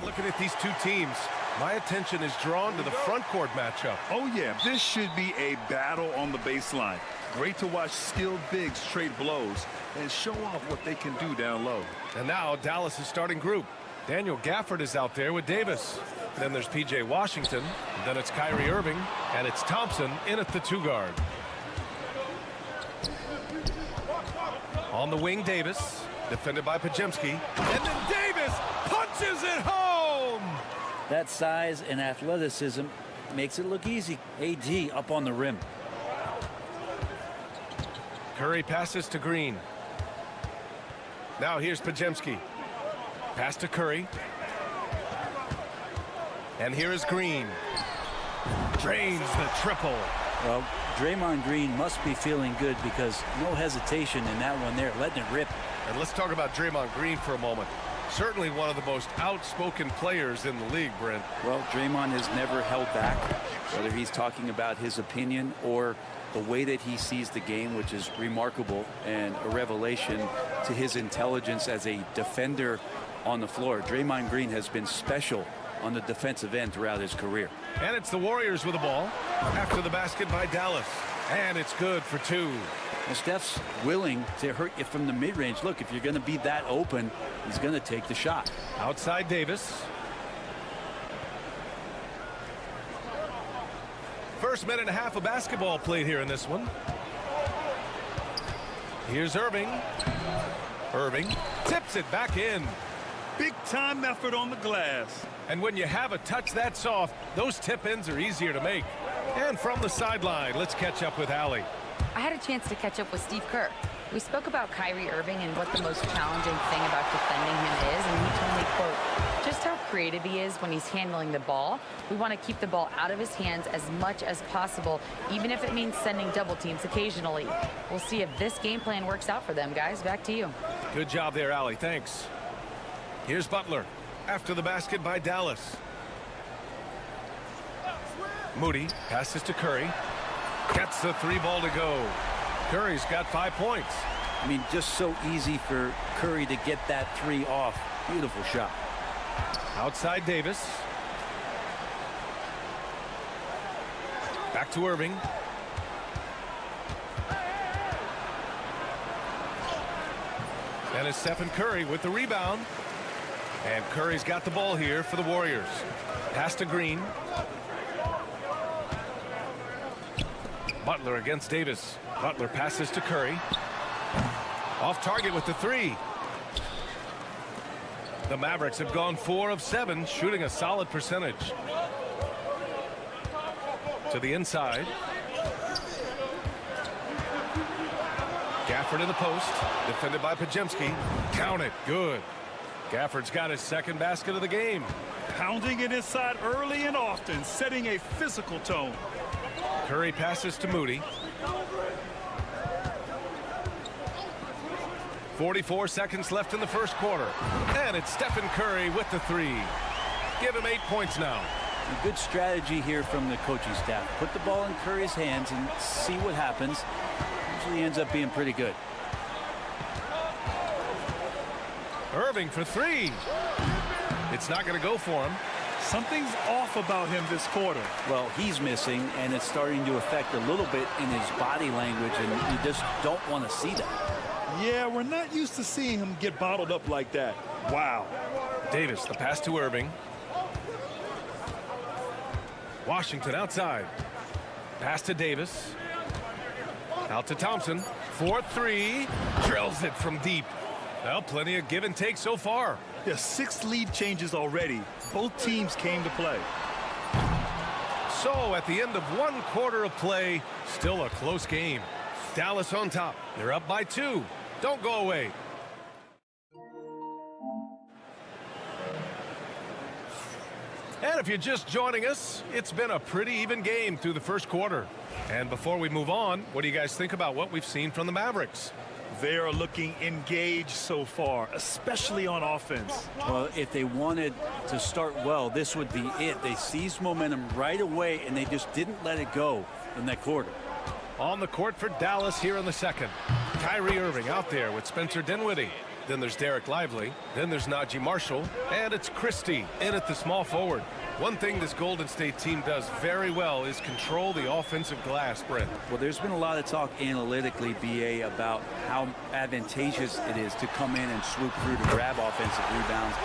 Looking at these two teams, my attention is drawn to the front court matchup. Oh, yeah, this should be a battle on the baseline. Great to watch skilled bigs trade blows and show off what they can do down low. And now Dallas' starting group. Daniel Gafford is out there with Davis. Then there's P.J. Washington. Then it's Kyrie Irving. And it's Thompson in at the 2 guard. On the wing, Davis. Defended by Pajemski. And then Davis punches it home! That size and athleticism makes it look easy. AD up on the rim. Curry passes to Green. Now here's Pajemski. Pass to Curry. And here is Green. Drains the triple. Well, Draymond Green must be feeling good because no hesitation in that one there, letting it rip. And let's talk about Draymond Green for a moment. Certainly one of the most outspoken players in the league, Brent. Well, Draymond has never held back, whether he's talking about his opinion or the way that he sees the game, which is remarkable and a revelation to his intelligence as a defender on the floor. Draymond Green has been special on the defensive end throughout his career. And it's the Warriors with the ball after the basket by Dallas. And it's good for 2. Well, Steph's willing to hurt you from the mid-range. Look, if you're going to be that open, he's going to take the shot. Outside Davis. First minute and a half of basketball played here in this one. Here's Irving. Irving tips it back in. Big time effort on the glass. And when you have a touch that soft, those tip-ins are easier to make. And from the sideline, let's catch up with Allie. I had a chance to catch up with Steve Kerr. We spoke about Kyrie Irving and what the most challenging thing about defending him is, and he told me, quote, just how creative he is when he's handling the ball. We want to keep the ball out of his hands as much as possible, even if it means sending double teams occasionally. We'll see if this game plan works out for them, guys. Back to you. Good job there, Allie. Thanks. Here's Butler after the basket by Dallas. Moody passes to Curry. Gets the 3 ball to go. Curry's got 5 points. I mean, just so easy for Curry to get that 3 off. Beautiful shot. Outside Davis. Back to Irving. And it's Stephen Curry with the rebound. And Curry's got the ball here for the Warriors. Pass to Green. Butler against Davis. Butler passes to Curry. Off target with the 3. The Mavericks have gone 4 of 7, shooting a solid percentage. To the inside. Gafford in the post. Defended by Pajemski. Count it. Good. Gafford's got his 2nd basket of the game. Pounding it inside early and often, setting a physical tone. Curry passes to Moody. 44 seconds left in the first quarter. And it's Stephen Curry with the 3. Give him 8 points now. A good strategy here from the coaching staff. Put the ball in Curry's hands and see what happens. Usually ends up being pretty good. Irving for 3. It's not going to go for him. Something's off about him this quarter. Well, he's missing, and it's starting to affect a little bit in his body language, and you just don't want to see that. Yeah, we're not used to seeing him get bottled up like that. Wow. Davis, the pass to Irving. Washington outside. Pass to Davis. Out to Thompson. 4-3. Drills it from deep. Well, plenty of give and take so far. Yeah, 6 lead changes already. Both teams came to play. So at the end of 1 quarter of play, still a close game. Dallas on top. They're up by 2. Don't go away. And if you're just joining us, it's been a pretty even game through the first quarter. And before we move on, what do you guys think about what we've seen from the Mavericks? They are looking engaged so far, especially on offense. Well, if they wanted to start well, this would be it. They seized momentum right away, and they just didn't let it go in that quarter. On the court for Dallas here in the second. Kyrie Irving out there with Spencer Dinwiddie. Then there's Derek Lively. Then there's Najee Marshall. And it's Christie in at the small forward. One thing this Golden State team does very well is control the offensive glass, Brent. Well, there's been a lot of talk analytically, BA, about how advantageous it is to come in and swoop through to grab offensive rebounds.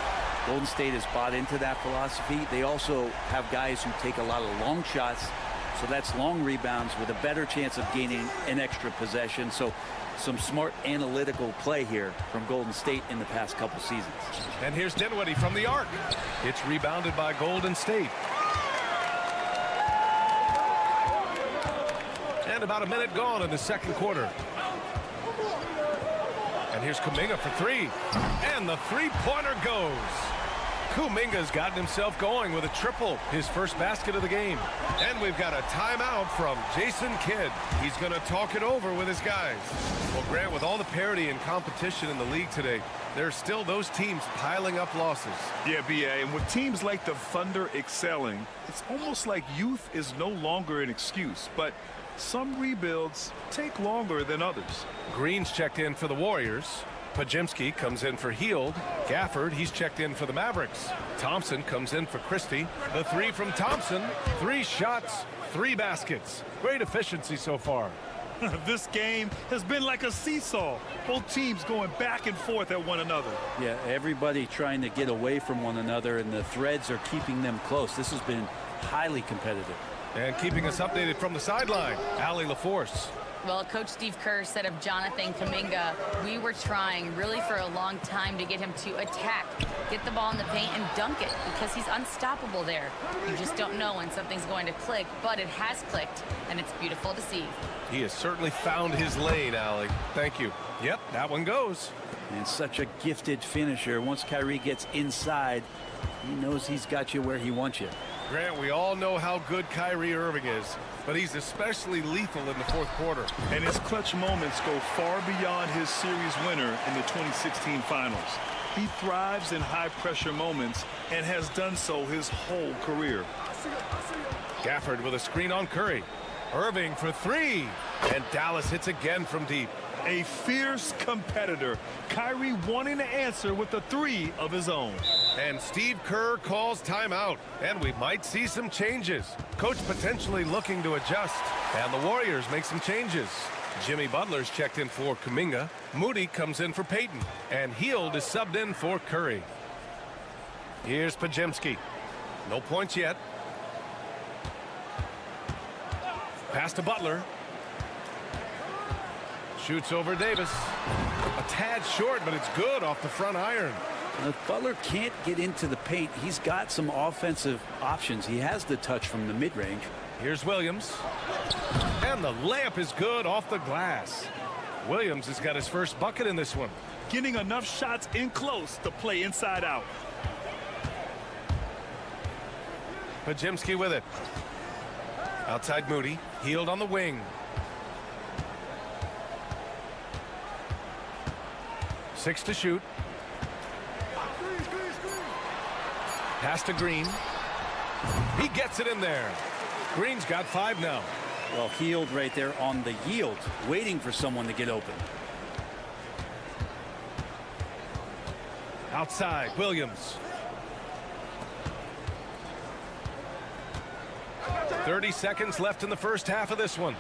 Golden State has bought into that philosophy. They also have guys who take a lot of long shots, so that's long rebounds with a better chance of gaining an extra possession. So some smart analytical play here from Golden State in the past couple seasons. And here's Dinwiddie from the arc. It's rebounded by Golden State. And about a minute gone in the second quarter. And here's Kuminga for 3. And the three-pointer goes. Kuminga's gotten himself going with a triple, his first basket of the game. And we've got a timeout from Jason Kidd. He's going to talk it over with his guys. Well, Grant, with all the parity and competition in the league today, there are still those teams piling up losses. Yeah, BA, and with teams like the Thunder excelling, it's almost like youth is no longer an excuse. But some rebuilds take longer than others. Green's checked in for the Warriors. Pajemski comes in for Hield. Gafford, he's checked in for the Mavericks. Thompson comes in for Christie. The 3 from Thompson. 3 shots, 3 baskets. Great efficiency so far. This game has been like a seesaw. Both teams going back and forth at one another. Yeah, everybody trying to get away from one another, and the threads are keeping them close. This has been highly competitive. And keeping us updated from the sideline, Allie LaForce. Well, Coach Steve Kerr said of Jonathan Kuminga, we were trying really for a long time to get him to attack, get the ball in the paint and dunk it because he's unstoppable there. You just don't know when something's going to click, but it has clicked, and it's beautiful to see. He has certainly found his lane, Allie. Thank you. Yep, that one goes. And such a gifted finisher. Once Kyrie gets inside, he knows he's got you where he wants you. Grant, we all know how good Kyrie Irving is, but he's especially lethal in the fourth quarter. And his clutch moments go far beyond his series winner in the 2016 finals. He thrives in high-pressure moments and has done so his whole career. Gafford with a screen on Curry. Irving for 3. And Dallas hits again from deep. A fierce competitor. Kyrie wanting to answer with a 3 of his own. And Steve Kerr calls timeout. And we might see some changes. Coach potentially looking to adjust. And the Warriors make some changes. Jimmy Butler's checked in for Kuminga. Moody comes in for Payton. And Hield is subbed in for Curry. Here's Pajemski. No points yet. Pass to Butler. Shoots over Davis. A tad short, but it's good off the front iron. Now, if Butler can't get into the paint, he's got some offensive options. He has the touch from the mid-range. Here's Williams. And the layup is good off the glass. Williams has got his first bucket in this one. Getting enough shots in close to play inside out. Pajemski with it. Outside Moody. Hield on the wing. Six to shoot. Pass to Green. He gets it in there. Green's got 5 now. Well, Hield right there on the yield, waiting for someone to get open. Outside, Williams. 30 seconds left in the first half of this one.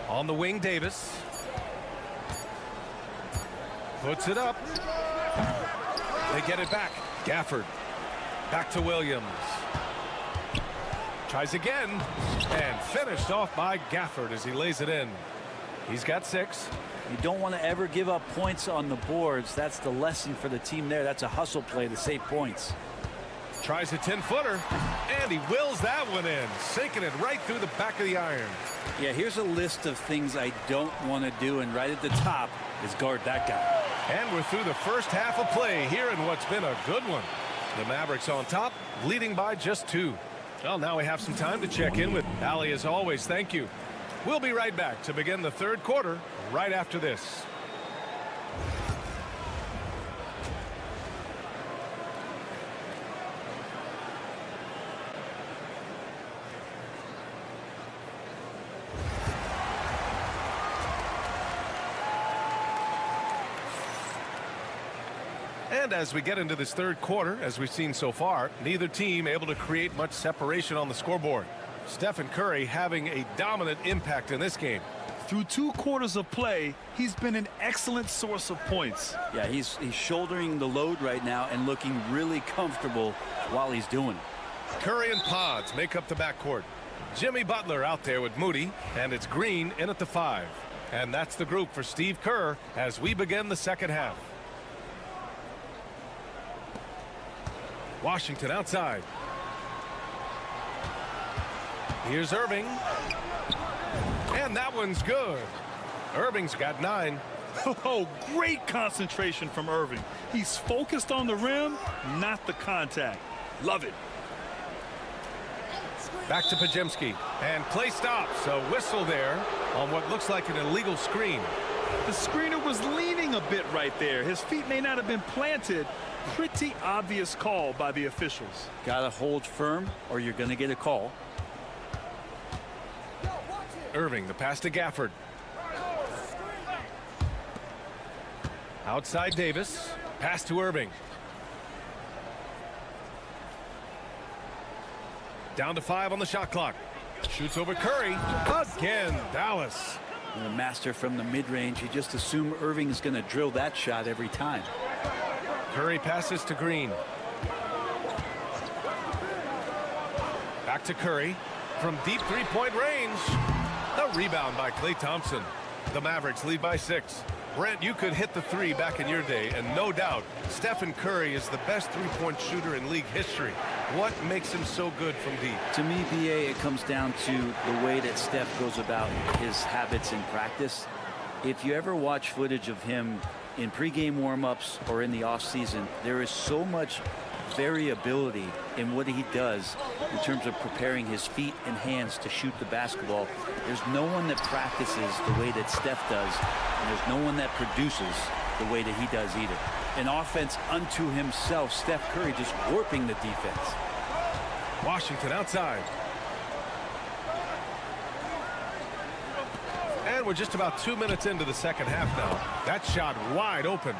On the wing, Davis. Puts it up. They get it back. Gafford. Back to Williams. Tries again. And finished off by Gafford as he lays it in. He's got 6. You don't want to ever give up points on the boards. That's the lesson for the team there. That's a hustle play to save points. Tries a 10-footer, and he wills that one in, sinking it right through the back of the iron. Yeah, here's a list of things I don't want to do, and right at the top is guard that guy. And we're through the first half of play here in what's been a good one. The Mavericks on top, leading by just 2. Well, now we have some time to check in with Ali as always. Thank you. We'll be right back to begin the third quarter right after this. And as we get into this third quarter, as we've seen so far, neither team able to create much separation on the scoreboard. Stephen Curry having a dominant impact in this game. Through 2 quarters of play, he's been an excellent source of points. Yeah, he's shouldering the load right now and looking really comfortable while he's doing it. Curry and Pods make up the backcourt. Jimmy Butler out there with Moody, and it's Green in at the 5. And that's the group for Steve Kerr as we begin the second half. Washington outside. Here's Irving. And that one's good. Irving's got 9. Oh, great concentration from Irving. He's focused on the rim, not the contact. Love it. Back to Pajemski. And play stops. A whistle there on what looks like an illegal screen. The screener was leaning a bit right there. His feet may not have been planted. Pretty obvious call by the officials. Gotta hold firm or you're gonna get a call. Irving, the pass to Gafford. Outside Davis. Pass to Irving. Down to 5 on the shot clock. Shoots over Curry. Again, Dallas. And the master from the mid-range. You just assume Irving's gonna drill that shot every time. Curry passes to Green. Back to Curry. From deep three-point range. The rebound by Klay Thompson. The Mavericks lead by 6. Brent, you could hit the 3 back in your day, and no doubt, Stephen Curry is the best three-point shooter in league history. What makes him so good from deep? To me, BA, it comes down to the way that Steph goes about his habits in practice. If you ever watch footage of him in pregame warm-ups or in the offseason, there is so much variability in what he does in terms of preparing his feet and hands to shoot the basketball. There's no one that practices the way that Steph does, and there's no one that produces the way that he does either. An offense unto himself, Steph Curry just warping the defense. Washington outside. And we're just about 2 minutes into the second half now. That shot wide open.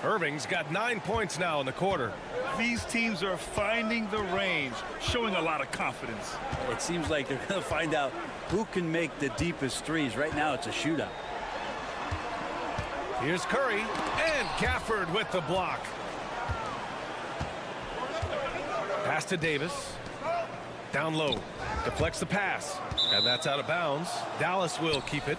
Irving's got 9 points now in the quarter. These teams are finding the range, showing a lot of confidence. It seems like they're going to find out who can make the deepest threes. Right now, it's a shootout. Here's Curry, and Gafford with the block. Pass to Davis. Down low. Deflects the pass. And that's out of bounds. Dallas will keep it.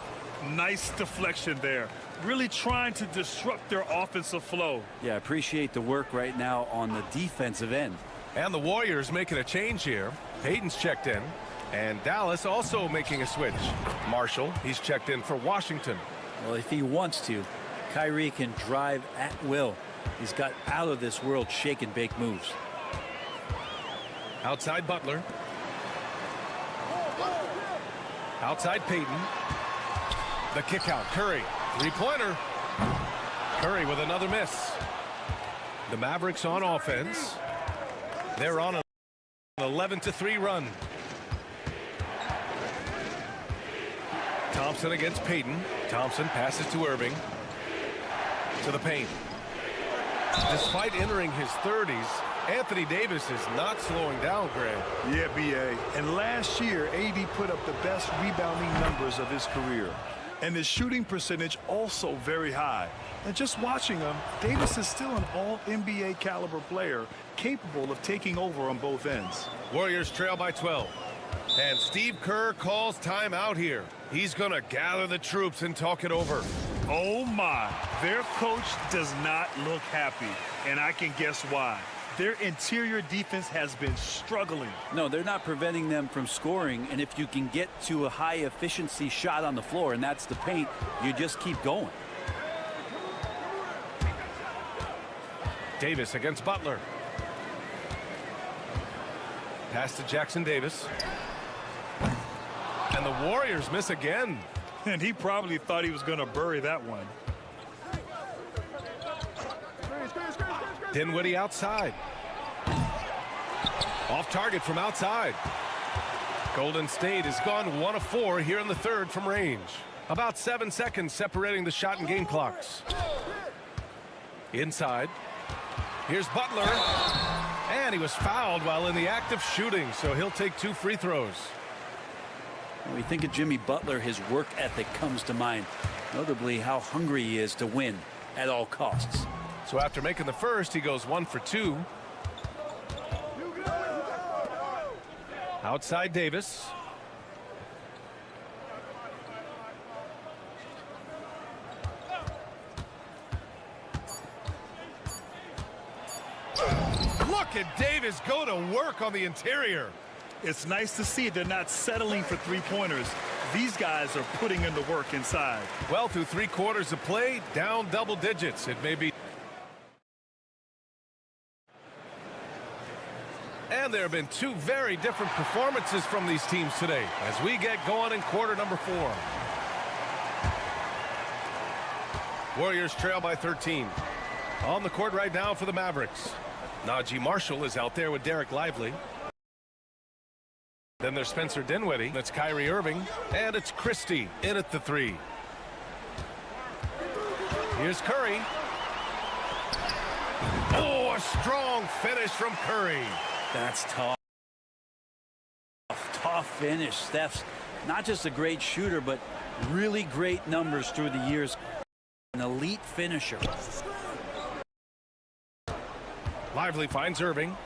Nice deflection there. Really trying to disrupt their offensive flow. Yeah, appreciate the work right now on the defensive end. And the Warriors making a change here. Payton's checked in. And Dallas also making a switch. Marshall, he's checked in for Washington. Well, if he wants to, Kyrie can drive at will. He's got out of this world shake and bake moves. Outside Butler. Outside Payton. The kick out. Curry. Three-pointer. Curry with another miss. The Mavericks on offense. They're on an 11-3 run. Thompson against Payton. Thompson passes to Irving. To the paint. Despite entering his 30s, Anthony Davis is not slowing down, Greg. Yeah, B.A. And last year, AD put up the best rebounding numbers of his career. And his shooting percentage also very high. And just watching him, Davis is still an all-NBA caliber player capable of taking over on both ends. Warriors trail by 12. And Steve Kerr calls timeout here. He's going to gather the troops and talk it over. Oh my, their coach does not look happy, and I can guess why. Their interior defense has been struggling. No, they're not preventing them from scoring, and if you can get to a high efficiency shot on the floor, and that's the paint, you just keep going. Davis against Butler. Pass to Jackson Davis. And the Warriors miss again. And he probably thought he was going to bury that one. Dinwiddie outside. Off target from outside. Golden State has gone 1 of 4 here in the third from range. About 7 seconds separating the shot and game clocks. Inside. Here's Butler. And he was fouled while in the act of shooting, so he'll take 2 free throws. When we think of Jimmy Butler, his work ethic comes to mind, notably how hungry he is to win at all costs. So after making the first, he goes 1 for 2. Outside Davis. Look at Davis go to work on the interior. It's nice to see they're not settling for three-pointers. These guys are putting in the work inside. Well, through 3 quarters of play, down double digits. It may be. And there have been 2 very different performances from these teams today as we get going in quarter number 4. Warriors trail by 13. On the court right now for the Mavericks. Najee Marshall is out there with Derek Lively. Then there's Spencer Dinwiddie. That's Kyrie Irving. And it's Christie in at the 3. Here's Curry. Oh, a strong finish from Curry. That's tough. Tough finish. Steph's not just a great shooter, but really great numbers through the years. An elite finisher. Lively finds Irving.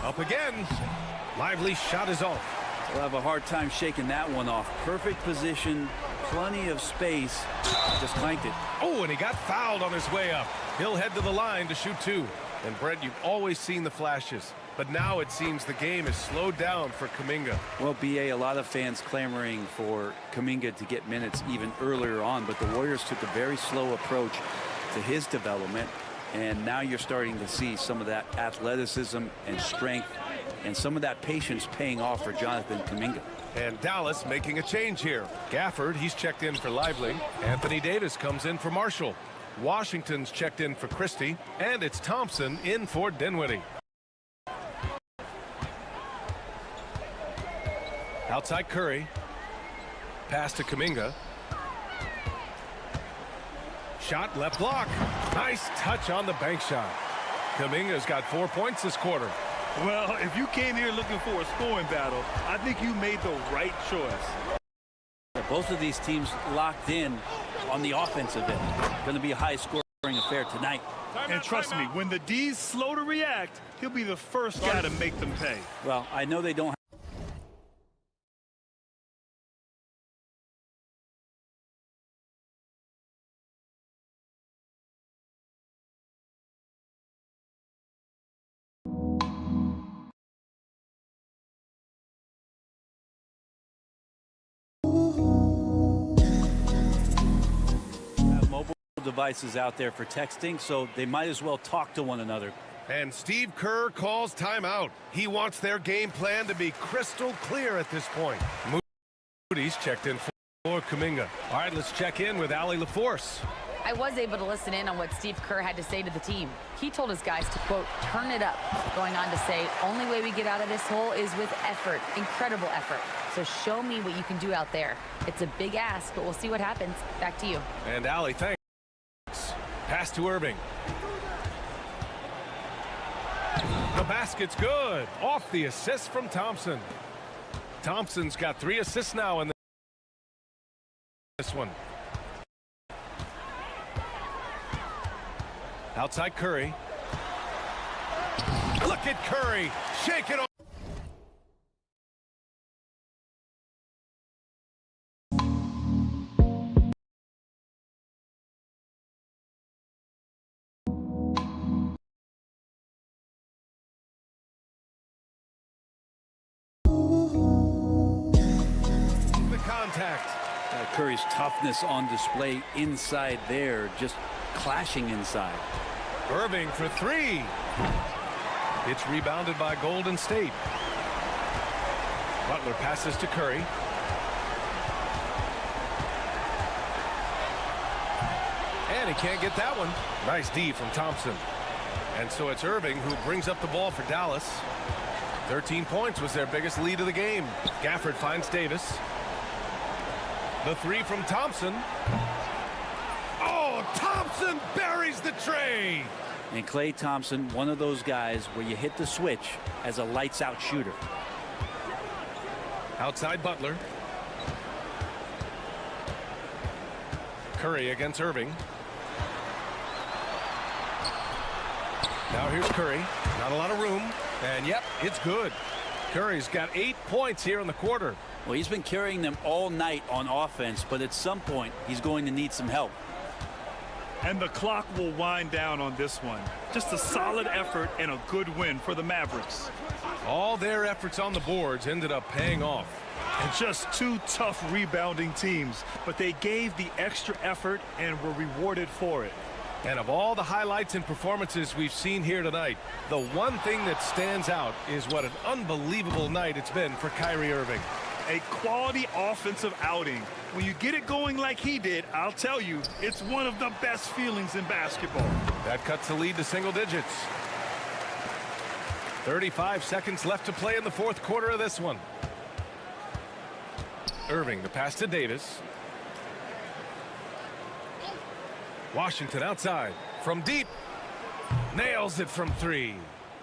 Up again. Lively shot is off. We'll have a hard time shaking that one off. Perfect position, plenty of space. Just clanked it. Oh, and he got fouled on his way up. He'll head to the line to shoot 2. And Brett, you've always seen the flashes, but now it seems the game is slowed down for Kuminga. Well, BA, a lot of fans clamoring for Kuminga to get minutes even earlier on, but the Warriors took a very slow approach to his development, and now you're starting to see some of that athleticism and strength and some of that patience paying off for Jonathan Kuminga. And Dallas making a change here. Gafford, he's checked in for Lively. Anthony Davis comes in for Marshall. Washington's checked in for Christie. And it's Thompson in for Dinwiddie. Outside Curry. Pass to Kuminga. Shot left block. Nice touch on the bank shot. Kuminga's got 4 points this quarter. Well, if you came here looking for a scoring battle, I think you made the right choice. Both of these teams locked in on the offensive end. Going to be a high-scoring affair tonight. And trust me, when the D's slow to react, he'll be the first guy to make them pay. Well, I know they don't have mobile devices out there for texting, so they might as well talk to one another. And Steve Kerr calls timeout. He wants their game plan to be crystal clear at this point. Moody's checked in for Kuminga. All right, let's check in with Allie LaForce. I was able to listen in on what Steve Kerr had to say to the team. He told his guys to, quote, turn it up, going on to say, only way we get out of this hole is with effort, incredible effort. So show me what you can do out there. It's a big ask, but we'll see what happens. Back to you. And Allie, thanks. Pass to Irving. The basket's good. Off the assist from Thompson. Thompson's got 3 assists now in this one. Outside Curry. Look at Curry. Shake it off. The contact. Curry's toughness on display inside there, just clashing inside. Irving for 3. It's rebounded by Golden State. Butler passes to Curry. And he can't get that one. Nice D from Thompson. And so it's Irving who brings up the ball for Dallas. 13 points was their biggest lead of the game. Gafford finds Davis. The 3 from Thompson. Oh, Thompson buries the tray. And Klay Thompson, one of those guys where you hit the switch as a lights-out shooter. Outside Butler. Curry against Irving. Now here's Curry. Not a lot of room. And yep, it's good. Curry's got 8 points here in the quarter. Well, he's been carrying them all night on offense, but at some point he's going to need some help. And the clock will wind down on this one. Just a solid effort and a good win for the Mavericks. All their efforts on the boards ended up paying off. And just 2 tough rebounding teams, but they gave the extra effort and were rewarded for it. And of all the highlights and performances we've seen here tonight, the one thing that stands out is what an unbelievable night it's been for Kyrie Irving. A quality offensive outing. When you get it going like he did, I'll tell you, it's one of the best feelings in basketball. That cuts the lead to single digits. 35 seconds left to play in the 4th quarter of this one. Irving, the pass to Davis. Washington outside from deep. Nails it from 3.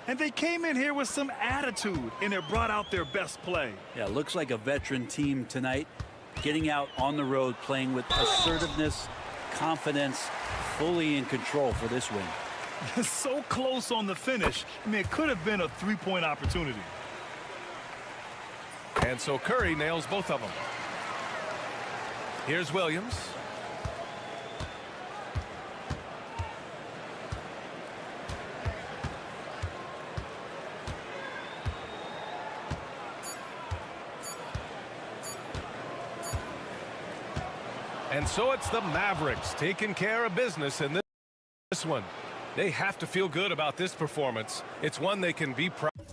And they came in here with some attitude, and it brought out their best play. Yeah, looks like a veteran team tonight, getting out on the road, playing with assertiveness, confidence, fully in control for this win. So close on the finish. I mean, it could have been a 3-point opportunity. And so Curry nails both of them. Here's Williams. And so it's the Mavericks taking care of business in this one. They have to feel good about this performance. It's one they can be proud of.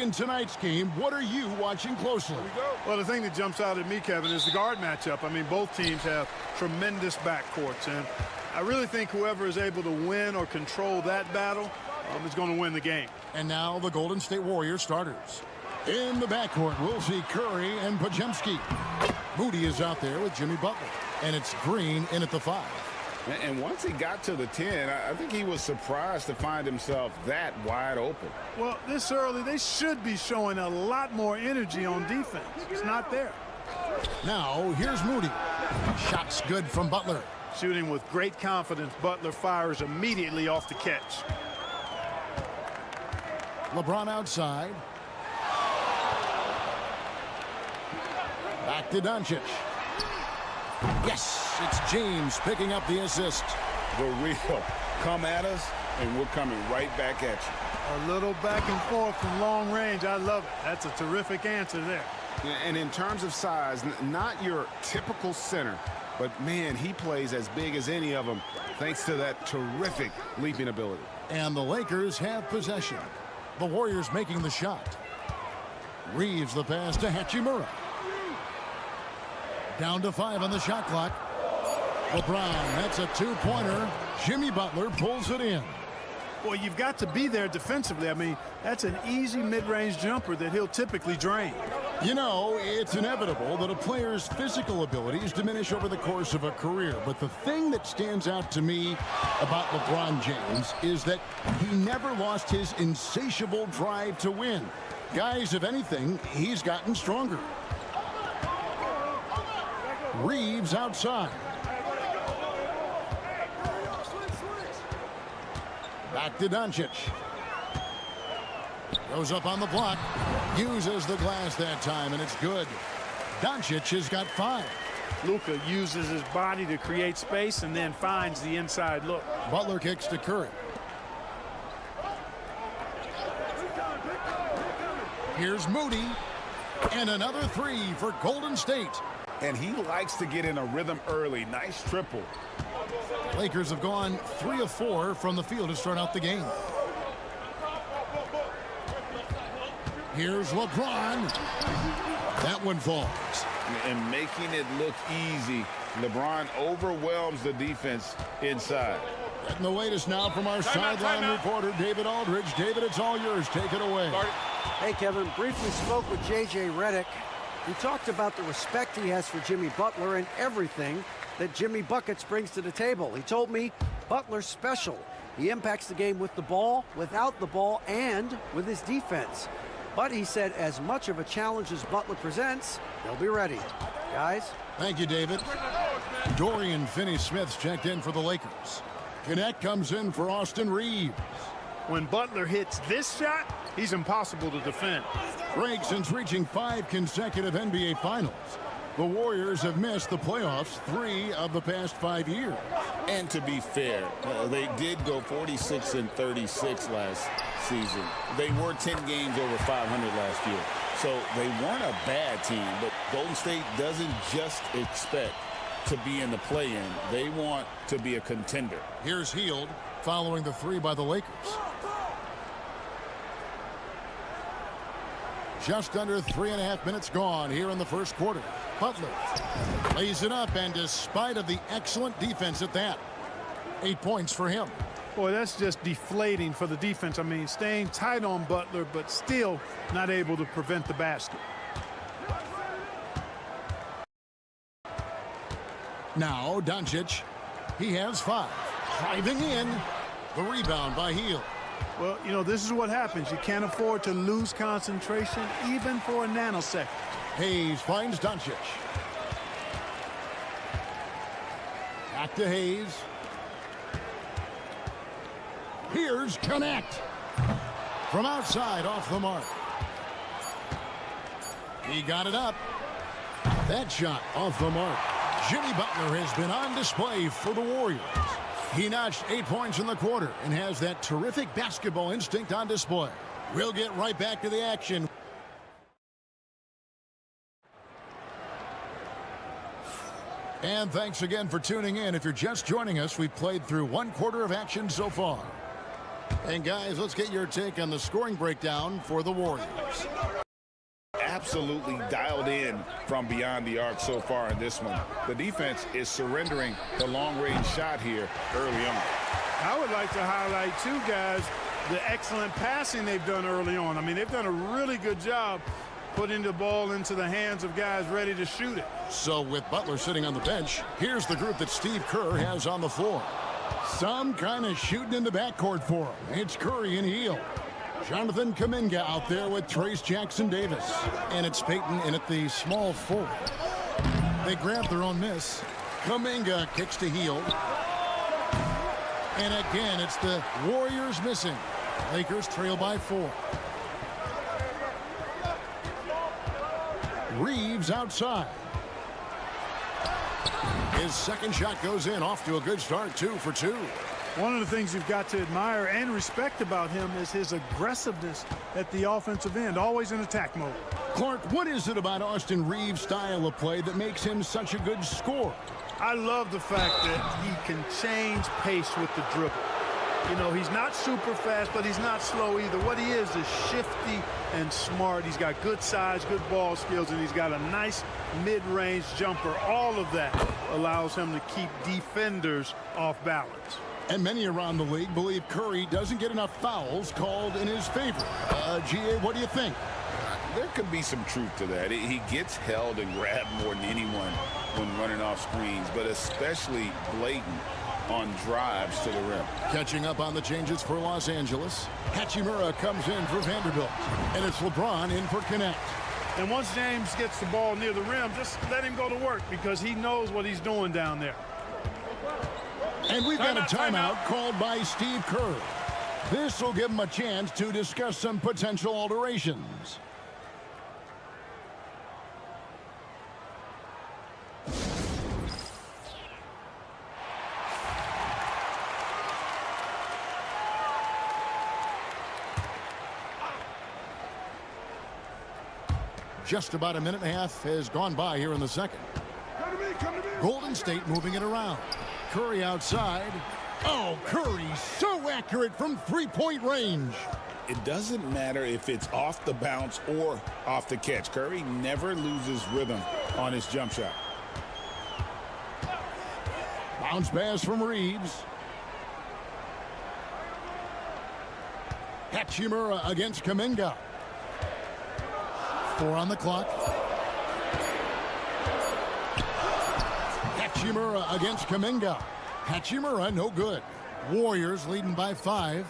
In tonight's game, what are you watching closely? Well, the thing that jumps out at me, Kevin, is the guard matchup. I mean, both teams have tremendous backcourts, and I really think whoever is able to win or control that battle is going to win the game. And now the Golden State Warriors starters. In the backcourt, we'll see Curry and Podziemski. Moody is out there with Jimmy Butler, and it's Green in at the 5. And once he got to the 10, I think he was surprised to find himself that wide open. Well, this early, they should be showing a lot more energy on defense. It's not there. Now, here's Moody. Shot's good from Butler. Shooting with great confidence, Butler fires immediately off the catch. LeBron outside. Back to Doncic. Yes, it's James picking up the assist. The real come at us, and we're coming right back at you. A little back and forth from long range. I love it. That's a terrific answer there. And in terms of size, not your typical center, but man, he plays as big as any of them thanks to that terrific leaping ability. And the Lakers have possession. The Warriors making the shot. Reeves the pass to Hachimura. Down to 5 on the shot clock. LeBron, that's a two-pointer. Jimmy Butler pulls it in. Well, you've got to be there defensively. I mean, that's an easy mid-range jumper that he'll typically drain. You know, it's inevitable that a player's physical abilities diminish over the course of a career. But the thing that stands out to me about LeBron James is that he never lost his insatiable drive to win. Guys, if anything, he's gotten stronger. Reeves outside. Back to Doncic. Goes up on the block. Uses the glass that time, and it's good. Doncic has got 5. Luka uses his body to create space and then finds the inside look. Butler kicks to Curry. Here's Moody. And another 3 for Golden State. And he likes to get in a rhythm early. Nice triple. Lakers have gone 3 of 4 from the field to start out the game. Here's LeBron. That one falls. And making it look easy, LeBron overwhelms the defense inside. Getting the latest now from our sideline reporter, David Aldridge. David, it's all yours. Take it away. Hey, Kevin. Briefly spoke with J.J. Redick. He talked about the respect he has for Jimmy Butler and everything that Jimmy Buckets brings to the table. He told me Butler's special. He impacts the game with the ball, without the ball, and with his defense. But he said as much of a challenge as Butler presents, they'll be ready. Guys? Thank you, David. Dorian Finney-Smith's checked in for the Lakers. Connect comes in for Austin Reeves. When Butler hits this shot, he's impossible to defend. Break since reaching 5 consecutive NBA Finals. The Warriors have missed the playoffs 3 of the past 5 years. And to be fair, they did go 46-36 last season. They were 10 games over 500 last year. So they weren't a bad team, but Golden State doesn't just expect to be in the play-in. They want to be a contender. Here's Hield following the 3 by the Lakers. Just under 3.5 minutes gone here in the first quarter. Butler lays it up, and despite of the excellent defense at that, 8 points for him. Boy, that's just deflating for the defense. I mean, staying tight on Butler, but still not able to prevent the basket. Now Doncic, he has 5. Driving in, the rebound by Hield. Well, you know, this is what happens. You can't afford to lose concentration even for a nanosecond. Hayes finds Doncic. Back to Hayes. Here's Connect. From outside, off the mark. He got it up. That shot off the mark. Jimmy Butler has been on display for the Warriors. He notched 8 points in the quarter and has that terrific basketball instinct on display. We'll get right back to the action. And thanks again for tuning in. If you're just joining us, we've played through 1 quarter of action so far. And guys, let's get your take on the scoring breakdown for the Warriors. Absolutely dialed in from beyond the arc so far in this one. The defense is surrendering the long-range shot here early on. I would like to highlight, too, guys, the excellent passing they've done early on. I mean, they've done a really good job putting the ball into the hands of guys ready to shoot it. So with Butler sitting on the bench, here's the group that Steve Kerr has on the floor. Some kind of shooting in the backcourt for him. It's Curry and Hield. Jonathan Kuminga out there with Trace Jackson-Davis. And it's Payton in at the small forward. They grab their own miss. Kuminga kicks to Hield. And again, it's the Warriors missing. Lakers trail by 4. Reeves outside. His second shot goes in, off to a good start, 2 for 2. One of the things you've got to admire and respect about him is his aggressiveness at the offensive end, always in attack mode. Clark, what is it about Austin Reeves' style of play that makes him such a good scorer? I love the fact that he can change pace with the dribble. You know, he's not super fast, but he's not slow either. What he is shifty and smart. He's got good size, good ball skills, and he's got a nice mid-range jumper. All of that allows him to keep defenders off balance. And many around the league believe Curry doesn't get enough fouls called in his favor. GA, what do you think? There could be some truth to that. He gets held and grabbed more than anyone when running off screens, but especially blatant on drives to the rim. Catching up on the changes for Los Angeles. Hachimura comes in for Vanderbilt. And it's LeBron in for Connect. And once James gets the ball near the rim, just let him go to work because he knows what he's doing down there. And we've got a timeout called by Steve Kerr. This will give him a chance to discuss some potential alterations. Just about a minute and a half has gone by here in the second. Golden State moving it around. Curry outside. Oh, Curry so accurate from three-point range. It doesn't matter if it's off the bounce or off the catch. Curry never loses rhythm on his jump shot. Bounce pass from Reeves. Hachimura against Kuminga. 4 on the clock. Hachimura against Kuminga. Hachimura no good. Warriors leading by 5.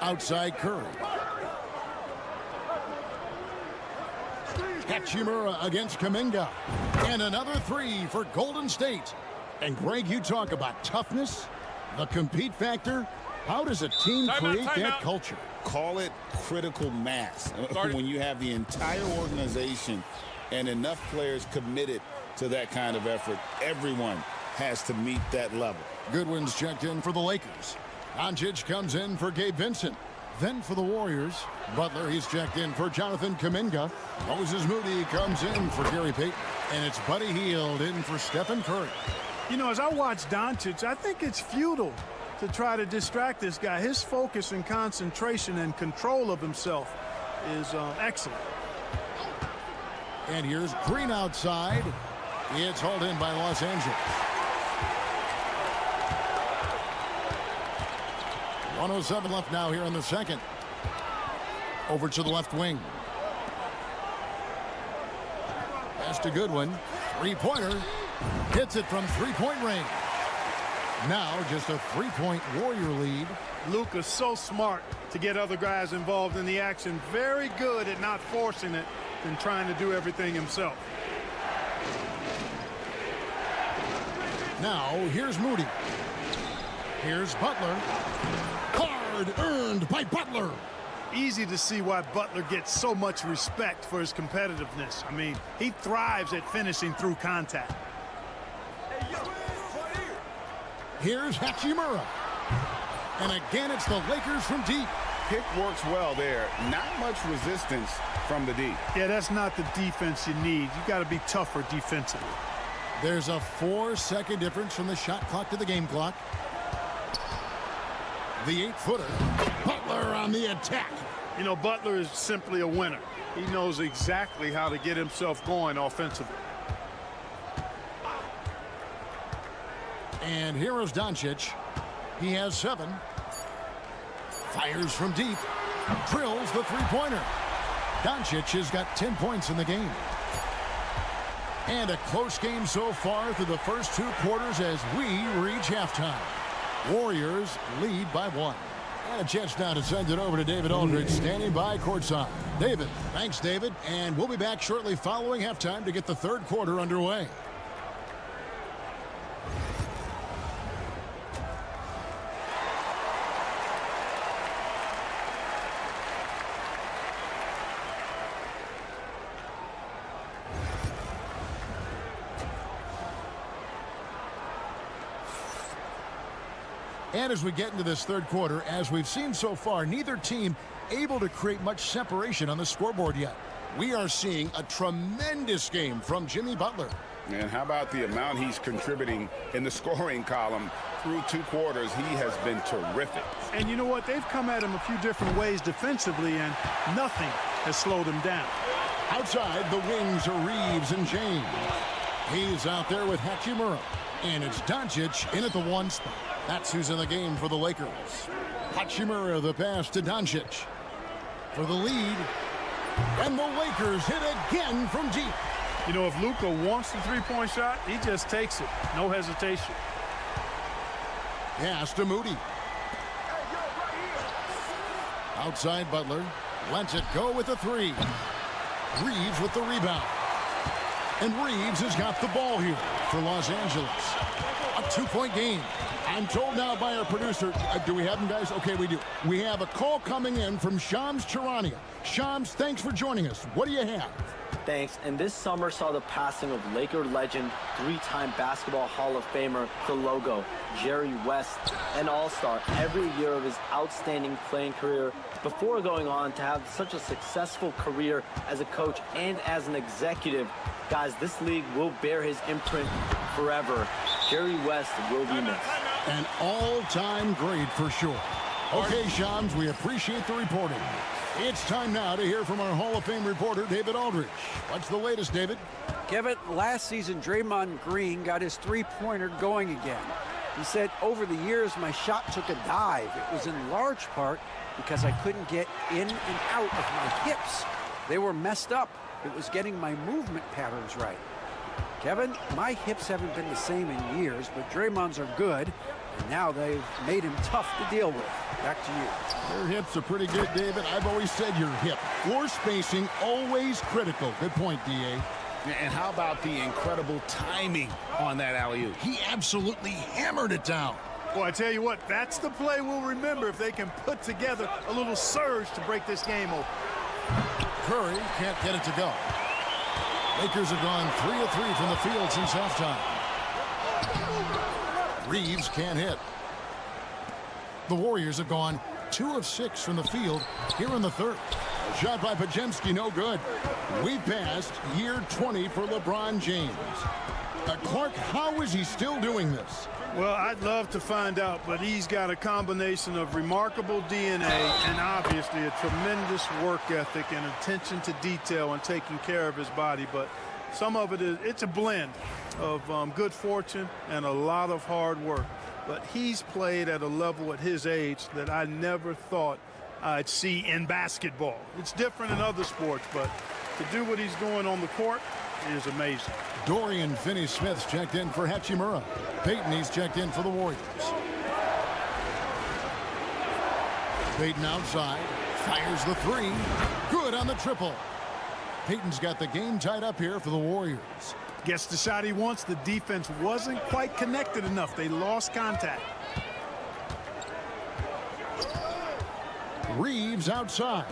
Outside Curry. Hachimura against Kuminga. And another 3 for Golden State. And Greg, you talk about toughness, the compete factor. How does a team create that culture? Call it critical mass. When you have the entire organization and enough players committed to that kind of effort, everyone has to meet that level. Goodwin's checked in for the Lakers. Doncic comes in for Gabe Vincent. Then for the Warriors, Butler, he's checked in for Jonathan Kuminga. Moses Moody comes in for Gary Payton. And it's Buddy Hield in for Stephen Curry. You know, as I watch Doncic, I think it's futile to try to distract this guy. His focus and concentration and control of himself is excellent. And here's Green outside. It's hauled in by Los Angeles. 1:07 left now here in the second. Over to the left wing. Pass to Goodwin. Three-pointer. Hits it from three-point range. Now just a 3-point Warrior lead. Luka's so smart to get other guys involved in the action. Very good at not forcing it and trying to do everything himself. Now here's Moody. Here's Butler. Hard earned by Butler. Easy to see why Butler gets so much respect for his competitiveness. I mean, he thrives at finishing through contact. Here's Hachimura. And again, it's the Lakers from deep. Pick works well there. Not much resistance from the D. Yeah, that's not the defense you need. You got to be tougher defensively. There's a 4-second difference from the shot clock to the game clock. The 8-footer. Butler on the attack. You know, Butler is simply a winner. He knows exactly how to get himself going offensively. And here is Doncic. He has 7. Fires from deep. Drills the three-pointer. Doncic has got 10 points in the game. And a close game so far through the first 2 quarters as we reach halftime. Warriors lead by 1. And a chance now to send it over to David Aldridge, standing by courtside. David. Thanks, David. And we'll be back shortly following halftime to get the third quarter underway. And as we get into this third quarter, as we've seen so far, neither team able to create much separation on the scoreboard yet. We are seeing a tremendous game from Jimmy Butler. And how about the amount he's contributing in the scoring column through 2 quarters? He has been terrific. And you know what? They've come at him a few different ways defensively, and nothing has slowed him down. Outside, the wings are Reeves and James. He's out there with Hachimura. And it's Doncic in at the 1 spot. That's who's in the game for the Lakers. Hachimura, the pass to Doncic for the lead. And the Lakers hit again from deep. You know, if Luka wants the three-point shot, he just takes it. No hesitation. Pass to Moody. Outside Butler. Lets it go with the 3. Reeves with the rebound. And Reeves has got the ball here for Los Angeles. A 2-point game. I'm told now by our producer, do we have him, guys? Okay, we do. We have a call coming in from Shams Charania. Shams, thanks for joining us. What do you have? Thanks. And this summer saw the passing of Laker legend, 3-time Basketball Hall of Famer, the logo, Jerry West, an all-star every year of his outstanding playing career before going on to have such a successful career as a coach and as an executive. Guys, this league will bear his imprint forever. Jerry West will be missed. An all-time great for sure. Okay, Shams, we appreciate the reporting. It's time now to hear from our Hall of Fame reporter, David Aldridge. What's the latest, David? Kevin, last season, Draymond Green got his three-pointer going again. He said, over the years, my shot took a dive. It was in large part because I couldn't get in and out of my hips. They were messed up. It was getting my movement patterns right. Kevin, my hips haven't been the same in years, but Draymond's are good, and now they've made him tough to deal with. Back to you. Your hips are pretty good, David. I've always said your hip. Floor spacing, always critical. Good point, D.A. And how about the incredible timing on that alley-oop? He absolutely hammered it down. Well, I tell you what, that's the play we'll remember if they can put together a little surge to break this game open. Curry can't get it to go. Lakers have gone 3 of 3 from the field since halftime. Reeves can't hit. The Warriors have gone 2 of 6 from the field here in the third. A shot by Podziemski, no good. We passed year 20 for LeBron James. Clark, how is he still doing this? Well, I'd love to find out, but he's got a combination of remarkable DNA and obviously a tremendous work ethic and attention to detail and taking care of his body. But some of it's a blend of good fortune and a lot of hard work. But he's played at a level at his age that I never thought I'd see in basketball. It's different in other sports, but to do what he's doing on the court is amazing. Dorian Finney-Smith's checked in for Hachimura. Payton, he's checked in for the Warriors. Payton outside, fires the 3. Good on the triple. Payton's got the game tied up here for the Warriors. Gets the shot he wants. The defense wasn't quite connected enough. They lost contact. Reeves outside.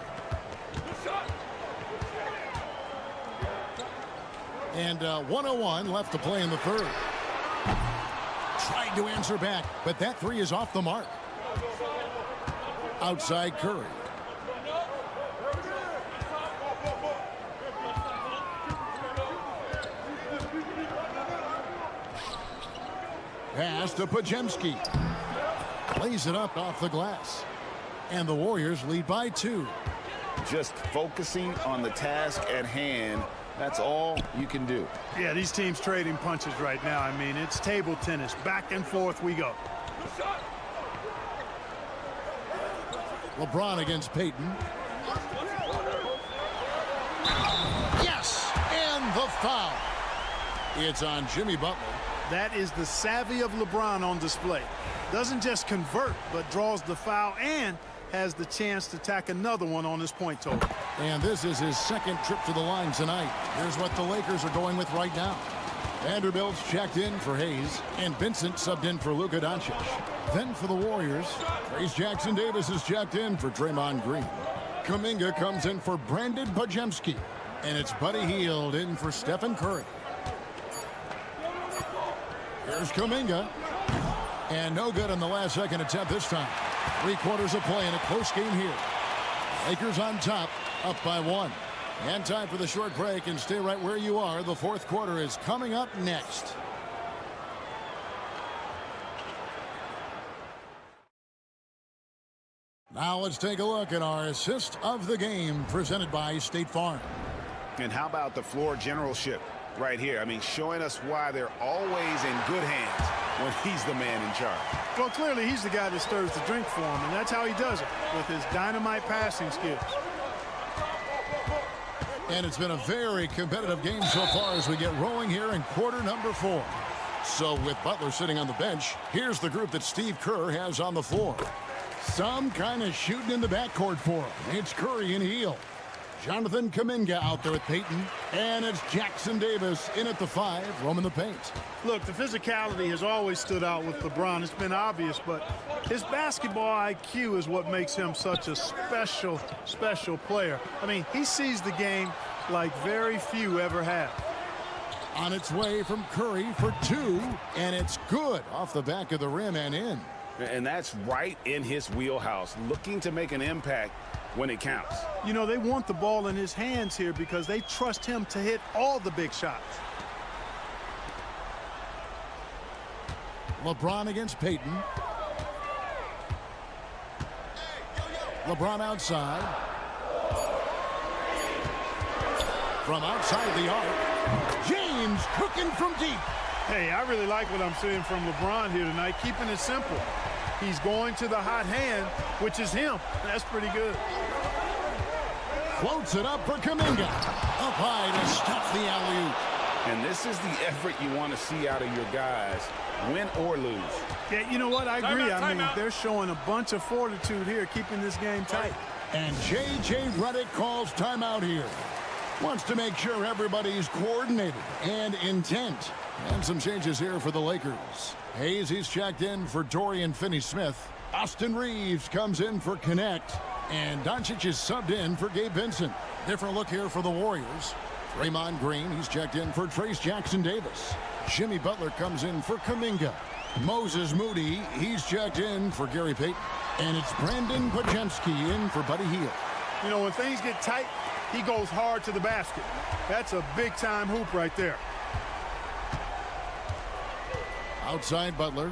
And 1:01 left to play in the third. Tried to answer back, but that 3 is off the mark. Outside Curry. Pass to Podziemski. Plays it up off the glass. And the Warriors lead by 2. Just focusing on the task at hand. That's all you can do. Yeah, these teams trading punches right now. I mean, it's table tennis. Back and forth we go. LeBron against Peyton. Yes, and the foul. It's on Jimmy Butler. That is the savvy of LeBron on display. Doesn't just convert, but draws the foul and has the chance to tack another one on his point total. And this is his second trip to the line tonight. Here's what the Lakers are going with right now. Vanderbilt's checked in for Hayes, and Vincent subbed in for Luka Doncic. Then for the Warriors, Trace Jackson-Davis is checked in for Draymond Green. Kuminga comes in for Brandon Bajemski, and it's Buddy Hield in for Stephen Curry. Here's Kuminga, and no good on the last second attempt this time. 3/4 of play in a close game here. Lakers on top, up by 1. And time for the short break, and stay right where you are. The fourth quarter is coming up next. Now let's take a look at our assist of the game presented by State Farm. And how about the floor generalship right here? I mean, showing us why they're always in good hands when he's the man in charge. Well, clearly he's the guy that stirs the drink for him, and that's how he does it, with his dynamite passing skills. And it's been a very competitive game so far as we get rolling here in quarter number 4. So with Butler sitting on the bench, here's the group that Steve Kerr has on the floor. Some kind of shooting in the backcourt for him. It's Curry and Hield. Jonathan Kuminga out there with Peyton. And it's Jackson-Davis in at the 5, roaming the paint. Look, the physicality has always stood out with LeBron. It's been obvious, but his basketball IQ is what makes him such a special, special player. I mean, he sees the game like very few ever have. On its way from Curry for 2, and it's good off the back of the rim and in. And that's right in his wheelhouse, looking to make an impact when it counts. You know, they want the ball in his hands here because they trust him to hit all the big shots. LeBron against Peyton. LeBron outside. From outside the arc, James cooking from deep. Hey, I really like what I'm seeing from LeBron here tonight, keeping it simple. He's going to the hot hand, which is him. That's pretty good. Floats it up for Kuminga. Up high to stuff the alley-oop. And this is the effort you want to see out of your guys, win or lose. Yeah, you know what? I agree. I mean, they're showing a bunch of fortitude here, keeping this game tight. And J.J. Redick calls timeout here. Wants to make sure everybody's coordinated and intent. And some changes here for the Lakers. Hayes, he's checked in for Dorian Finney-Smith. Austin Reeves comes in for Connect. And Doncic is subbed in for Gabe Vincent. Different look here for the Warriors. Draymond Green, he's checked in for Trace Jackson-Davis. Jimmy Butler comes in for Kuminga. Moses Moody, he's checked in for Gary Payton. And it's Brandon Bajemski in for Buddy Hield. You know, when things get tight, he goes hard to the basket. That's a big-time hoop right there. Outside Butler.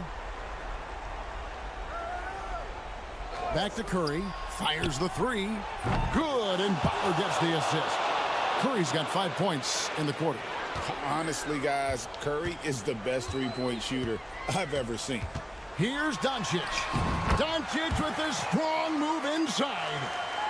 Back to Curry. Fires the 3. Good, and Butler gets the assist. Curry's got 5 points in the quarter. Honestly, guys, Curry is the best three-point shooter I've ever seen. Here's Doncic. Doncic with a strong move inside.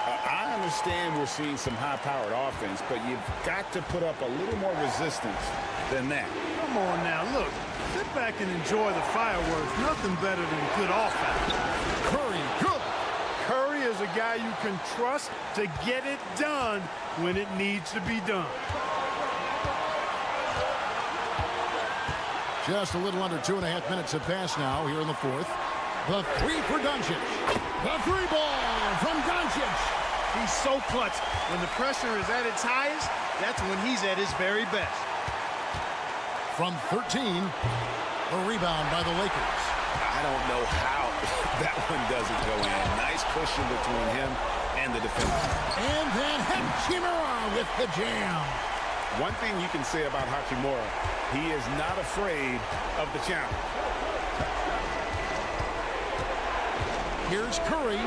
I understand we're seeing some high-powered offense, but you've got to put up a little more resistance than that. Come on now, look. Sit back and enjoy the fireworks. Nothing better than good offense. Curry, good. Curry is a guy you can trust to get it done when it needs to be done. Just a little under 2.5 minutes have passed now here in the fourth. The 3 for Doncic. The 3 ball from Doncic. He's so clutch. When the pressure is at its highest, that's when he's at his very best. From 13, the rebound by the Lakers. I don't know how that one doesn't go in. Nice cushion between him and the defender. And then Hachimura with the jam. One thing you can say about Hachimura, he is not afraid of the challenge. Here's Curry.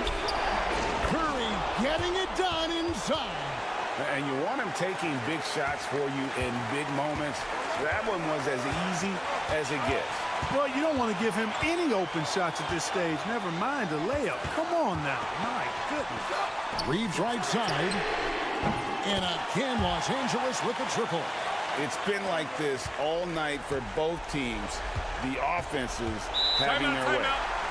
Curry getting it done inside. And you want him taking big shots for you in big moments. That one was as easy as it gets. Well, you don't want to give him any open shots at this stage. Never mind a layup. Come on now. My goodness. Reeves right side. And again, Los Angeles with the triple. It's been like this all night for both teams. The offenses having their way.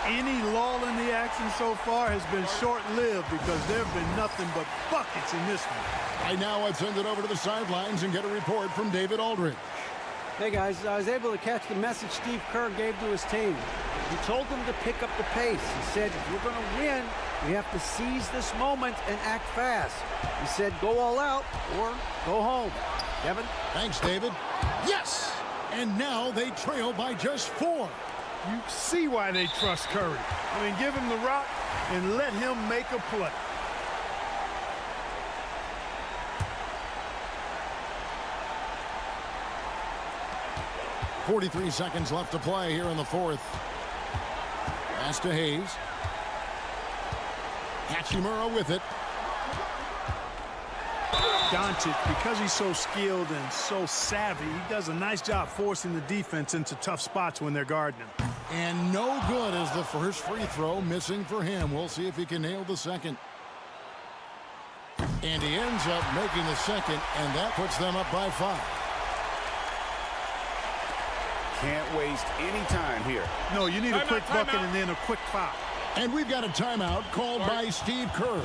Any lull in the action so far has been short-lived because there have been nothing but buckets in this one. Right now, I'd send it over to the sidelines and get a report from David Aldridge. Hey, guys, I was able to catch the message Steve Kerr gave to his team. He told them to pick up the pace. He said, if we're going to win, we have to seize this moment and act fast. He said, go all out or go home. Kevin? Thanks, David. Yes! And now they trail by just 4. You see why they trust Curry. I mean, give him the rock and let him make a play. .43 seconds left to play here in the fourth. Pass to Hayes. Hachimura with it. Doncic, because he's so skilled and so savvy, he does a nice job forcing the defense into tough spots when they're guarding him. And no good as the first free throw missing for him. We'll see if he can nail the second. And he ends up making the second, and that puts them up by 5. Can't waste any time here. No, you need a quick bucket and then a quick foul. And we've got a timeout called by Steve Kerr.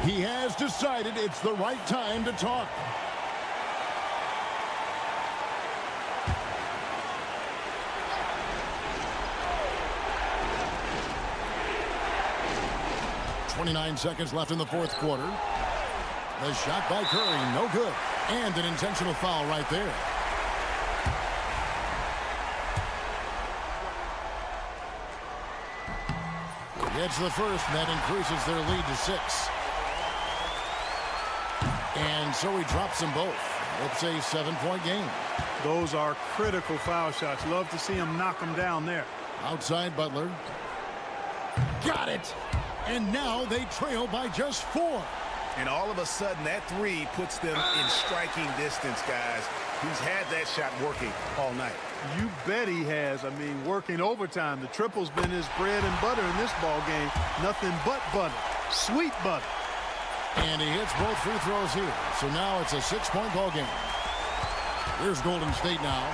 He has decided it's the right time to talk. .29 seconds left in the fourth quarter. The shot by Curry, no good. And an intentional foul right there. Gets the first, and that increases their lead to 6. And so he drops them both. It's a 7-point game. Those are critical foul shots. Love to see him knock them down there. Outside Butler. Got it! And now they trail by just 4. And all of a sudden, that three puts them in striking distance, guys. He's had that shot working all night. You bet he has. I mean, working overtime. The triple's been his bread and butter in this ball game. Nothing but butter. Sweet butter. And he hits both free throws here. So now it's a 6-point ball game. Here's Golden State now.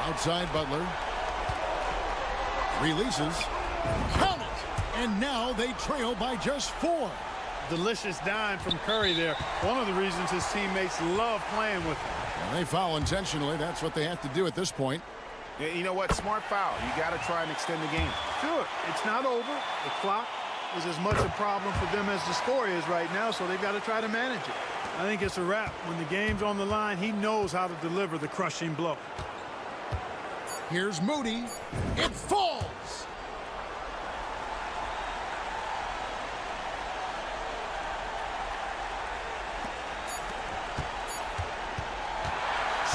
Outside Butler. Releases. Count it! And now they trail by just 4. Delicious dime from Curry there. One of the reasons his teammates love playing with him. Well, they foul intentionally. That's what they have to do at this point. Yeah, you know what? Smart foul. You got to try and extend the game. Sure, it's not over. The clock is as much a problem for them as the score is right now, so they've got to try to manage it. I think it's a wrap. When the game's on the line, he knows how to deliver the crushing blow. Here's Moody. It falls!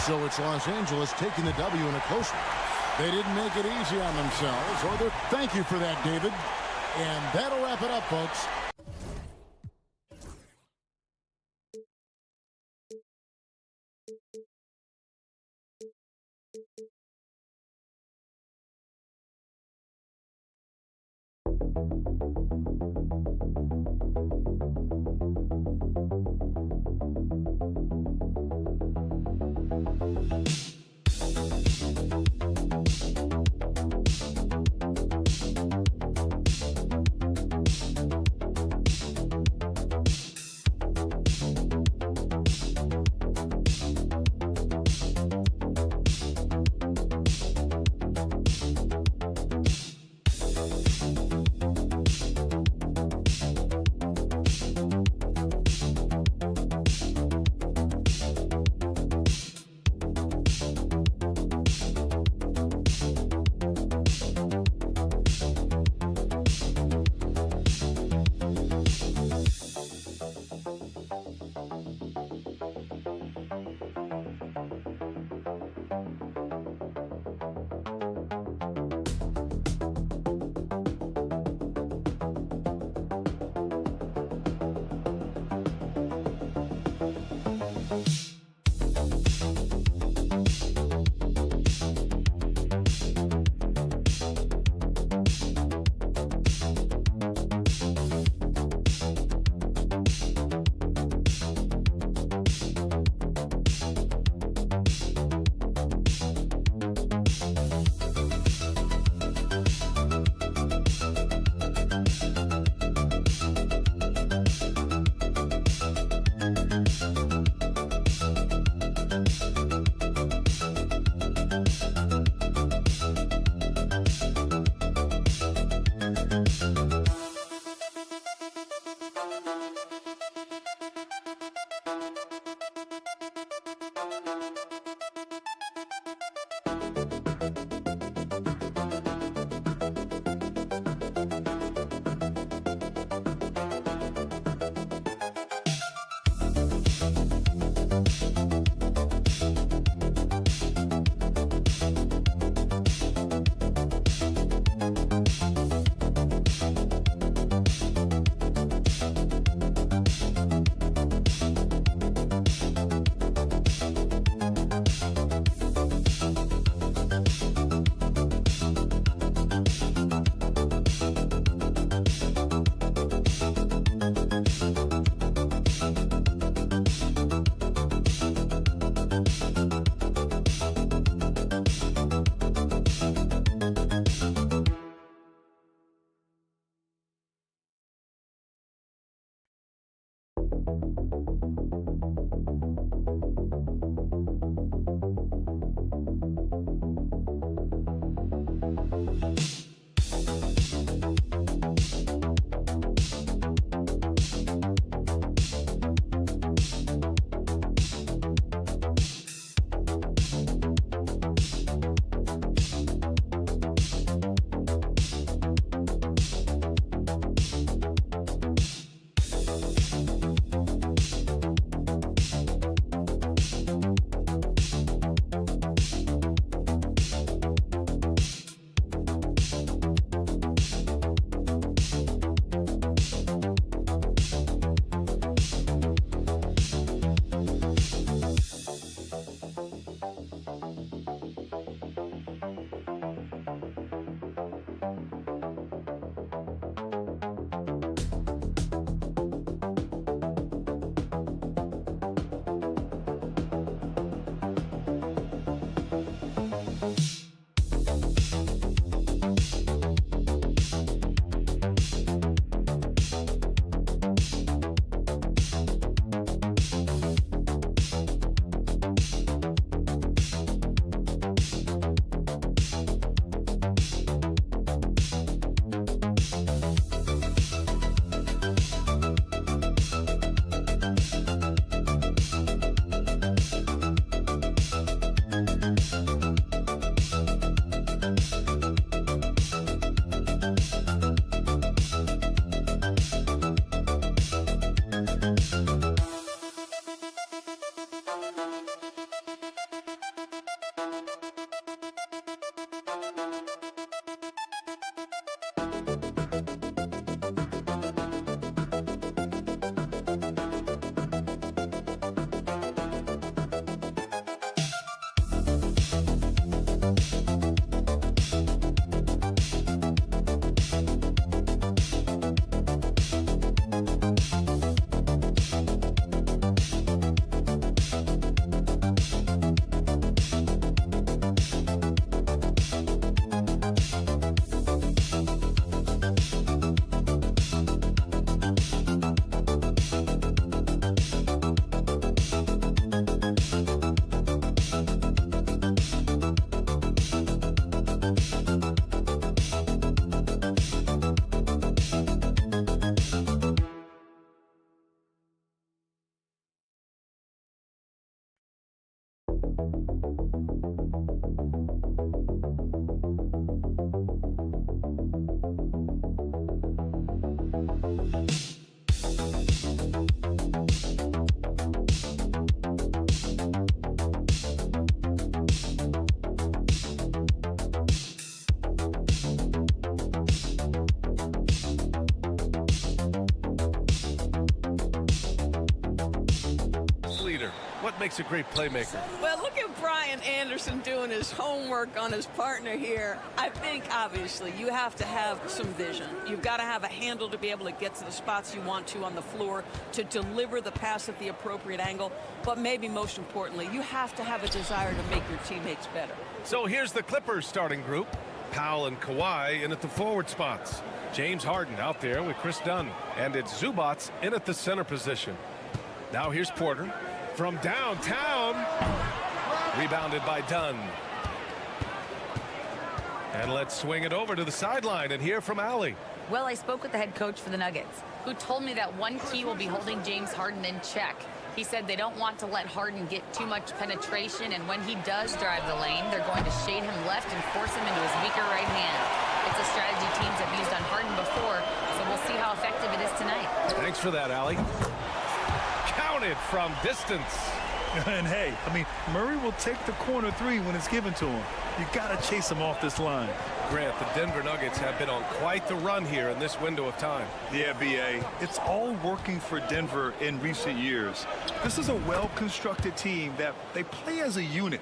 So it's Los Angeles taking the W in a close one. They didn't make it easy on themselves. Thank you for that, David. And that'll wrap it up, folks. What makes a great playmaker? Well, look at Brian Anderson doing his homework on his partner here. I think, obviously, you have to have some vision. You've got to have a handle to be able to get to the spots you want to on the floor, to deliver the pass at the appropriate angle. But maybe most importantly, you have to have a desire to make your teammates better. So here's the Clippers starting group. Powell and Kawhi in at the forward spots. James Harden out there with Chris Dunn. And it's Zubats in at the center position. Now here's Porter. From downtown, rebounded by Dunn. And let's swing it over to the sideline and hear from Allie. Well, I spoke with the head coach for the Nuggets, who told me that one key will be holding James Harden in check. He said they don't want to let Harden get too much penetration, and when he does drive the lane, they're going to shade him left and force him into his weaker right hand. It's a strategy teams have used on Harden before, so we'll see how effective it is tonight. Thanks for that, Allie. Counted from distance. And hey, I mean, Murray will take the corner three when it's given to him. You got to chase him off this line. Grant, the Denver Nuggets have been on quite the run here in this window of time. Yeah, B.A., it's all working for Denver in recent years. This is a well-constructed team that they play as a unit,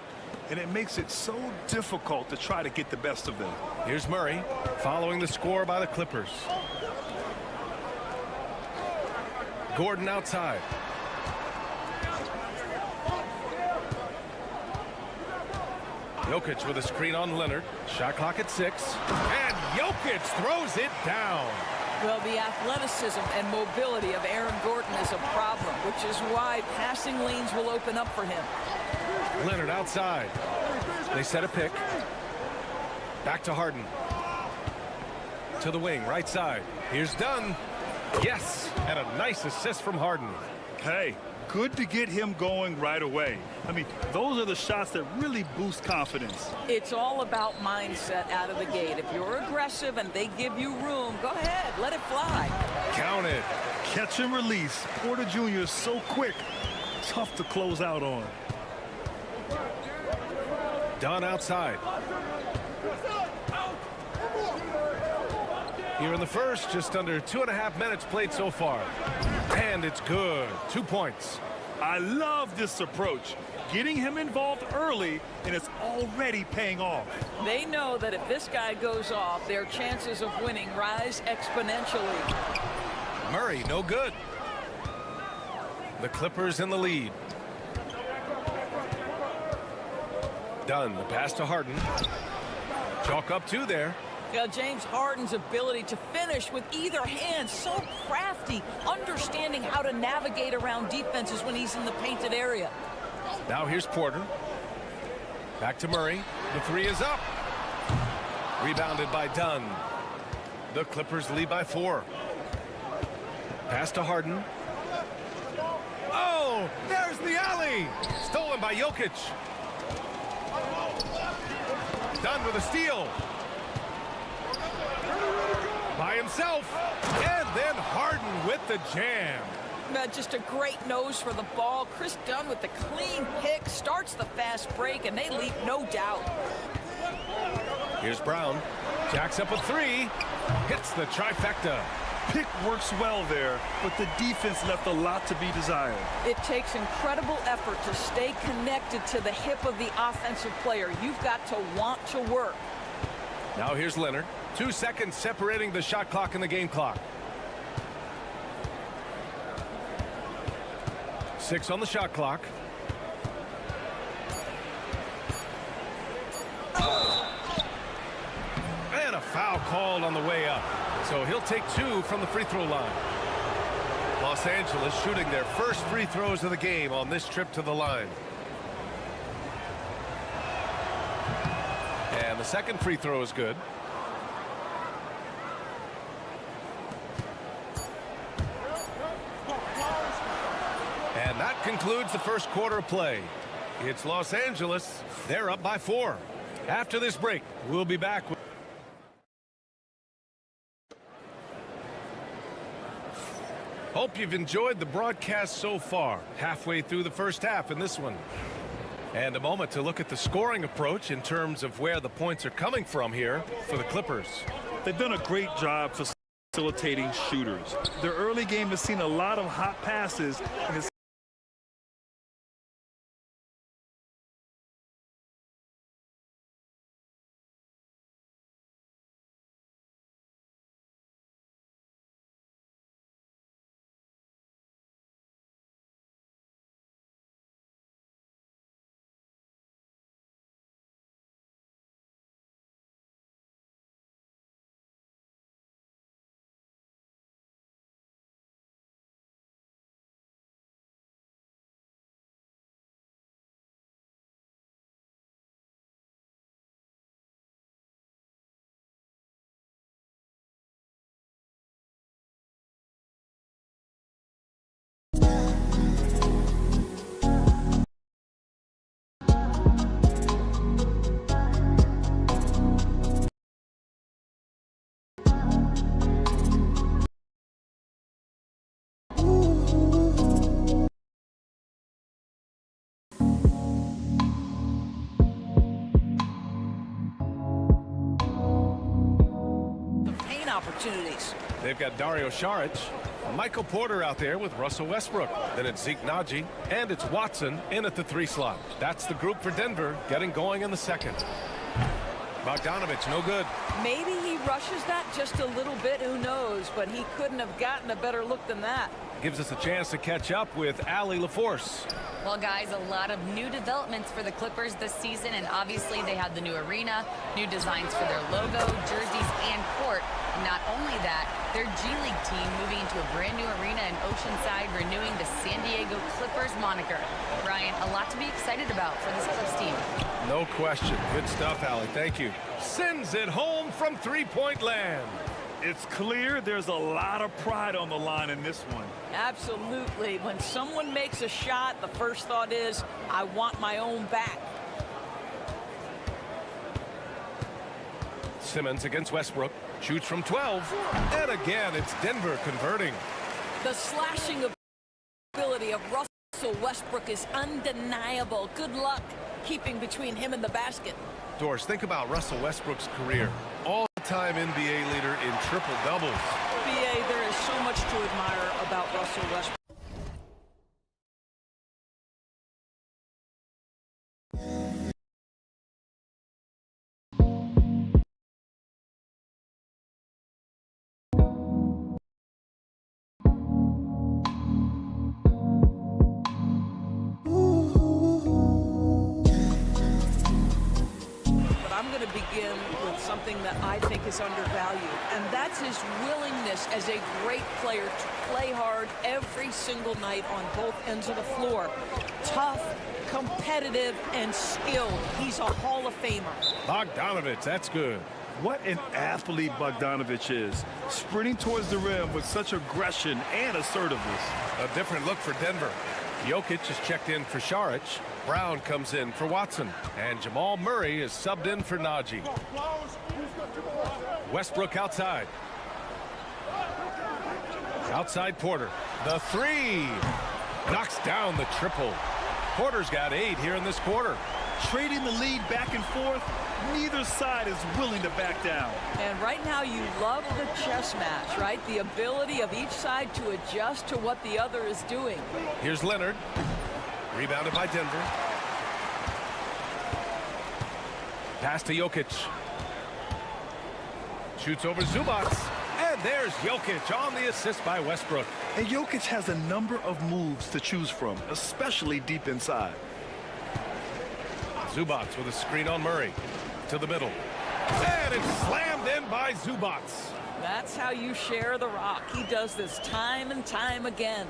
and it makes it so difficult to try to get the best of them. Here's Murray following the score by the Clippers. Gordon outside. Jokic with a screen on Leonard. Shot clock at 6. And Jokic throws it down. Well, the athleticism and mobility of Aaron Gordon is a problem, which is why passing lanes will open up for him. Leonard outside. They set a pick. Back to Harden. To the wing, right side. Here's Dunn. Yes, and a nice assist from Harden. Hey, good to get him going right away. I mean, those are the shots that really boost confidence. It's all about mindset out of the gate. If you're aggressive and they give you room, go ahead, let it fly. Count it. Catch and release. Porter Jr. is so quick. Tough to close out on. Dunn outside. Here in the first, just under 2.5 minutes played so far. And it's good. 2 points. I love this approach. Getting him involved early, and it's already paying off. They know that if this guy goes off, their chances of winning rise exponentially. Murray, no good. The Clippers in the lead. Dunn, the pass to Harden. Chalk up 2 there. Yeah, James Harden's ability to finish with either hand, so crafty, understanding how to navigate around defenses when he's in the painted area. Now here's Porter. Back to Murray. The 3 is up. Rebounded by Dunn. The Clippers lead by 4. Pass to Harden. Oh, there's the alley. Stolen by Jokic. done with a steal. By himself. And then Harden with the jam. Just a great nose for the ball. Chris Dunn with the clean pick, starts the fast break, and they leave no doubt. Here's Brown. Jacks up a three. Hits the trifecta. Pick works well there, but the defense left a lot to be desired. It takes incredible effort to stay connected to the hip of the offensive player. You've got to want to work. Now here's Leonard. 2 seconds separating the shot clock and the game clock. 6 on the shot clock. And a foul called on the way up. So he'll take 2 from the free throw line. Los Angeles shooting their first free throws of the game on this trip to the line. And the second free throw is good. And that concludes the first quarter of play. It's Los Angeles. They're up by 4. After this break, we'll be back with hope you've enjoyed the broadcast so far. Halfway through the first half in this one. And a moment to look at the scoring approach in terms of where the points are coming from here for the Clippers. They've done a great job facilitating shooters. Their early game has seen a lot of hot passes, and it's opportunities. They've got Dario Saric, Michael Porter out there with Russell Westbrook. Then it's Zeke Naji, and it's Watson in at the 3 slot. That's the group for Denver getting going in the second. Bogdanovich, no good. Maybe he rushes that just a little bit, who knows, but he couldn't have gotten a better look than that. Gives us a chance to catch up with Allie LaForce. Well, guys, a lot of new developments for the Clippers this season, and obviously they have the new arena, new designs for their logo, jerseys, and court. Not only that, their G League team moving into a brand new arena in Oceanside, renewing the San Diego Clippers moniker. Ryan, a lot to be excited about for this Clips team. No question. Good stuff, Allie. Thank you. Sends it home from three-point land. It's clear there's a lot of pride on the line in this one. Absolutely. When someone makes a shot, the first thought is, I want my own back. Simmons against Westbrook. Shoots from 12. And again, it's Denver converting. The slashing ability of Russell Westbrook is undeniable. Good luck keeping between him and the basket. Doris, think about Russell Westbrook's career. All-time NBA leader in triple-doubles. NBA, there is so much to admire about Russell Westbrook. Begin with something that I think is undervalued, and that's his willingness as a great player to play hard every single night on both ends of the floor. Tough, competitive, and skilled. He's a Hall of Famer. Bogdanovich, that's good. What an athlete Bogdanovich is, sprinting towards the rim with such aggression and assertiveness. A different look for Denver. Jokic is checked in for Šarić. Brown comes in for Watson. And Jamal Murray is subbed in for Nagy. Westbrook outside. Outside Porter. The three. Knocks down the triple. Porter's got 8 here in this quarter. Trading the lead back and forth, neither side is willing to back down. And right now you love the chess match, right? The ability of each side to adjust to what the other is doing. Here's Leonard. Rebounded by Denver. Pass to Jokic. Shoots over Zubac. And there's Jokic on the assist by Westbrook. And Jokic has a number of moves to choose from, especially deep inside. Zubac with a screen on Murray. To the middle. And it's slammed in by Zubac. That's how you share the rock. He does this time and time again.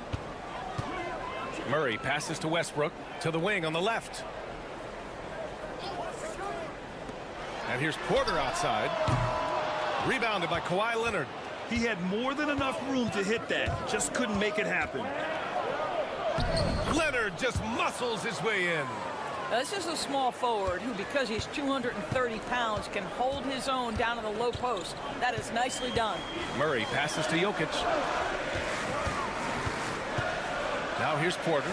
Murray passes to Westbrook. To the wing on the left. And here's Porter outside. Rebounded by Kawhi Leonard. He had more than enough room to hit that. Just couldn't make it happen. Leonard just muscles his way in. This is a small forward who, because he's 230 pounds, can hold his own down in the low post. That is nicely done. Murray passes to Jokic. Now here's Porter.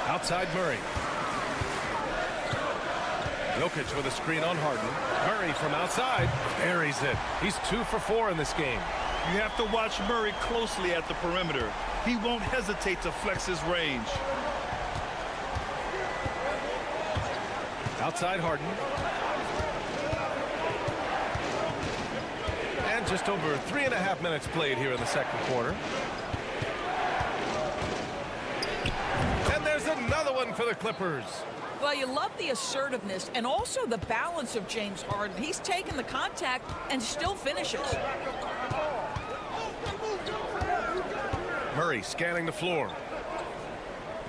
Outside Murray. Jokic with a screen on Harden. Murray from outside buries it. He's 2 for 4 in this game. You have to watch Murray closely at the perimeter. He won't hesitate to flex his range. Outside Harden. And just over 3.5 minutes played here in the second quarter. And there's another one for the Clippers. Well, you love the assertiveness and also the balance of James Harden. He's taken the contact and still finishes. Murray scanning the floor.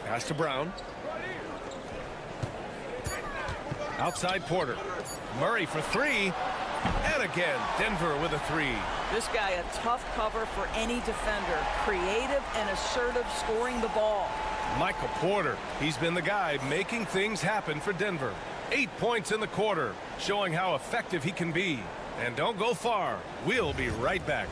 Pass to Brown. Outside Porter. Murray for 3. And again, Denver with a 3. This guy a tough cover for any defender. Creative and assertive scoring the ball. Michael Porter, he's been the guy making things happen for Denver. 8 points in the quarter, showing how effective he can be. And don't go far. We'll be right back.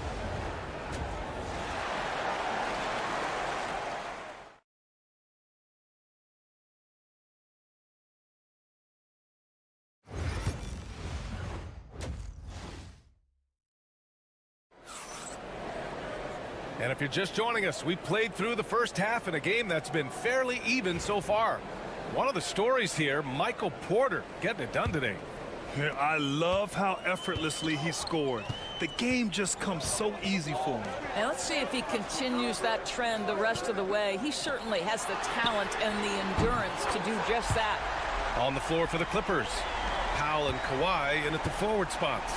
And if you're just joining us, we played through the first half in a game that's been fairly even so far. One of the stories here, Michael Porter getting it done today. I love how effortlessly he scored. The game just comes so easy for him. And let's see if he continues that trend the rest of the way. He certainly has the talent and the endurance to do just that. On the floor for the Clippers. Powell and Kawhi in at the forward spots.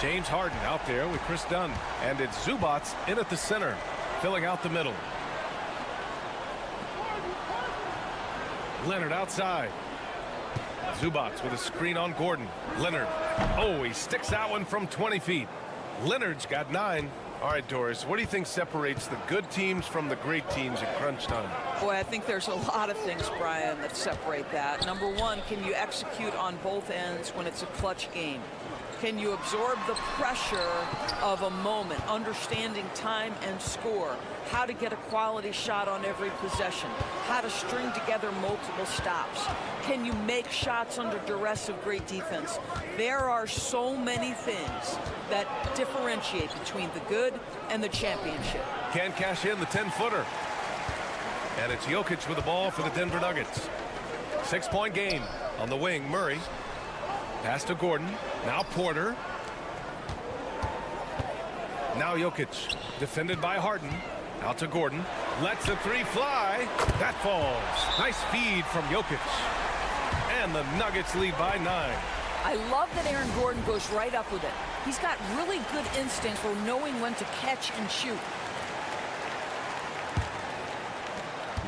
James Harden out there with Chris Dunn. And it's Zubac in at the center, filling out the middle. Leonard outside. Zubac with a screen on Gordon. Leonard. Oh, he sticks that one from 20 feet. Leonard's got 9. All right, Doris, what do you think separates the good teams from the great teams in crunch time? Boy, I think there's a lot of things, Brian, that separate that. Number one, can you execute on both ends when it's a clutch game? Can you absorb the pressure of a moment, understanding time and score, how to get a quality shot on every possession, how to string together multiple stops? Can you make shots under duress of great defense? There are so many things that differentiate between the good and the championship. Can't cash in the 10-footer. And it's Jokic with the ball for the Denver Nuggets. 6-point game. On the wing, Murray. Pass to Gordon. Now Porter. Now Jokic. Defended by Harden. Out to Gordon. Lets the 3 fly. That falls. Nice feed from Jokic. And the Nuggets lead by 9. I love that Aaron Gordon goes right up with it. He's got really good instinct for knowing when to catch and shoot.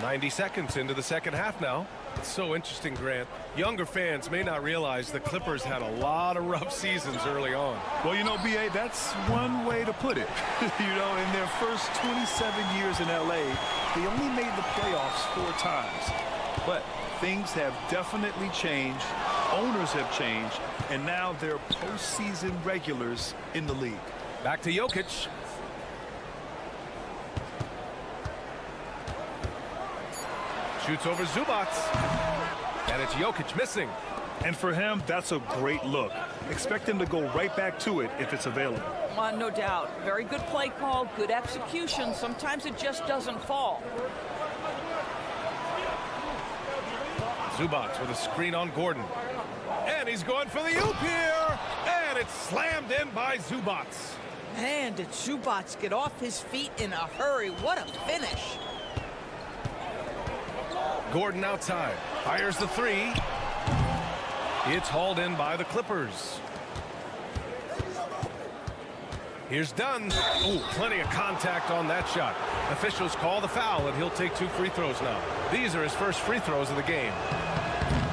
90 seconds into the second half now. It's so interesting, Grant. Younger fans may not realize the Clippers had a lot of rough seasons early on. Well, you know, B.A., that's one way to put it. You know, in their first 27 years in L.A., they only made the playoffs 4 times. But things have definitely changed. Owners have changed. And now they're postseason regulars in the league. Back to Jokic. Shoots over Zubac. And it's Jokic missing. And for him, that's a great look. Expect him to go right back to it if it's available. No doubt. Very good play call, good execution. Sometimes it just doesn't fall. Zubac with a screen on Gordon. And he's going for the oop here. And it's slammed in by Zubac. Man, did Zubac get off his feet in a hurry. What a finish. Gordon outside. Fires the 3. It's hauled in by the Clippers. Here's Dunn. Oh, plenty of contact on that shot. Officials call the foul, and he'll take 2 free throws now. These are his first free throws of the game.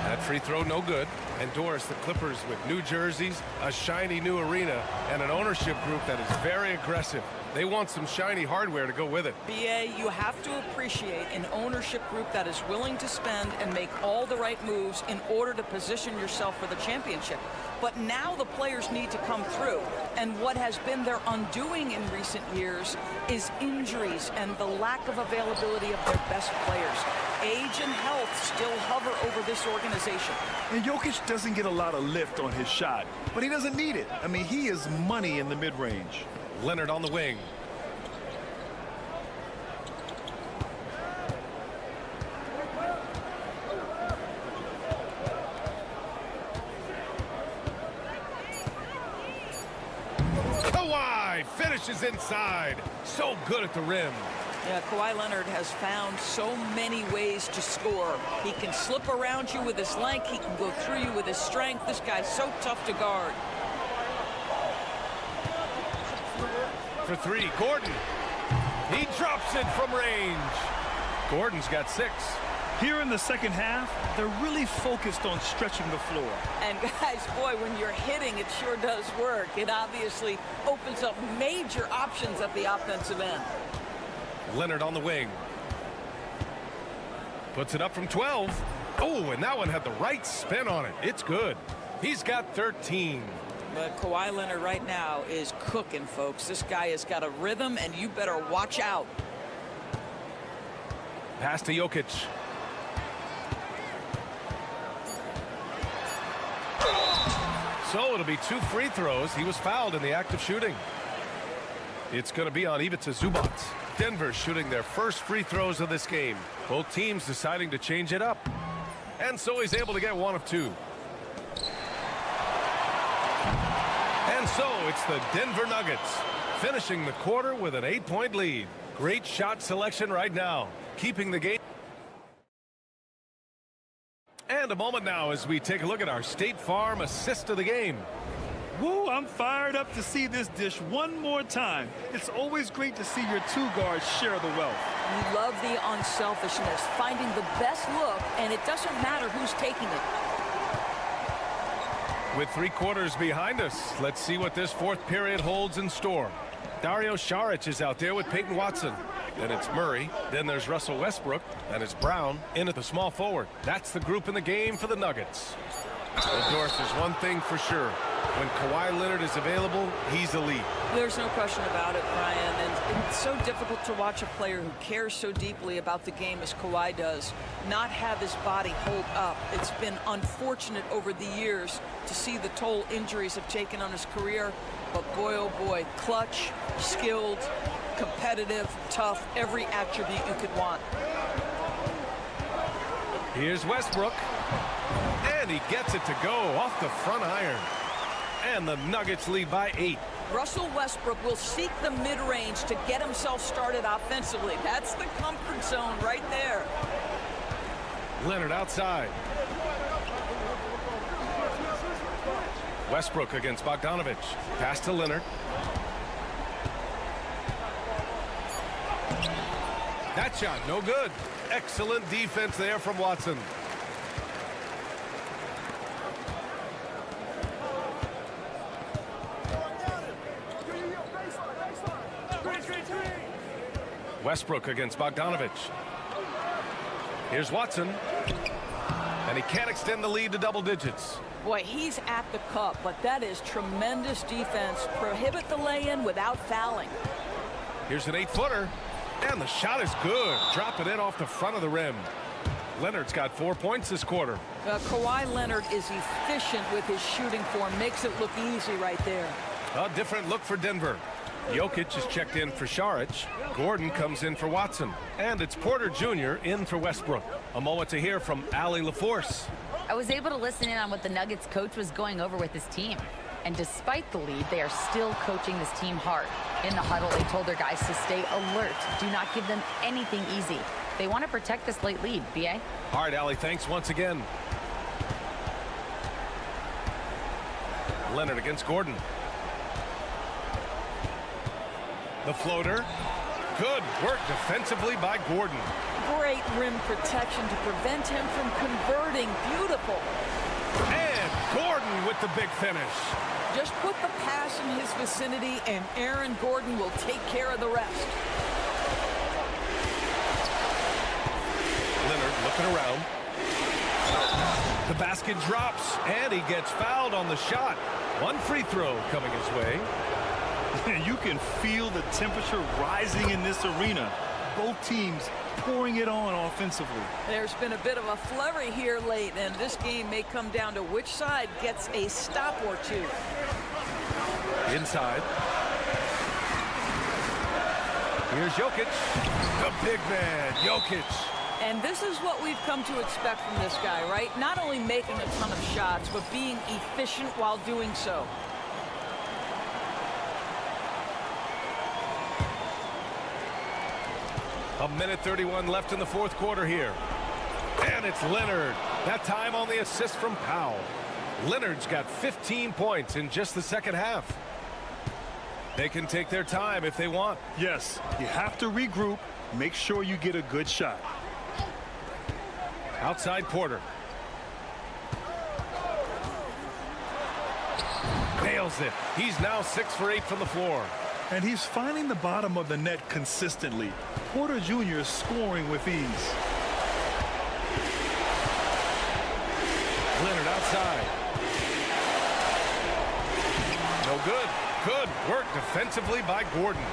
That free throw no good. And Doris, the Clippers with new jerseys, a shiny new arena, and an ownership group that is very aggressive. They want some shiny hardware to go with it. BA, you have to appreciate an ownership group that is willing to spend and make all the right moves in order to position yourself for the championship. But now the players need to come through. And what has been their undoing in recent years is injuries and the lack of availability of their best players. Age and health still hover over this organization. And Jokic doesn't get a lot of lift on his shot, but he doesn't need it. I mean, he is money in the mid-range. Leonard on the wing. Kawhi finishes inside. So good at the rim. Yeah, Kawhi Leonard has found so many ways to score. He can slip around you with his length. He can go through you with his strength. This guy's so tough to guard. For 3, Gordon. He drops it from range. Gordon's got 6. Here in the second half, they're really focused on stretching the floor. And guys, boy, when you're hitting, it sure does work. It obviously opens up major options at the offensive end. Leonard on the wing. Puts it up from 12. Oh, and that one had the right spin on it. It's good. He's got 13. But Kawhi Leonard right now is cooking, folks. This guy has got a rhythm, and you better watch out. Pass to Jokic. So it'll be 2 free throws. He was fouled in the act of shooting. It's going to be on Ivica Zubac. Denver shooting their first free throws of this game. Both teams deciding to change it up. And so he's able to get 1 of 2. And so it's the Denver Nuggets finishing the quarter with an 8-point lead. Great shot selection right now, keeping the game. And a moment now as we take a look at our State Farm assist of the game. Woo, I'm fired up to see this dish one more time. It's always great to see your 2 guards share the wealth. We love the unselfishness, finding the best look, and it doesn't matter who's taking it. With 3 quarters behind us, let's see what this 4th period holds in store. Dario Saric is out there with Peyton Watson. Then it's Murray. Then there's Russell Westbrook. And it's Brown in at the small forward. That's the group in the game for the Nuggets. Well, Doris, there's one thing for sure. When Kawhi Leonard is available, he's elite. There's no question about it, Brian. And it's so difficult to watch a player who cares so deeply about the game as Kawhi does not have his body hold up. It's been unfortunate over the years to see the toll injuries have taken on his career. But boy, oh boy, clutch, skilled, competitive, tough, every attribute you could want. Here's Westbrook. And he gets it to go off the front iron. And the Nuggets lead by 8. Russell Westbrook will seek the mid-range to get himself started offensively. That's the comfort zone right there. Leonard outside. Westbrook against Bogdanovich. Pass to Leonard. That shot, no good. Excellent defense there from Watson. Westbrook against Bogdanovich. Here's Watson. And he can't extend the lead to double digits. Boy, he's at the cup, but that is tremendous defense. Prohibit the lay-in without fouling. Here's an 8-footer. And the shot is good. Dropping it off the front of the rim. Leonard's got 4 points this quarter. Kawhi Leonard is efficient with his shooting form. Makes it look easy right there. A different look for Denver. Jokic is checked in for Šarić. Gordon comes in for Watson. And it's Porter Jr. in for Westbrook. A moment to hear from Allie LaForce. I was able to listen in on what the Nuggets coach was going over with his team. And despite the lead, they are still coaching this team hard. In the huddle, they told their guys to stay alert. Do not give them anything easy. They want to protect this late lead, B.A. All right, Allie, thanks once again. Leonard against Gordon. The floater. Good work defensively by Gordon. Great rim protection to prevent him from converting. Beautiful. And Gordon with the big finish. Just put the pass in his vicinity, and Aaron Gordon will take care of the rest. Leonard looking around. The basket drops, and he gets fouled on the shot. One free throw coming his way. You can feel the temperature rising in this arena. Both teams pouring it on offensively. There's been a bit of a flurry here late, and this game may come down to which side gets a stop or two. Inside. Here's Jokic. The big man, Jokic. And this is what we've come to expect from this guy, right? Not only making a ton of shots, but being efficient while doing so. A minute 31 left in the fourth quarter here. And it's Leonard. That time on the assist from Powell. Leonard's got 15 points in just the second half. They can take their time if they want. Yes, you have to regroup. Make sure you get a good shot. Outside Porter. Nails it. He's now 6 for 8 from the floor. And he's finding the bottom of the net consistently. Porter Jr. is scoring with ease. Leonard outside. No good. Good work defensively by Gordon.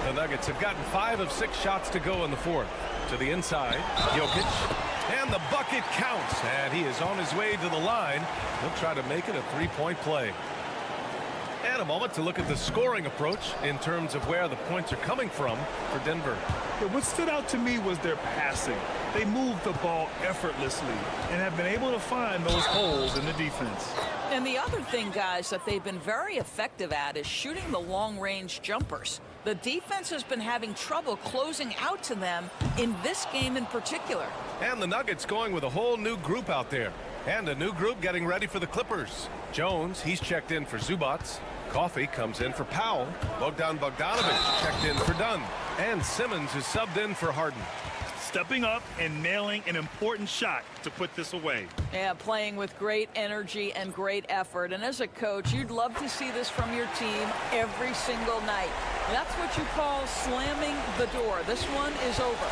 The Nuggets have gotten 5 of 6 shots to go in the fourth. To the inside, Jokic. And the bucket counts. And he is on his way to the line. He'll try to make it a three-point play. And a moment to look at the scoring approach in terms of where the points are coming from for Denver. What stood out to me was their passing. They moved the ball effortlessly and have been able to find those holes in the defense. And the other thing, guys, that they've been very effective at is shooting the long-range jumpers. The defense has been having trouble closing out to them in this game in particular. And the Nuggets going with a whole new group out there. And a new group getting ready for the Clippers. Jones, he's checked in for Zubats. Coffee comes in for Powell. Bogdanovich checked in for Dunn. And Simmons is subbed in for Harden. Stepping up and nailing an important shot to put this away. Yeah, playing with great energy and great effort. And as a coach, you'd love to see this from your team every single night. That's what you call slamming the door. This one is over.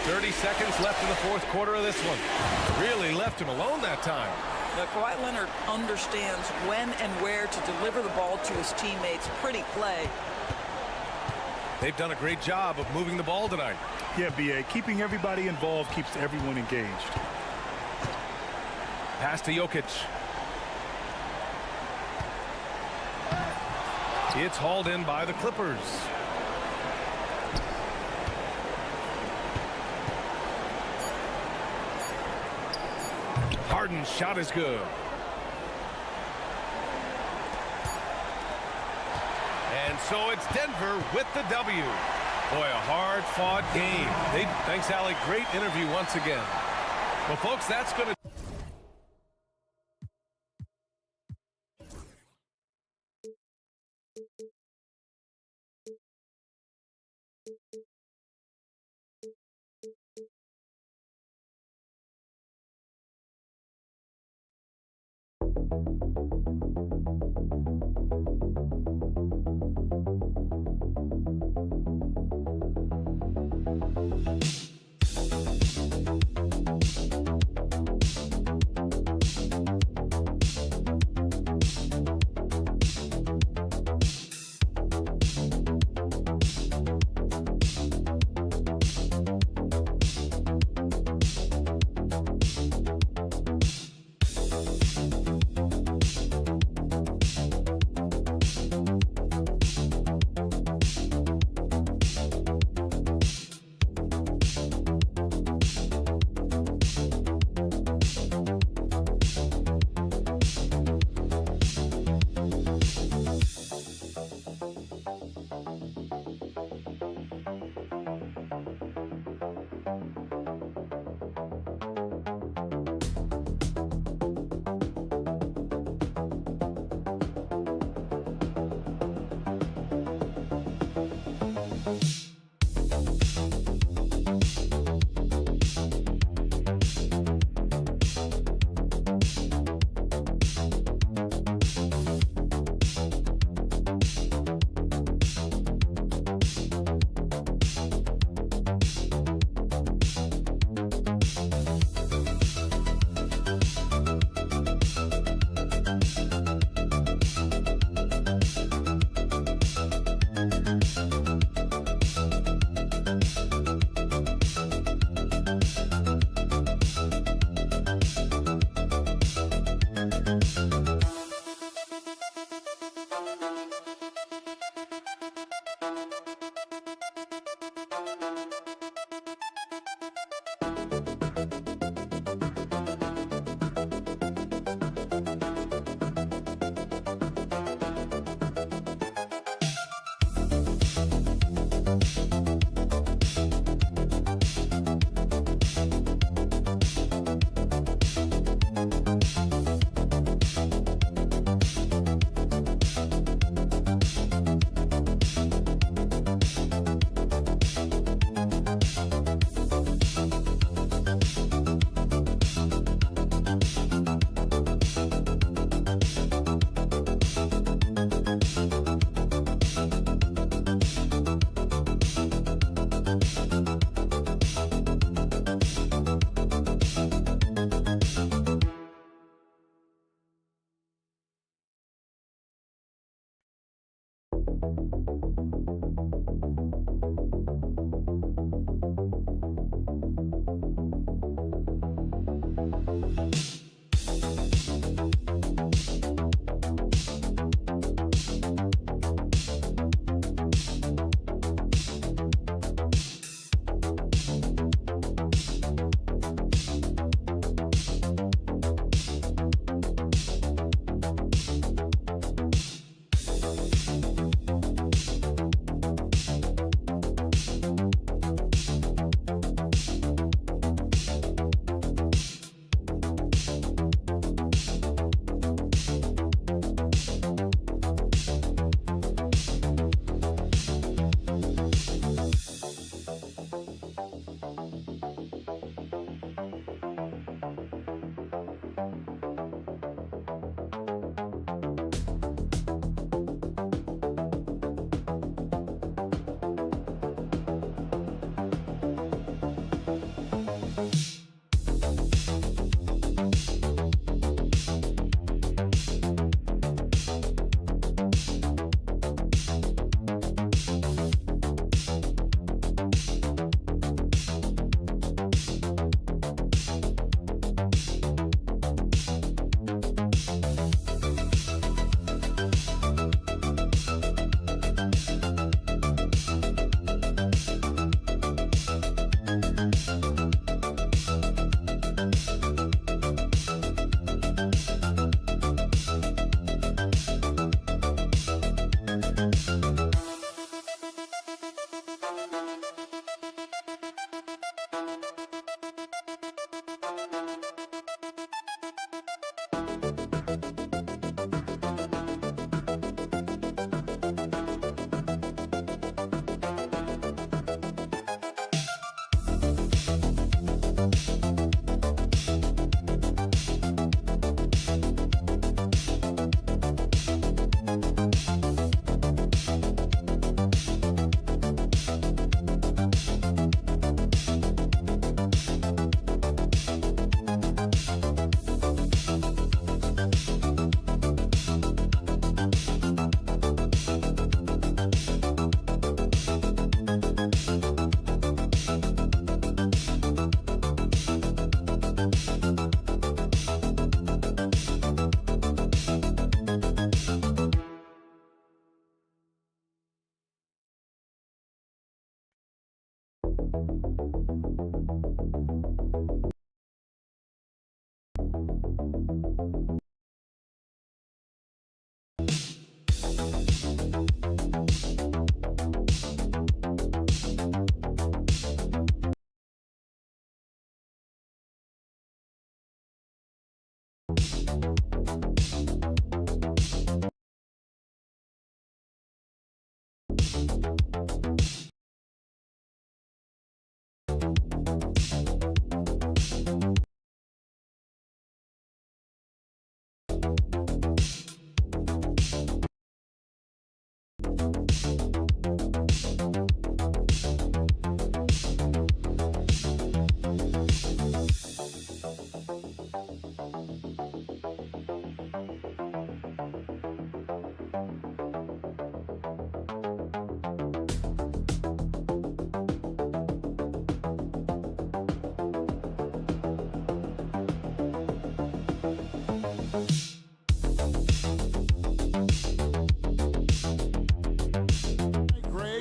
30 seconds left in the fourth quarter of this one. Really left him alone that time. But Kawhi Leonard understands when and where to deliver the ball to his teammates. Pretty play. They've done a great job of moving the ball tonight. Yeah, B.A. Keeping everybody involved keeps everyone engaged. Pass to Jokic. It's hauled in by the Clippers. Harden's shot is good. And so it's Denver with the W. Boy, a hard-fought game. Thanks, Allie. Great interview once again. Well, folks, that's going to...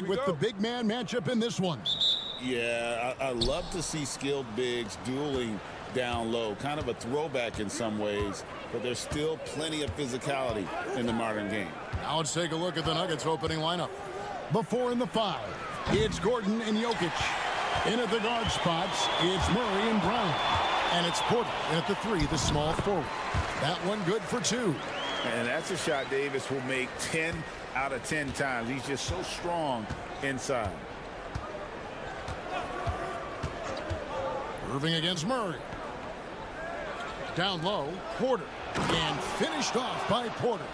With the big man matchup in this one. Yeah, I love to see skilled bigs dueling down low. Kind of a throwback in some ways, but there's still plenty of physicality in the modern game. Now let's take a look at the Nuggets opening lineup. The 4 and the 5. It's Gordon and Jokic. In at the guard spots, it's Murray and Brown. And it's Porter in at the 3, the small forward. That one good for 2. And that's a shot Davis will make 10 out of 10 times. He's just so strong inside. Irving against Murray. Down low, Porter. And finished off by Porter.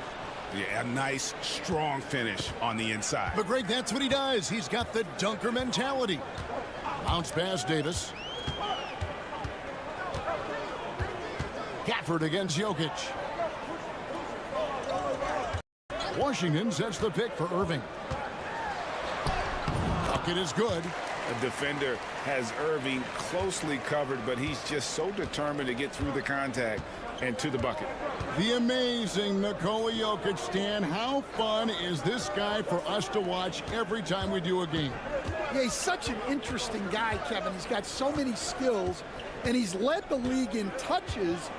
Yeah, a nice, strong finish on the inside. But Greg, that's what he does. He's got the dunker mentality. Bounce pass, Davis. Gafford against Jokic. Washington sets the pick for Irving. Bucket is good. A defender has Irving closely covered, but he's just so determined to get through the contact and to the bucket. The amazing Nikola Jokic, Stan. How fun is this guy for us to watch every time we do a game? Yeah, he's such an interesting guy, Kevin. He's got so many skills, and he's led the league in touches,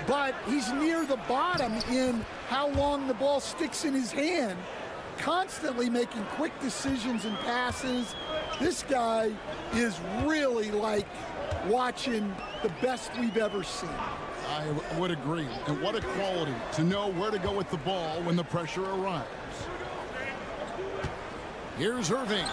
but he's near the bottom in how long the ball sticks in his hand, constantly making quick decisions and passes. This guy is really like watching the best we've ever seen. I would agree. And what a quality to know where to go with the ball when the pressure arrives. Here's Irving.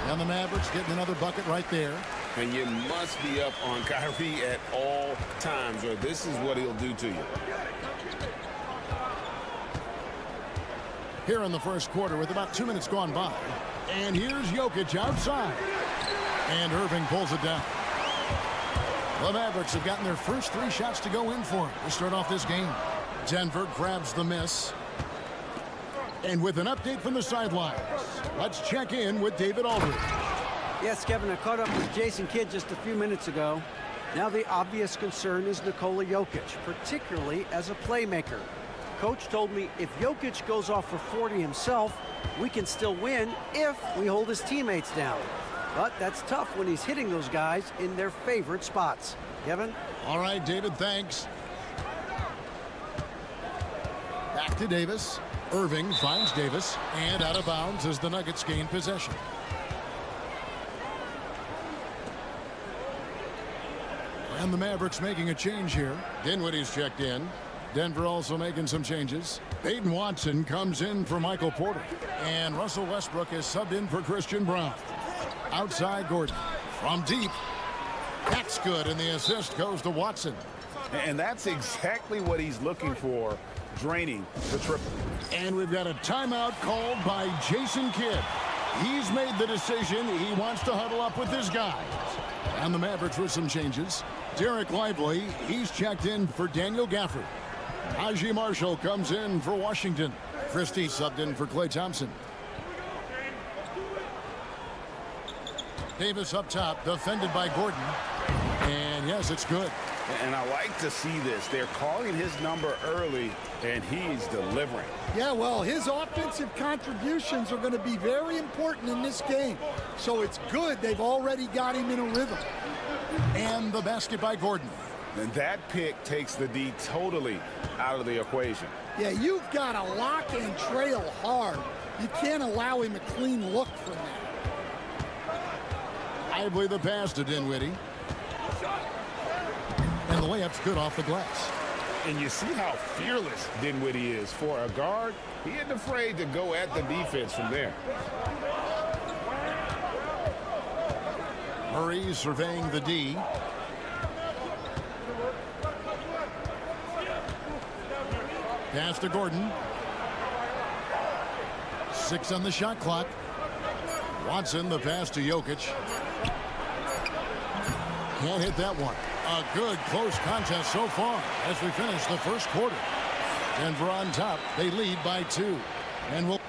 And the Mavericks getting another bucket right there. And you must be up on Kyrie at all times, or this is what he'll do to you. Here in the first quarter with about 2 minutes gone by. And here's Jokic outside. And Irving pulls it down. The Mavericks have gotten their first 3 shots to go in for him to start off this game. Denver grabs the miss. And with an update from the sidelines, let's check in with David Aldridge. Yes, Kevin, I caught up with Jason Kidd just a few minutes ago. Now the obvious concern is Nikola Jokic, particularly as a playmaker. Coach told me if Jokic goes off for 40 himself, we can still win if we hold his teammates down. But that's tough when he's hitting those guys in their favorite spots. Kevin? All right, David, thanks. Back to Davis. Irving finds Davis, and out of bounds as the Nuggets gain possession. And the Mavericks making a change here. Dinwiddie's checked in. Denver also making some changes. Peyton Watson comes in for Michael Porter. And Russell Westbrook is subbed in for Christian Brown. Outside Gordon. From deep. That's good, and the assist goes to Watson. And that's exactly what he's looking for, draining the triple. And we've got a timeout called by Jason Kidd. He's made the decision. He wants to huddle up with his guys. And the Mavericks with some changes. Derek Lively, he's checked in for Daniel Gafford. Najee Marshall comes in for Washington. Christie subbed in for Klay Thompson. Davis up top, defended by Gordon. And yes, it's good. And I like to see this. They're calling his number early, and he's delivering. Yeah, well, his offensive contributions are going to be very important in this game. So it's good they've already got him in a rhythm. And the basket by Gordon. And that pick takes the D totally out of the equation. Yeah, you've got to lock and trail hard. You can't allow him a clean look from that. Lively the pass to Dinwiddie. And the layup's good off the glass. And you see how fearless Dinwiddie is. For a guard, he isn't afraid to go at the defense from there. Murray surveying the D. Pass to Gordon. 6 on the shot clock. Watson, the pass to Jokic. Can't hit that one. A good close contest so far as we finish the first quarter. Denver on top. They lead by 2. And we'll...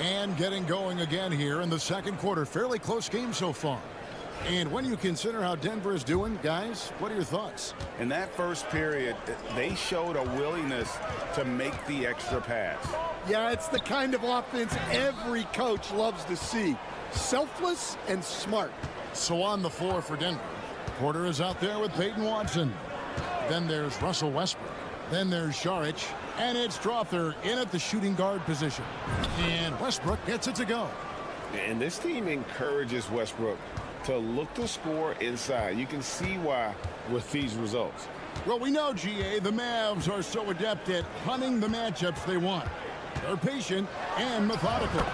And getting going again here in the second quarter. Fairly close game so far. And when you consider how Denver is doing, guys, what are your thoughts? In that first period, they showed a willingness to make the extra pass. Yeah, it's the kind of offense every coach loves to see. Selfless and smart. So on the floor for Denver, Porter is out there with Peyton Watson. Then there's Russell Westbrook. Then there's Šarić. And it's Strother in at the shooting guard position. And Westbrook gets it to go. And this team encourages Westbrook to look to score inside. You can see why with these results. Well, we know, GA, the Mavs are so adept at hunting the matchups they want. They're patient and methodical.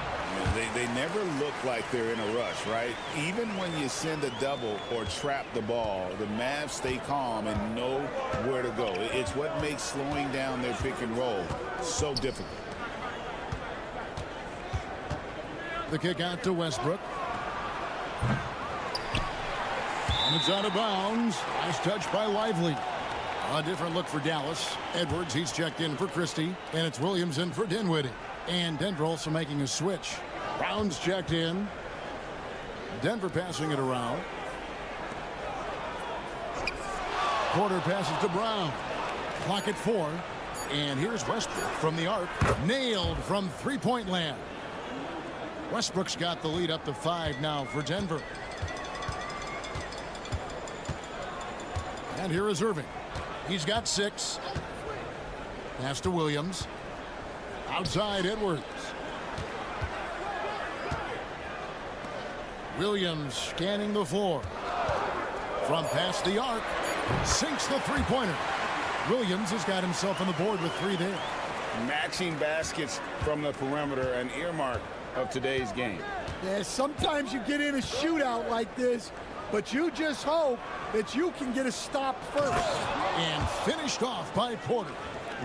They never look like they're in a rush, right? Even when you send a double or trap the ball, the Mavs stay calm and know where to go. It's what makes slowing down their pick and roll so difficult. The kick out to Westbrook. And it's out of bounds. Nice touch by Lively. A different look for Dallas. Edwards, he's checked in for Christie. And it's Williams in for Dinwiddie. And Denver also making a switch. Brown's checked in. Denver passing it around. Porter passes to Brown. Clock at 4. And here's Westbrook from the arc. Nailed from three-point land. Westbrook's got the lead up to 5 now for Denver. And here is Irving. He's got 6. Pass to Williams. Outside Edwards. Williams scanning the floor. From past the arc. Sinks the three-pointer. Williams has got himself on the board with 3 there. Matching baskets from the perimeter, an earmark of today's game. Yeah, sometimes you get in a shootout like this, but you just hope that you can get a stop first. And finished off by Porter.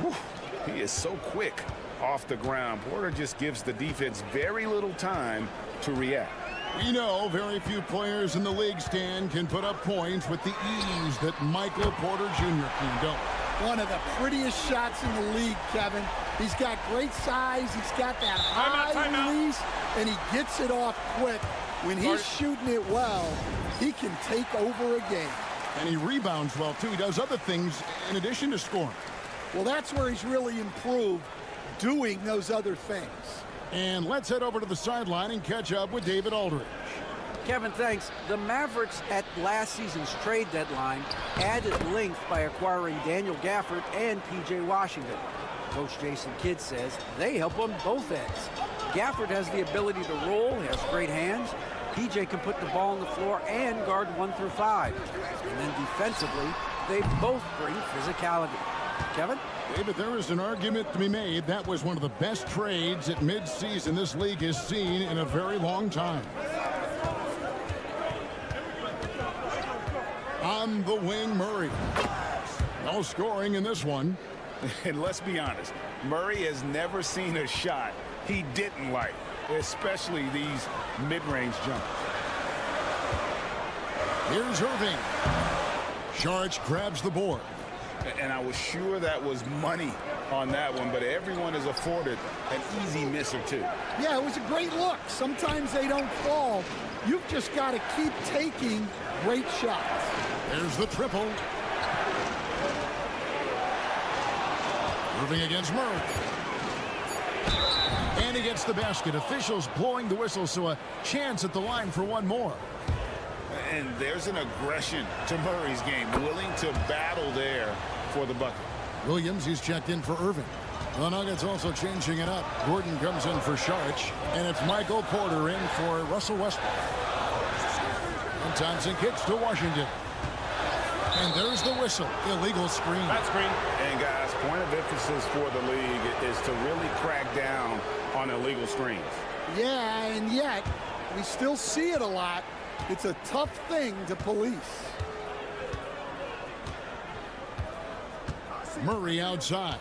Whew, he is so quick off the ground. Porter just gives the defense very little time to react. We know very few players in the league, Stan, can put up points with the ease that Michael Porter Jr. can do. One of the prettiest shots in the league, Kevin. He's got great size. He's got that high release, and he gets it off quick. When he's shooting it well, he can take over a game. And he rebounds well, too. He does other things in addition to scoring. Well, that's where he's really improved, doing those other things. And let's head over to the sideline and catch up with David Aldridge. Kevin, thanks. The Mavericks at last season's trade deadline added length by acquiring Daniel Gafford and P.J. Washington. Coach Jason Kidd says they help on both ends. Gafford has the ability to roll, has great hands. P.J. can put the ball on the floor and guard 1 through 5. And then defensively, they both bring physicality. Kevin? David, there is an argument to be made. That was one of the best trades at midseason this league has seen in a very long time. On the wing, Murray. No scoring in this one. And let's be honest, Murray has never seen a shot he didn't like, especially these mid-range jumpers. Here's Irving. Šarić grabs the board. And I was sure that was money on that one, but everyone is afforded an easy miss or two. Yeah, it was a great look. Sometimes they don't fall. You've just got to keep taking great shots. There's the triple. Moving against Murray. And he gets the basket. Officials blowing the whistle, so a chance at the line for one more. And there's an aggression to Murray's game, willing to battle there for the bucket. Williams, he's checked in for Irving. The Nuggets also changing it up. Gordon comes in for Sharch, and it's Michael Porter in for Russell Westbrook. And Thompson kicks to Washington. And there's the whistle. Illegal screen. That screen. And guys, point of emphasis for the league is to really crack down on illegal screens. Yeah, and yet we still see it a lot. It's a tough thing to police. Murray outside.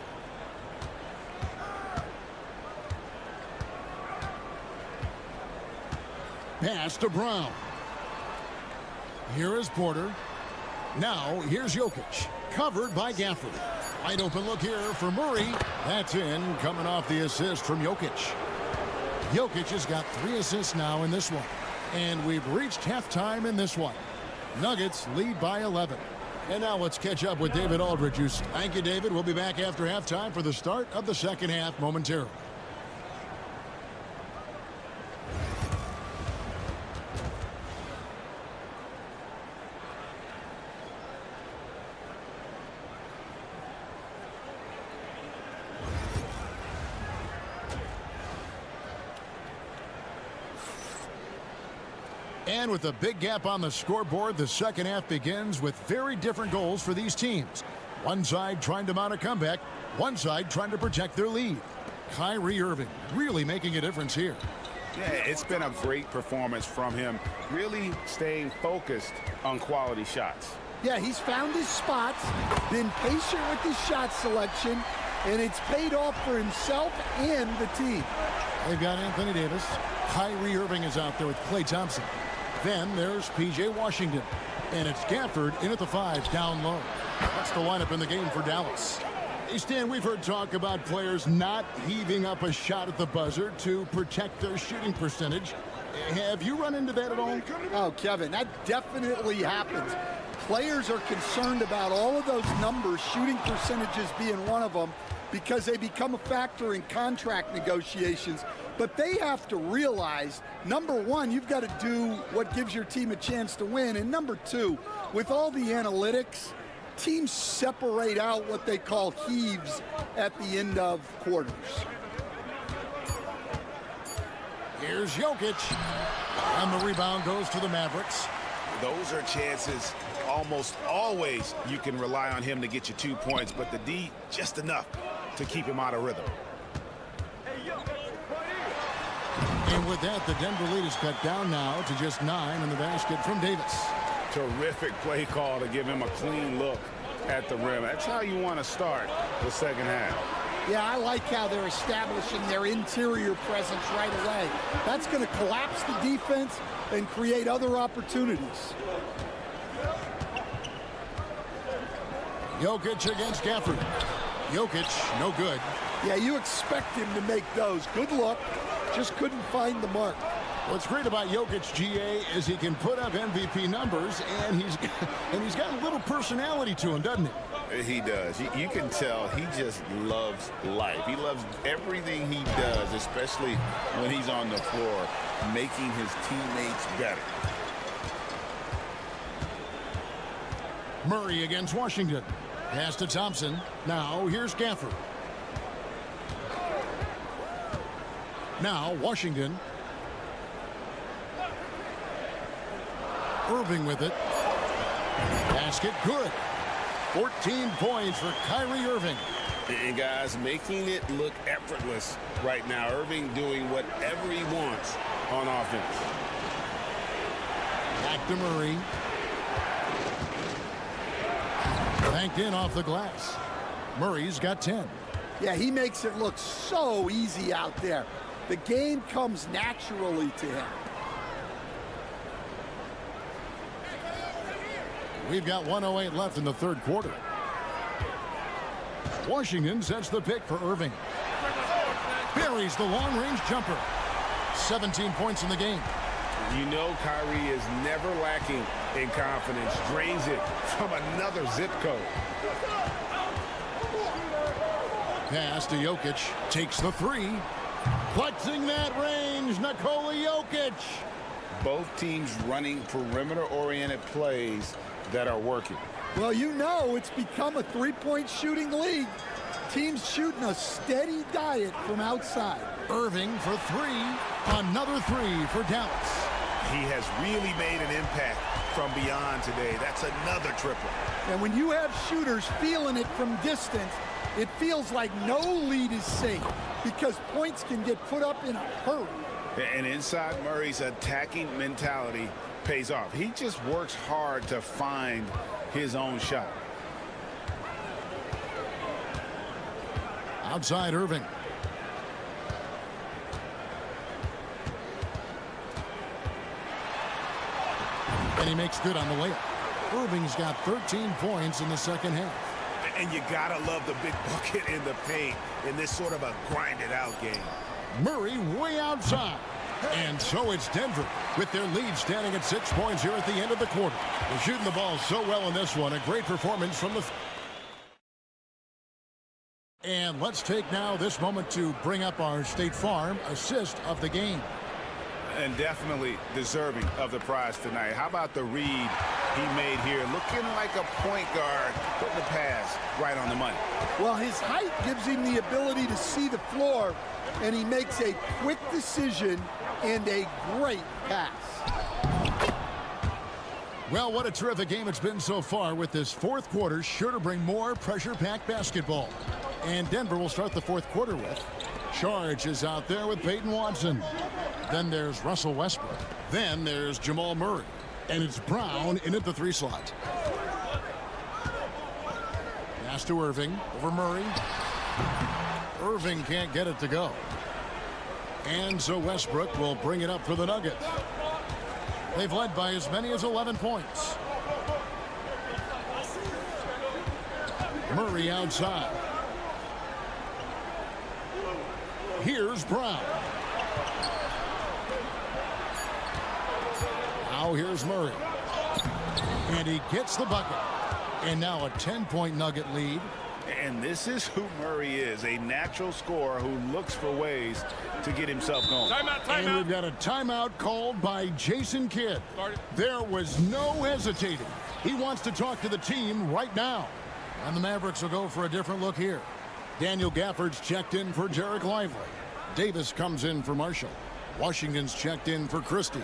Pass to Brown. Here is Porter. Now here's Jokic. Covered by Gafford. Wide open look here for Murray. That's in, coming off the assist from Jokic. Jokic has got 3 assists now in this one. And we've reached halftime in this one. Nuggets lead by 11. And now let's catch up with David Aldridge. Thank you, David. We'll be back after halftime for the start of the second half momentarily. And with a big gap on the scoreboard, the second half begins with very different goals for these teams. One side trying to mount a comeback, one side trying to protect their lead. Kyrie Irving really making a difference here. Yeah, it's been a great performance from him, really staying focused on quality shots. Yeah, he's found his spots, been patient with his shot selection, and it's paid off for himself and the team. They've got Anthony Davis. Kyrie Irving is out there with Klay Thompson. Then there's P.J. Washington. And it's Gafford in at the 5, down low. That's the lineup in the game for Dallas. Hey, Stan, we've heard talk about players not heaving up a shot at the buzzer to protect their shooting percentage. Have you run into that at all? Oh, Kevin, that definitely happens. Players are concerned about all of those numbers, shooting percentages being one of them, because they become a factor in contract negotiations. But they have to realize, number one, you've got to do what gives your team a chance to win. And number two, with all the analytics, teams separate out what they call heaves at the end of quarters. Here's Jokic. And the rebound goes to the Mavericks. Those are chances almost always you can rely on him to get you 2 points, but the D just enough to keep him out of rhythm. And with that, the Denver lead is cut down now to just 9 in the basket from Davis. Terrific play call to give him a clean look at the rim. That's how you want to start the second half. Yeah, I like how they're establishing their interior presence right away. That's going to collapse the defense and create other opportunities. Jokic against Gafford. Jokic, no good. Yeah, you expect him to make those. Good look. Just couldn't find the mark. What's great about Jokic, GA, is he can put up MVP numbers, and he's got a little personality to him, doesn't he? He does. You can tell he just loves life. He loves everything he does, especially when he's on the floor, making his teammates better. Murray against Washington. Pass to Thompson. Now here's Gafford. Now Washington. Irving with it. Basket good. 14 points for Kyrie Irving. And guys, making it look effortless right now. Irving doing whatever he wants on offense. Back to Murray. Banked in off the glass. Murray's got 10. Yeah, he makes it look so easy out there. The game comes naturally to him. We've got 1:08 left in the third quarter. Washington sets the pick for Irving. Buries the long-range jumper. 17 points in the game. You know Kyrie is never lacking in confidence. Drains it from another zip code. Pass to Jokic. Takes the three. Flexing that range, Nikola Jokic. Both teams running perimeter-oriented plays that are working. Well, you know it's become a three-point shooting league. Teams shooting a steady diet from outside. Irving for three. Another three for Dallas. He has really made an impact from beyond today. That's another triple. And when you have shooters feeling it from distance, it feels like no lead is safe because points can get put up in a hurry. And inside Murray's attacking mentality pays off. He just works hard to find his own shot. Outside Irving. And he makes good on the layup. Irving's got 13 points in the second half. And you gotta love the big bucket in the paint in this sort of a grinded-out game. Murray way outside. And so it's Denver with their lead standing at 6 points here at the end of the quarter. They're shooting the ball so well in this one. A great performance from the... And let's take now this moment to bring up our State Farm assist of the game. And definitely deserving of the prize tonight. How about the read he made here? Looking like a point guard, putting the pass right on the money. Well, his height gives him the ability to see the floor, and he makes a quick decision and a great pass. Well, what a terrific game it's been so far, with this fourth quarter sure to bring more pressure-packed basketball. And Denver will start the fourth quarter with Charge is out there with Peyton Watson. Then there's Russell Westbrook. Then there's Jamal Murray. And it's Brown in at the three slot. Pass to Irving over Murray. Irving can't get it to go. And so Westbrook will bring it up for the Nuggets. They've led by as many as 11 points. Murray outside. Here's Brown. Now here's Murray. And he gets the bucket. And now a 10-point Nugget lead. And this is who Murray is, a natural scorer who looks for ways to get himself going. And we've got a timeout called by Jason Kidd. There was no hesitating. He wants to talk to the team right now. And the Mavericks will go for a different look here. Daniel Gafford's checked in for Jarek Lively. Davis comes in for Marshall. Washington's checked in for Christie.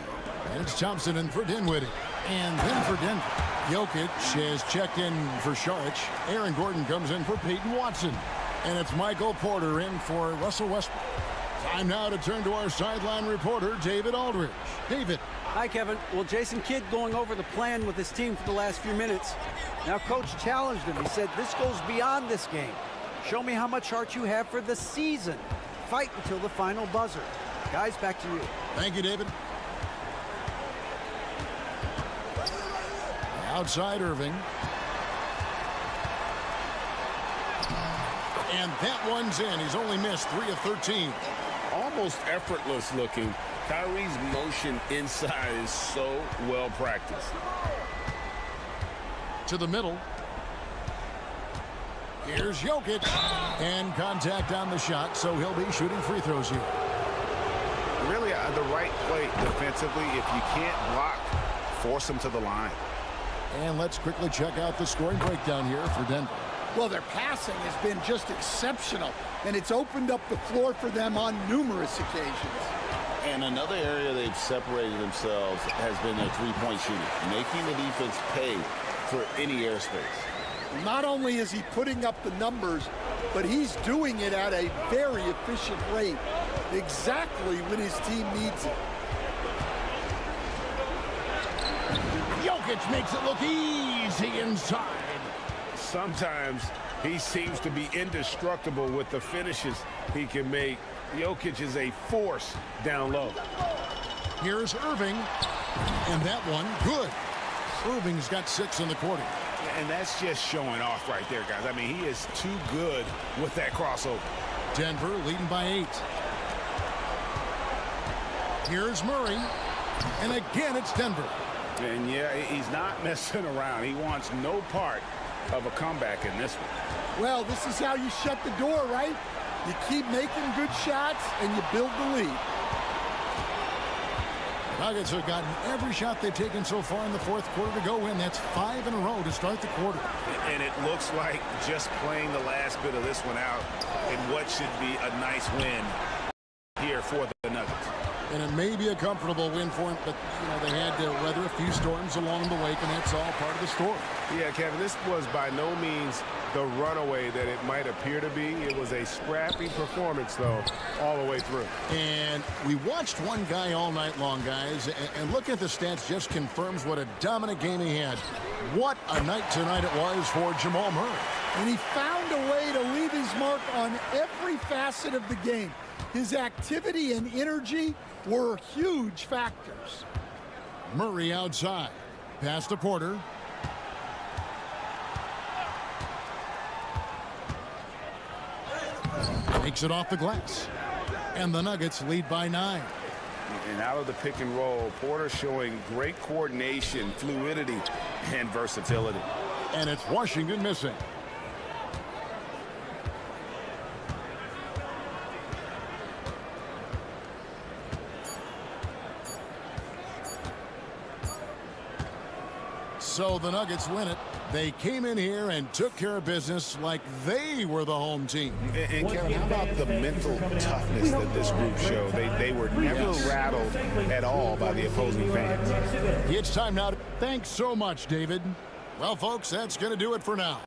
And it's Thompson in for Dinwiddie. And then for Denver, Jokic has checked in for Saric. Aaron Gordon comes in for Peyton Watson. And it's Michael Porter in for Russell Westbrook. Time now to turn to our sideline reporter, David Aldridge. David. Hi, Kevin. Well, Jason Kidd going over the plan with his team for the last few minutes. Now, Coach challenged him. He said, this goes beyond this game. Show me how much heart you have for the season. Fight until the final buzzer. Guys, back to you. Thank you, David. Outside Irving. And that one's in. He's only missed 3 of 13. Almost effortless looking. Kyrie's motion inside is so well practiced. To the middle. Here's Jokic. And contact on the shot, so he'll be shooting free throws here. Really the right play defensively. If you can't block, force him to the line. And let's quickly check out the scoring breakdown here for Denver. Well, their passing has been just exceptional, and it's opened up the floor for them on numerous occasions. And another area they've separated themselves has been their three-point shooting, making the defense pay for any airspace. Not only is he putting up the numbers, but he's doing it at a very efficient rate, exactly when his team needs it. Jokic makes it look easy inside. Sometimes he seems to be indestructible with the finishes he can make. Jokic is a force down low. Here's Irving. And that one, good. Irving's got 6 in the quarter. And that's just showing off right there, guys. I mean, he is too good with that crossover. Denver leading by 8. Here's Murray. And again, it's Denver. And yeah, he's not messing around. He wants no part of a comeback in this one. Well, this is how you shut the door, right? You keep making good shots and you build the lead. Nuggets have gotten every shot they've taken so far in the fourth quarter to go in. That's 5 in a row to start the quarter. And it looks like just playing the last bit of this one out in what should be a nice win here for the Nuggets. And it may be a comfortable win for them, but they had to weather a few storms along the way, and that's all part of the story. Yeah, Kevin, this was by no means the runaway that it might appear to be. It was a scrappy performance, though, all the way through. And we watched one guy all night long, guys, and looking at the stats just confirms what a dominant game he had. What a night tonight it was for Jamal Murray. And he found a way to leave his mark on every facet of the game. His activity and energy were huge factors. Murray outside. Pass to Porter. Takes it off the glass. And the Nuggets lead by 9. And out of the pick and roll, Porter showing great coordination, fluidity, and versatility. And it's Washington missing. So the Nuggets win it. They came in here and took care of business like they were the home team. And Kevin, how about the mental toughness that this group showed? They were never rattled at all by the opposing fans. It's time now. Thanks so much, David. Well, folks, that's going to do it for now.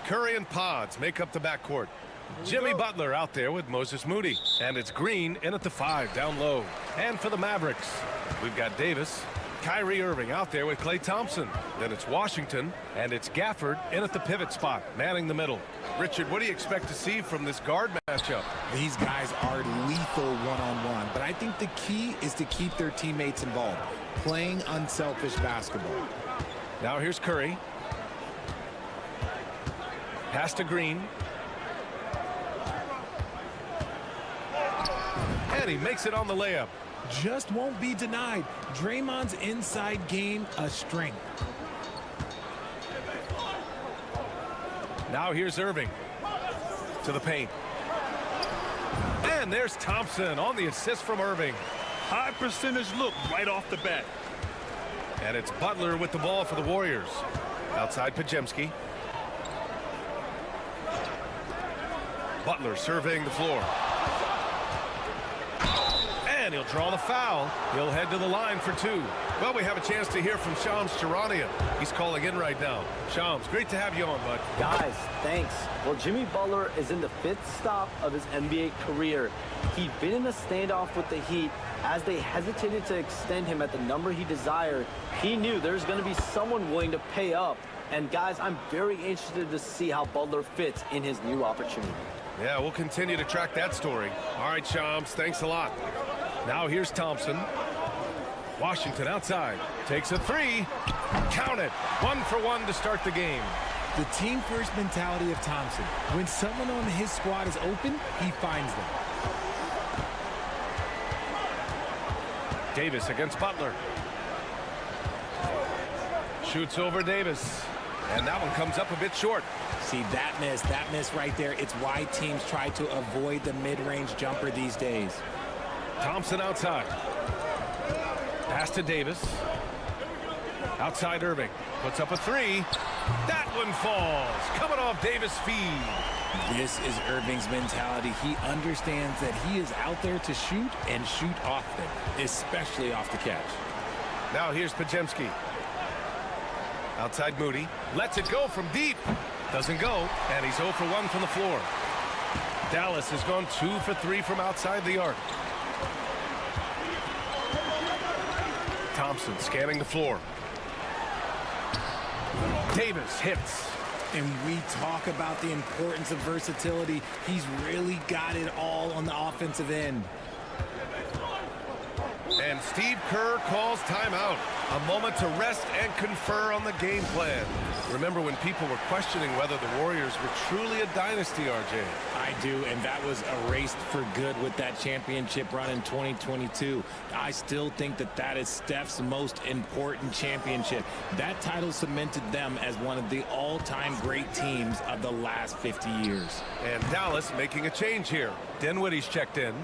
Curry and Pods make up the backcourt. Jimmy Butler out there with Moses Moody. And it's Green in at the 5 down low. And for the Mavericks, we've got Davis. Kyrie Irving out there with Klay Thompson. Then it's Washington. And it's Gafford in at the pivot spot, manning the middle. Richard, what do you expect to see from this guard matchup? These guys are lethal one-on-one. But I think the key is to keep their teammates involved, playing unselfish basketball. Now here's Curry. Pass to Green. And he makes it on the layup. Just won't be denied. Draymond's inside game a strength. Now here's Irving to the paint. And there's Thompson on the assist from Irving. High percentage look right off the bat. And it's Butler with the ball for the Warriors. Outside Pajemski. Butler surveying the floor. And he'll draw the foul. He'll head to the line for 2. Well, we have a chance to hear from Shams Charania. He's calling in right now. Shams, great to have you on, bud. Guys, thanks. Well, Jimmy Butler is in the 5th stop of his NBA career. He'd been in a standoff with the Heat. As they hesitated to extend him at the number he desired, he knew there's going to be someone willing to pay up. And guys, I'm very interested to see how Butler fits in his new opportunity. Yeah, we'll continue to track that story. All right, Shams, thanks a lot. Now here's Thompson. Washington outside. Takes a 3. Count it. 1 for 1 to start the game. The team-first mentality of Thompson. When someone on his squad is open, he finds them. Davis against Butler. Shoots over Davis. And that one comes up a bit short. See, that miss right there. It's why teams try to avoid the mid-range jumper these days. Thompson outside. Pass to Davis. Outside Irving. Puts up a 3. That one falls. Coming off Davis' feed. This is Irving's mentality. He understands that he is out there to shoot and shoot often, especially off the catch. Now here's Pajemski. Outside Moody. Lets it go from deep. Doesn't go. And he's 0 for 1 from the floor. Dallas has gone 2 for 3 from outside the arc. Thompson scanning the floor. Davis hits. And we talk about the importance of versatility. He's really got it all on the offensive end. And Steve Kerr calls timeout. A moment to rest and confer on the game plan. Remember when people were questioning whether the Warriors were truly a dynasty, RJ? I do, and that was erased for good with that championship run in 2022. I still think that that is Steph's most important championship. That title cemented them as one of the all-time great teams of the last 50 years. And Dallas making a change here. Dinwiddie's checked in.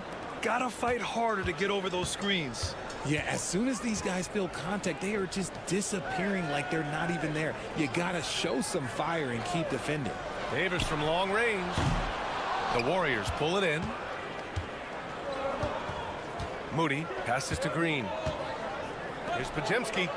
Gotta fight harder to get over those screens. Yeah, as soon as these guys feel contact, they are just disappearing like they're not even there. You gotta show some fire and keep defending. Davis from long range. The Warriors pull it in. Moody passes to Green. Here's Pajemski.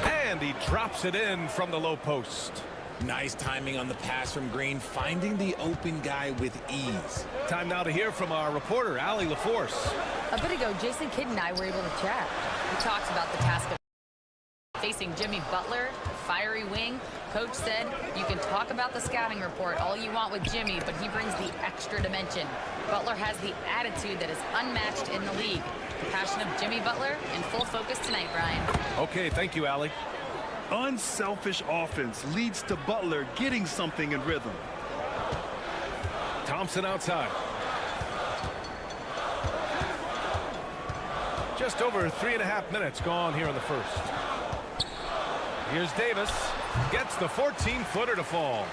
And he drops it in from the low post. Nice timing on the pass from Green, finding the open guy with ease. Time now to hear from our reporter, Allie LaForce. A bit ago, Jason Kidd and I were able to chat. We talked about the task of facing Jimmy Butler, the fiery wing. Coach said, you can talk about the scouting report all you want with Jimmy, but he brings the extra dimension. Butler has the attitude that is unmatched in the league. The passion of Jimmy Butler in full focus tonight, Brian. Okay, thank you, Allie. Unselfish offense leads to Butler getting something in rhythm. Thompson outside. Just over 3.5 minutes gone here in the first. Here's Davis. Gets the 14-footer to fall.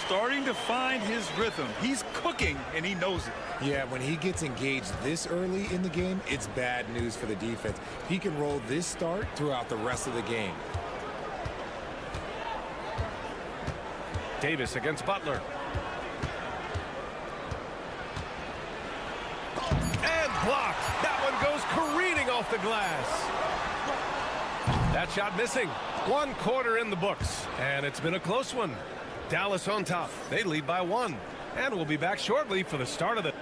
Starting to find his rhythm. He's cooking, and he knows it. Yeah, when he gets engaged this early in the game, it's bad news for the defense. He can roll this start throughout the rest of the game. Davis against Butler. And blocked. That one goes careening off the glass. That shot missing. 1 quarter in the books, and it's been a close one. Dallas on top. They lead by 1, and we'll be back shortly for the start of the...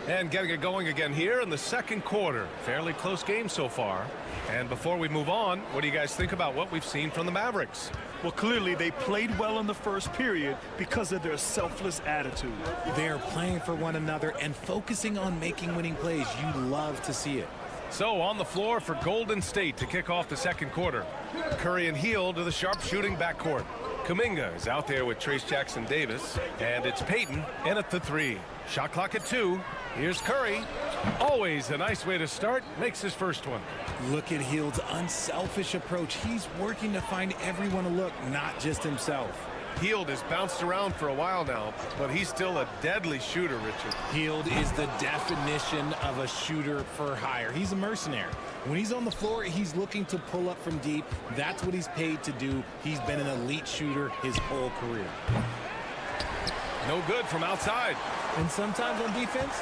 And getting it going again here in the second quarter. Fairly close game so far. And before we move on, what do you guys think about what we've seen from the Mavericks? Well, clearly they played well in the first period because of their selfless attitude. They're playing for one another and focusing on making winning plays. You love to see it. So on the floor for Golden State to kick off the second quarter. Curry and Hield to the sharpshooting backcourt. Kuminga is out there with Trace Jackson-Davis. And it's Payton in at the 3. Shot clock at 2. Here's Curry. Always a nice way to start. Makes his first one. Look at Hield's unselfish approach. He's working to find everyone a look, not just himself. Hield has bounced around for a while now, but he's still a deadly shooter, Richard. Hield is the definition of a shooter for hire. He's a mercenary. When he's on the floor, he's looking to pull up from deep. That's what he's paid to do. He's been an elite shooter his whole career. No good from outside. And sometimes on defense,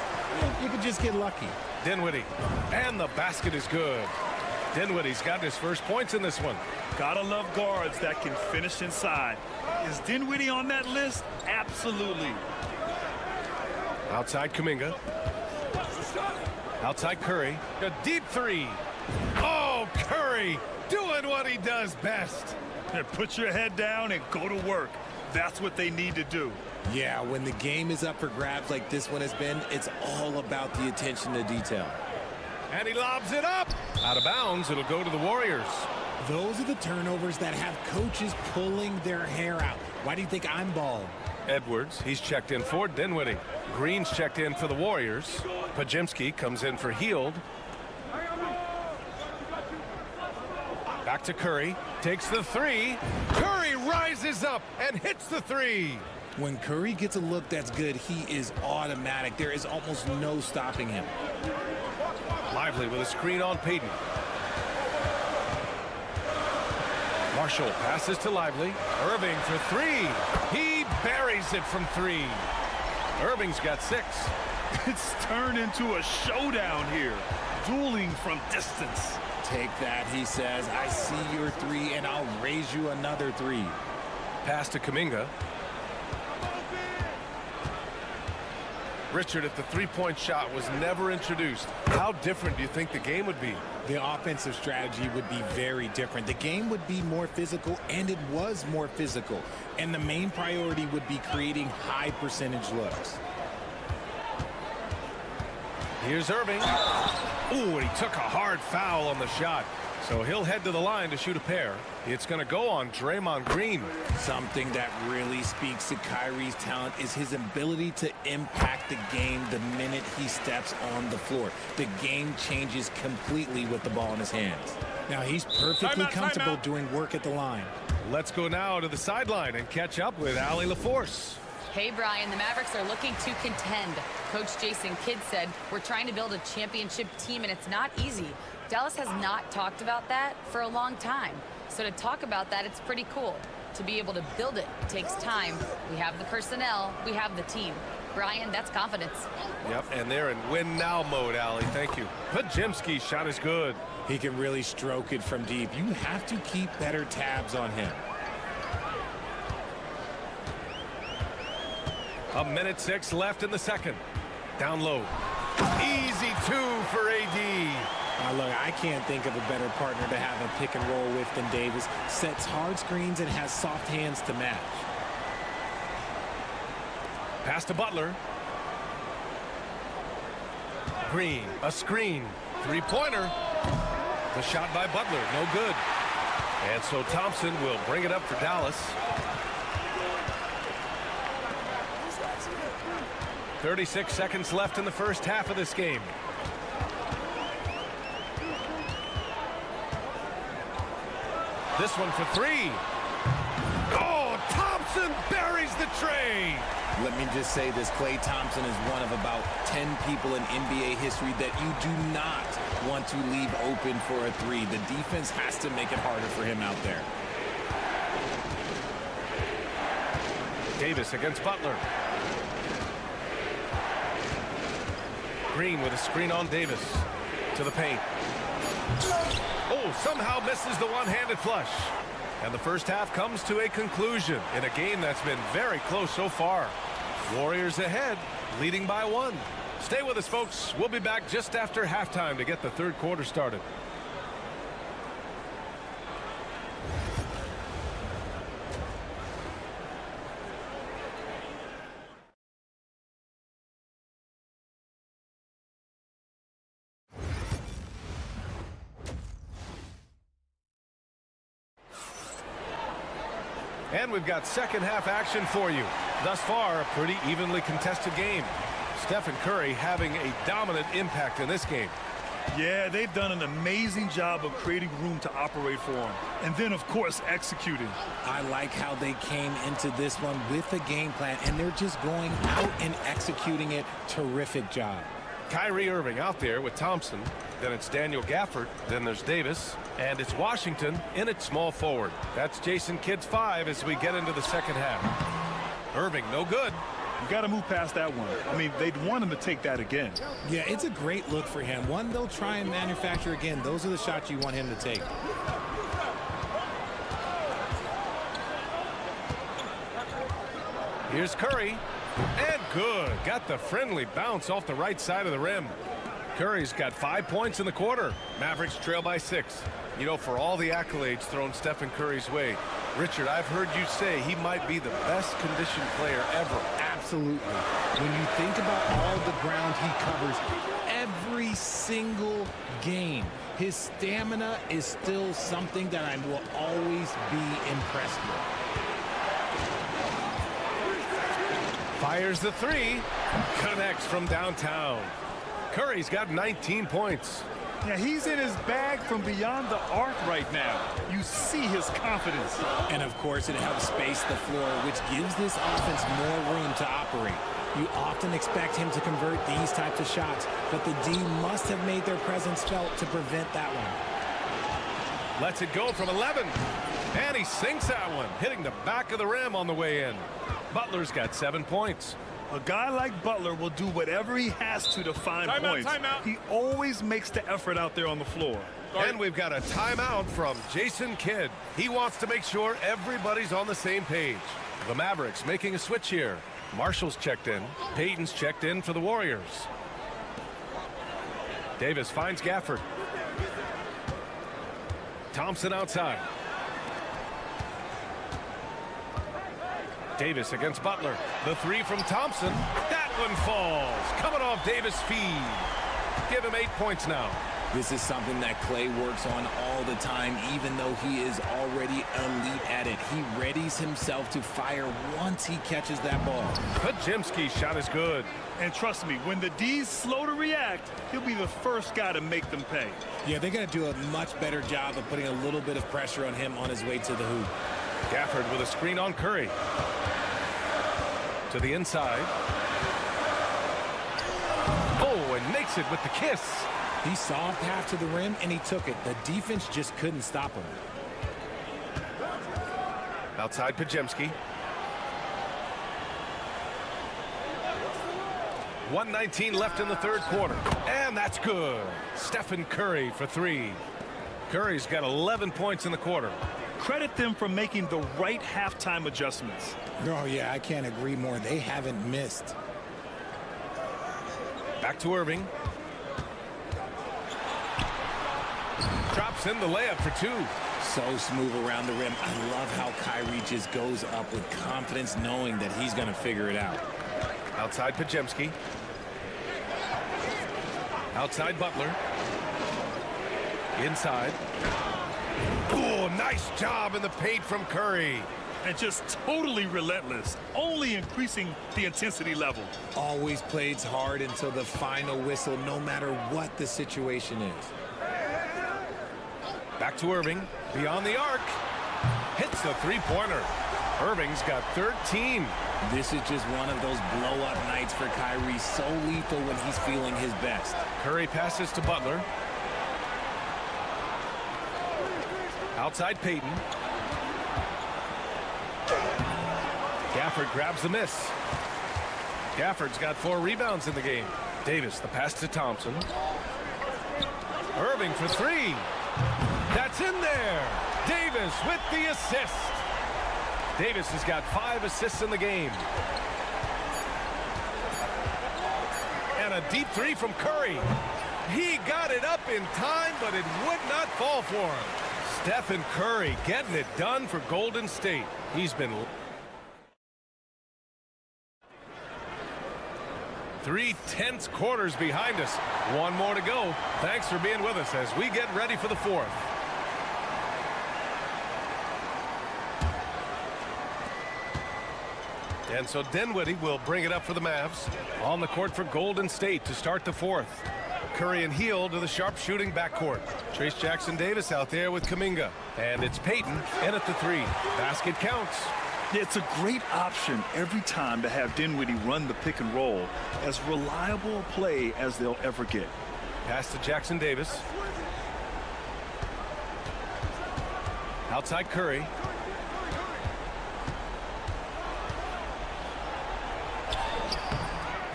you could just get lucky. Dinwiddie. And the basket is good. Dinwiddie's got his first points in this one. Gotta love guards that can finish inside. Is Dinwiddie on that list? Absolutely. Outside Kuminga. Outside Curry. A deep 3. Oh, Curry doing what he does best. And put your head down and go to work. That's what they need to do. Yeah, when the game is up for grabs like this one has been, it's all about the attention to detail. And he lobs it up. Out of bounds, it'll go to the Warriors. Those are the turnovers that have coaches pulling their hair out. Why do you think I'm bald? Edwards, he's checked in for Dinwiddie. Green's checked in for the Warriors. Pajimski comes in for Hield. Back to Curry. Takes the 3. Curry rises up and hits the 3. When Curry gets a look that's good, he is automatic. There is almost no stopping him. Lively with a screen on Payton. Marshall passes to Lively. Irving for 3. He buries it from 3. Irving's got 6. It's turned into a showdown here. Dueling from distance. Take that, he says. I see your 3, and I'll raise you another 3. Pass to Kuminga. Richard, if the three-point shot was never introduced, how different do you think the game would be? The offensive strategy would be very different. The game would be more physical, and it was more physical. And the main priority would be creating high percentage looks. Here's Irving. Ooh, and he took a hard foul on the shot. So he'll head to the line to shoot a pair. It's going to go on Draymond Green. Something that really speaks to Kyrie's talent is his ability to impact the game the minute he steps on the floor. The game changes completely with the ball in his hands. Now he's perfectly comfortable doing work at the line. Let's go now to the sideline and catch up with Allie LaForce. Hey, Brian, the Mavericks are looking to contend. Coach Jason Kidd said, we're trying to build a championship team, and it's not easy. Dallas has not talked about that for a long time. So to talk about that, it's pretty cool. To be able to build it takes time. We have the personnel. We have the team. Brian, that's confidence. Yep, and they're in win-now mode, Allie. Thank you. Pajimski's shot is good. He can really stroke it from deep. You have to keep better tabs on him. A minute 6 left in the second. Down low. Easy 2 for AD. Look, I can't think of a better partner to have a pick and roll with than Davis. Sets hard screens and has soft hands to match. Pass to Butler. Green, a screen. Three-pointer. The shot by Butler, no good. And so Thompson will bring it up for Dallas. 36 seconds left in the first half of this game. This one for three. Oh, Thompson buries the tray. Let me just say this, Klay Thompson is one of about 10 people in NBA history that you do not want to leave open for a three. The defense has to make it harder for him out there. Davis against Butler. Green with a screen on Davis. To the paint. Oh, somehow misses the one-handed flush. And the first half comes to a conclusion in a game that's been very close so far. Warriors ahead, leading by one. Stay with us, folks. We'll be back just after halftime to get the third quarter started. And we've got second half action for you. Thus far, a pretty evenly contested game. Stephen Curry having a dominant impact in this game. Yeah, they've done an amazing job of creating room to operate for him. And then, of course, executing. I like how they came into this one with a game plan, and they're just going out and executing it. Terrific job. Kyrie Irving out there with Thompson. Then it's Daniel Gafford. Then there's Davis. And it's Washington in its small forward. That's Jason Kidd's 5 as we get into the second half. Irving, no good. You got to move past that one. I mean, they'd want him to take that again. Yeah, it's a great look for him. One they'll try and manufacture again. Those are the shots you want him to take. Here's Curry. And good. Got the friendly bounce off the right side of the rim. Curry's got 5 points in the quarter. Mavericks trail by 6. You know, for all the accolades thrown Stephen Curry's way, Richard, I've heard you say he might be the best conditioned player ever. Absolutely. When you think about all the ground he covers every single game, his stamina is still something that I will always be impressed with. Fires the three. Connects from downtown. Curry's got 19 points. Yeah, he's in his bag from beyond the arc right now. You see his confidence. And, of course, it helps space the floor, which gives this offense more room to operate. You often expect him to convert these types of shots, but the D must have made their presence felt to prevent that one. Lets it go from 11. And he sinks that one, hitting the back of the rim on the way in. Butler's got 7 points. A guy like Butler will do whatever he has to find points. Timeout. He always makes the effort out there on the floor. And we've got a timeout from Jason Kidd. He wants to make sure everybody's on the same page. The Mavericks making a switch here. Marshall's checked in. Payton's checked in for the Warriors. Davis finds Gafford. Thompson outside. Davis against Butler. The three from Thompson. That one falls. Coming off Davis' feed. Give him 8 points now. This is something that Klay works on all the time, even though he is already elite at it. He readies himself to fire once he catches that ball. Podziemski's shot is good. And trust me, when the D's slow to react, he'll be the first guy to make them pay. Yeah, they're going to do a much better job of putting a little bit of pressure on him on his way to the hoop. Gafford with a screen on Curry. To the inside. Oh, and makes it with the kiss. He saw a path to the rim, and he took it. The defense just couldn't stop him. Outside Podziemski. 1:19 left in the third quarter. And that's good. Stephen Curry for three. Curry's got 11 points in the quarter. Credit them for making the right halftime adjustments. Oh, yeah, I can't agree more. They haven't missed. Back to Irving. Drops in the layup for two. So smooth around the rim. I love how Kyrie just goes up with confidence, knowing that he's going to figure it out. Outside Pajemski. Outside Butler. Inside. Oh, nice job in the paint from Curry. And just totally relentless, only increasing the intensity level. Always plays hard until the final whistle, no matter what the situation is. Back to Irving. Beyond the arc. Hits the three-pointer. Irving's got 13. This is just one of those blow-up nights for Kyrie, so lethal when he's feeling his best. Curry passes to Butler. Outside Payton. Gafford grabs the miss. Gafford's got 4 rebounds in the game. Davis, the pass to Thompson. Irving for 3. That's in there. Davis with the assist. Davis has got 5 assists in the game. And a deep 3 from Curry. He got it up in time, but it would not fall for him. Stephen Curry getting it done for Golden State. He's been 3 tense quarters behind us. 1 more to go. Thanks for being with us as we get ready for the 4th. And so Dinwiddie will bring it up for the Mavs. On the court for Golden State to start the 4th. Curry and Heel to the sharp-shooting backcourt. Trace Jackson-Davis out there with Kuminga. And it's Payton in at the 3. Basket counts. It's a great option every time to have Dinwiddie run the pick and roll. As reliable a play as they'll ever get. Pass to Jackson-Davis. Outside Curry.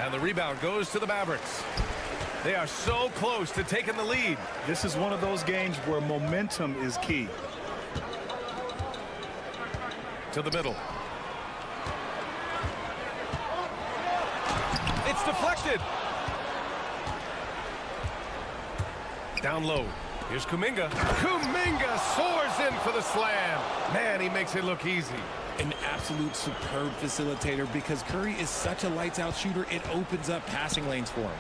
And the rebound goes to the Mavericks. They are so close to taking the lead. This is one of those games where momentum is key. To the middle. It's deflected. Down low. Here's Kuminga. Kuminga soars in for the slam. Man, he makes it look easy. An absolute superb facilitator because Curry is such a lights-out shooter, it opens up passing lanes for him.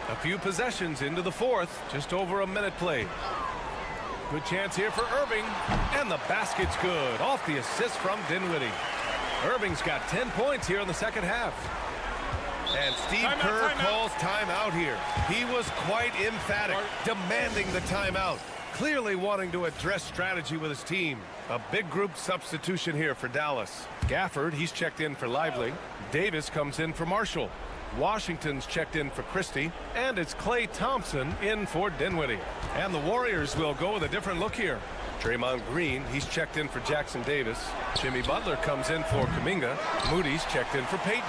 A few possessions into the 4th, just over a minute played. Good chance here for Irving, and the basket's good off the assist from Dinwiddie. Irving's got 10 points here in the second half. And Steve Kerr calls timeout here. He was quite emphatic, demanding the timeout. Clearly wanting to address strategy with his team. A big group substitution here for Dallas. Gafford, he's checked in for Lively. Davis comes in for Marshall. Washington's checked in for Christie. And it's Klay Thompson in for Dinwiddie. And the Warriors will go with a different look here. Draymond Green, he's checked in for Jackson Davis. Jimmy Butler comes in for Kuminga. Moody's checked in for Payton.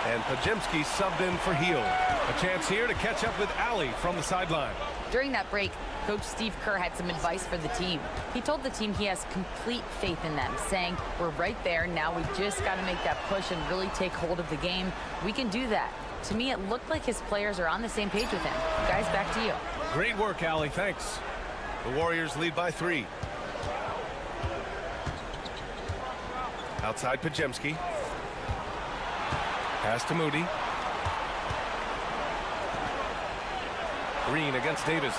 And Pajemski subbed in for Heel. A chance here to catch up with Allie from the sideline. During that break, Coach Steve Kerr had some advice for the team. He told the team he has complete faith in them, saying, we're right there, now we just got to make that push and really take hold of the game. We can do that. To me, it looked like his players are on the same page with him. Guys, back to you. Great work, Allie, thanks. The Warriors lead by 3. Outside Pajemski. Pass to Moody. Green against Davis.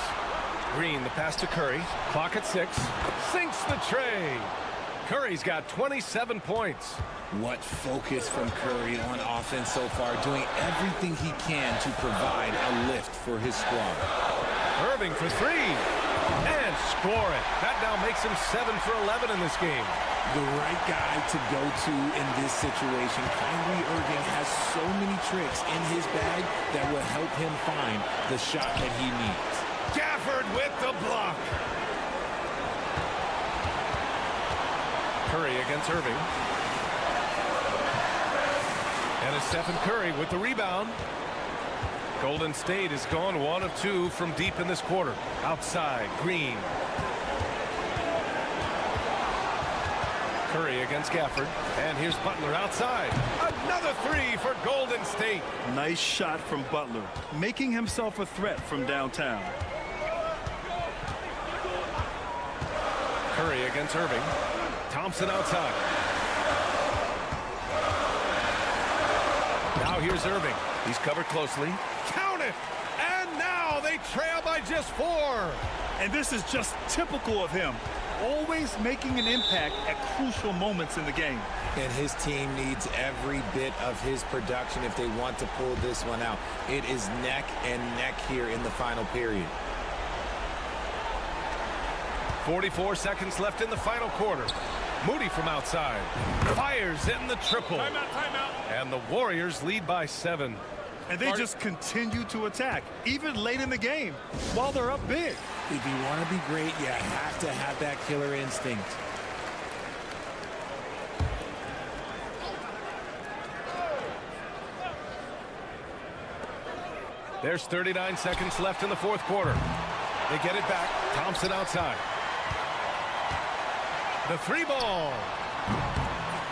Green, the pass to Curry. Clock at 6. Sinks the tray. Curry's got 27 points. What focus from Curry on offense so far, doing everything he can to provide a lift for his squad. Irving for 3. And score it. That now makes him 7 for 11 in this game. The right guy to go to in this situation. Kyrie Irving has so many tricks in his bag that will help him find the shot that he needs. Gafford with the block. Curry against Irving. And it's Stephen Curry with the rebound. Golden State has gone 1 of 2 from deep in this quarter. Outside, Green. Curry against Gafford. And here's Butler outside. Another 3 for Golden State. Nice shot from Butler, making himself a threat from downtown. Curry against Irving. Thompson outside. Now here's Irving. He's covered closely. Count it! And now they trail by just 4. And this is just typical of him. Always making an impact at crucial moments in the game. And his team needs every bit of his production if they want to pull this one out. It is neck and neck here in the final period. 44 seconds left in the final quarter. Moody from outside. Fires in the triple. Timeout. And the Warriors lead by 7. And they just continue to attack, even late in the game, while they're up big. If you want to be great, you have to have that killer instinct. There's 39 seconds left in the fourth quarter. They get it back. Thompson outside. The 3 ball.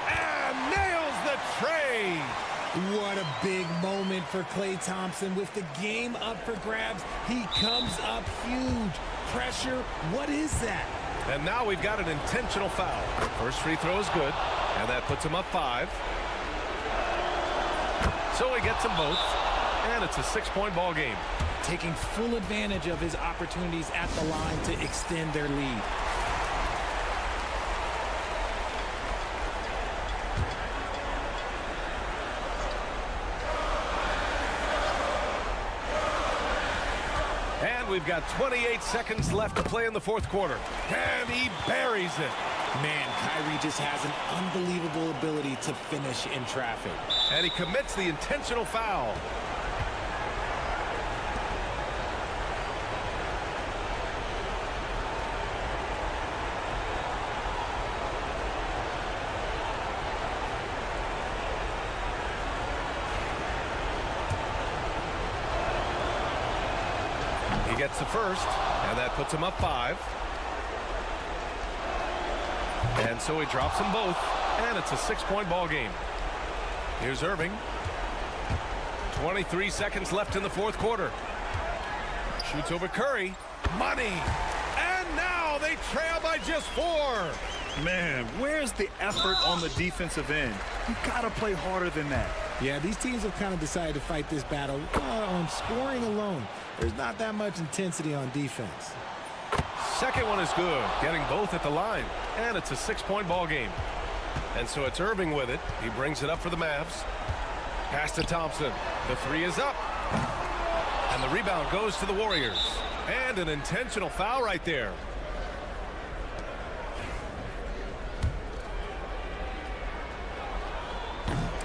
And nails the trade. What a big moment for Klay Thompson. With the game up for grabs, he comes up huge. Pressure, what is that? And now we've got an intentional foul. First free throw is good, and that puts him up 5. So he gets them both, and it's a 6-point ball game. Taking full advantage of his opportunities at the line to extend their lead. We've got 28 seconds left to play in the fourth quarter. And he buries it. Man, Kyrie just has an unbelievable ability to finish in traffic. And he commits the intentional foul. Gets the first, and that puts him up 5. And so he drops them both, and it's a 6-point ball game. Here's Irving. 23 seconds left in the fourth quarter. Shoots over Curry. Money. And now they trail by just 4. Man, where's the effort on the defensive end? You gotta play harder than that. Yeah, these teams have kind of decided to fight this battle on scoring alone. There's not that much intensity on defense. Second one is good, getting both at the line, and it's a 6-point ball game. And so it's Irving with it. He brings it up for the Mavs. Pass to Thompson. The 3 is up. And the rebound goes to the Warriors. And an intentional foul right there.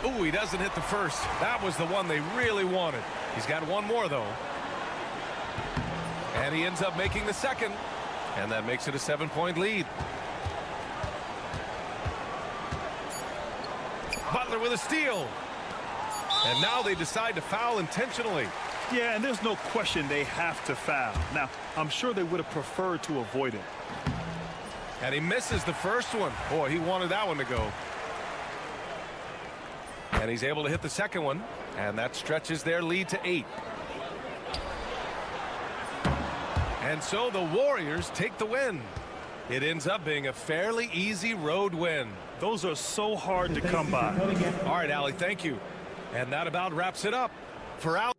Ooh, he doesn't hit the first. That was the one they really wanted. He's got one more, though. And he ends up making the second. And that makes it a 7-point lead. Butler with a steal. And now they decide to foul intentionally. Yeah, and there's no question they have to foul. Now, I'm sure they would have preferred to avoid it. And he misses the first one. Boy, he wanted that one to go. And he's able to hit the second one. And that stretches their lead to 8. And so the Warriors take the win. It ends up being a fairly easy road win. Those are so hard to come by. All right, Allie, thank you. And that about wraps it up. For Allie.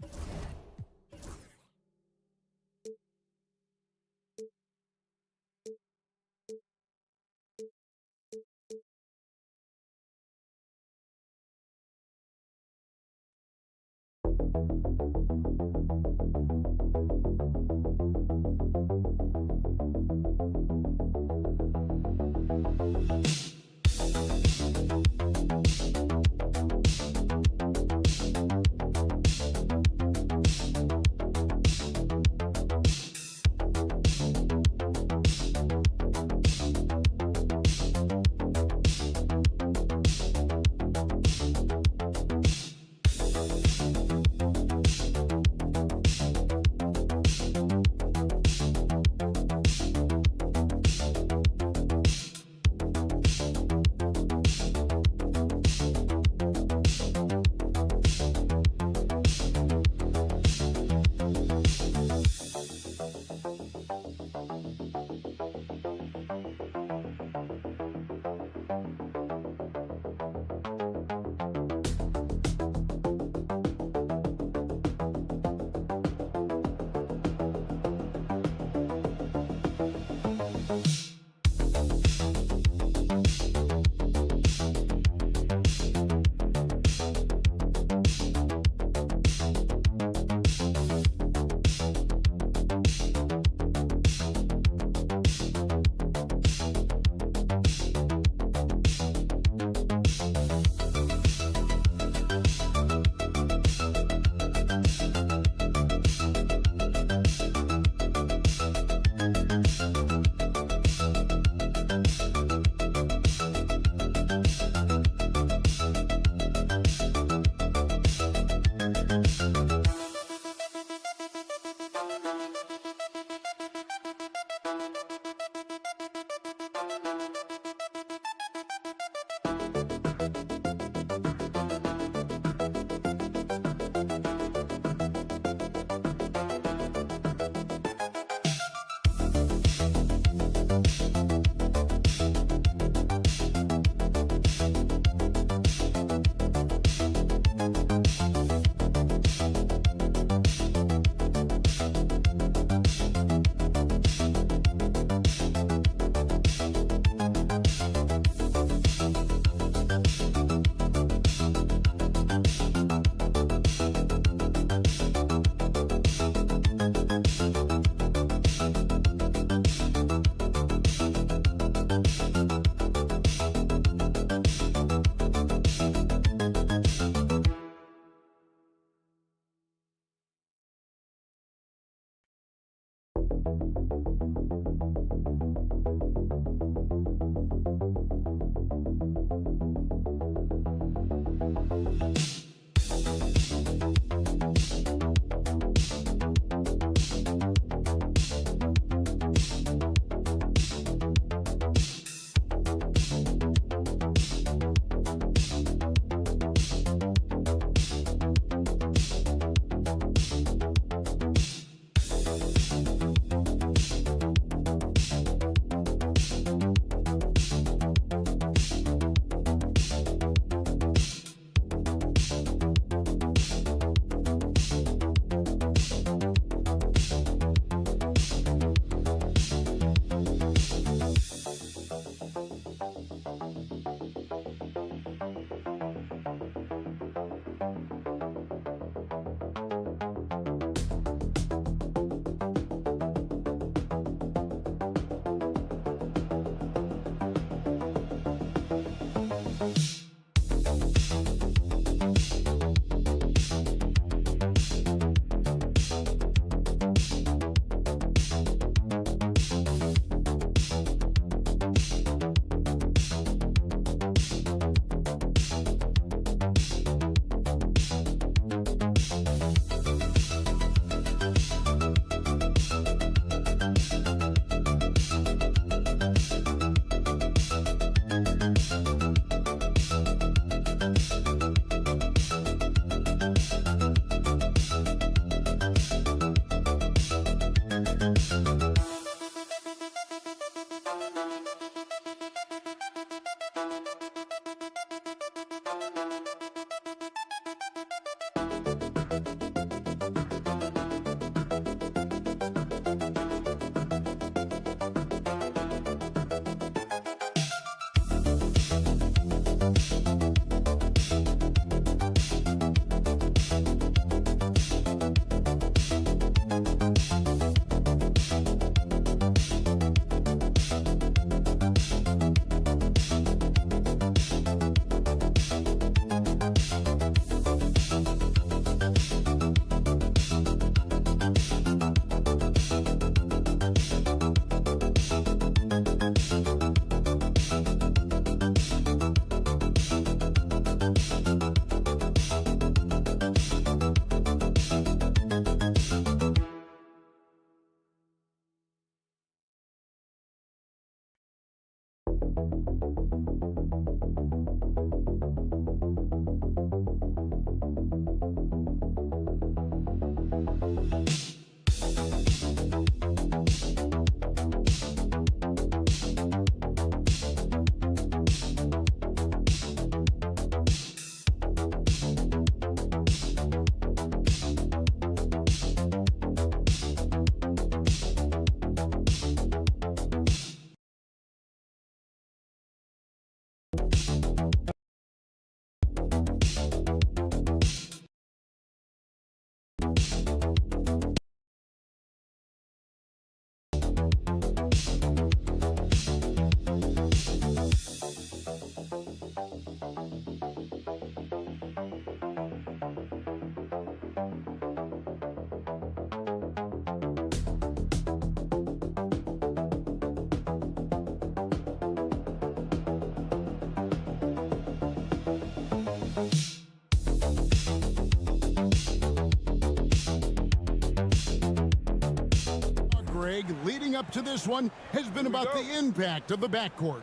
Leading up to this one has been about the impact of the backcourt.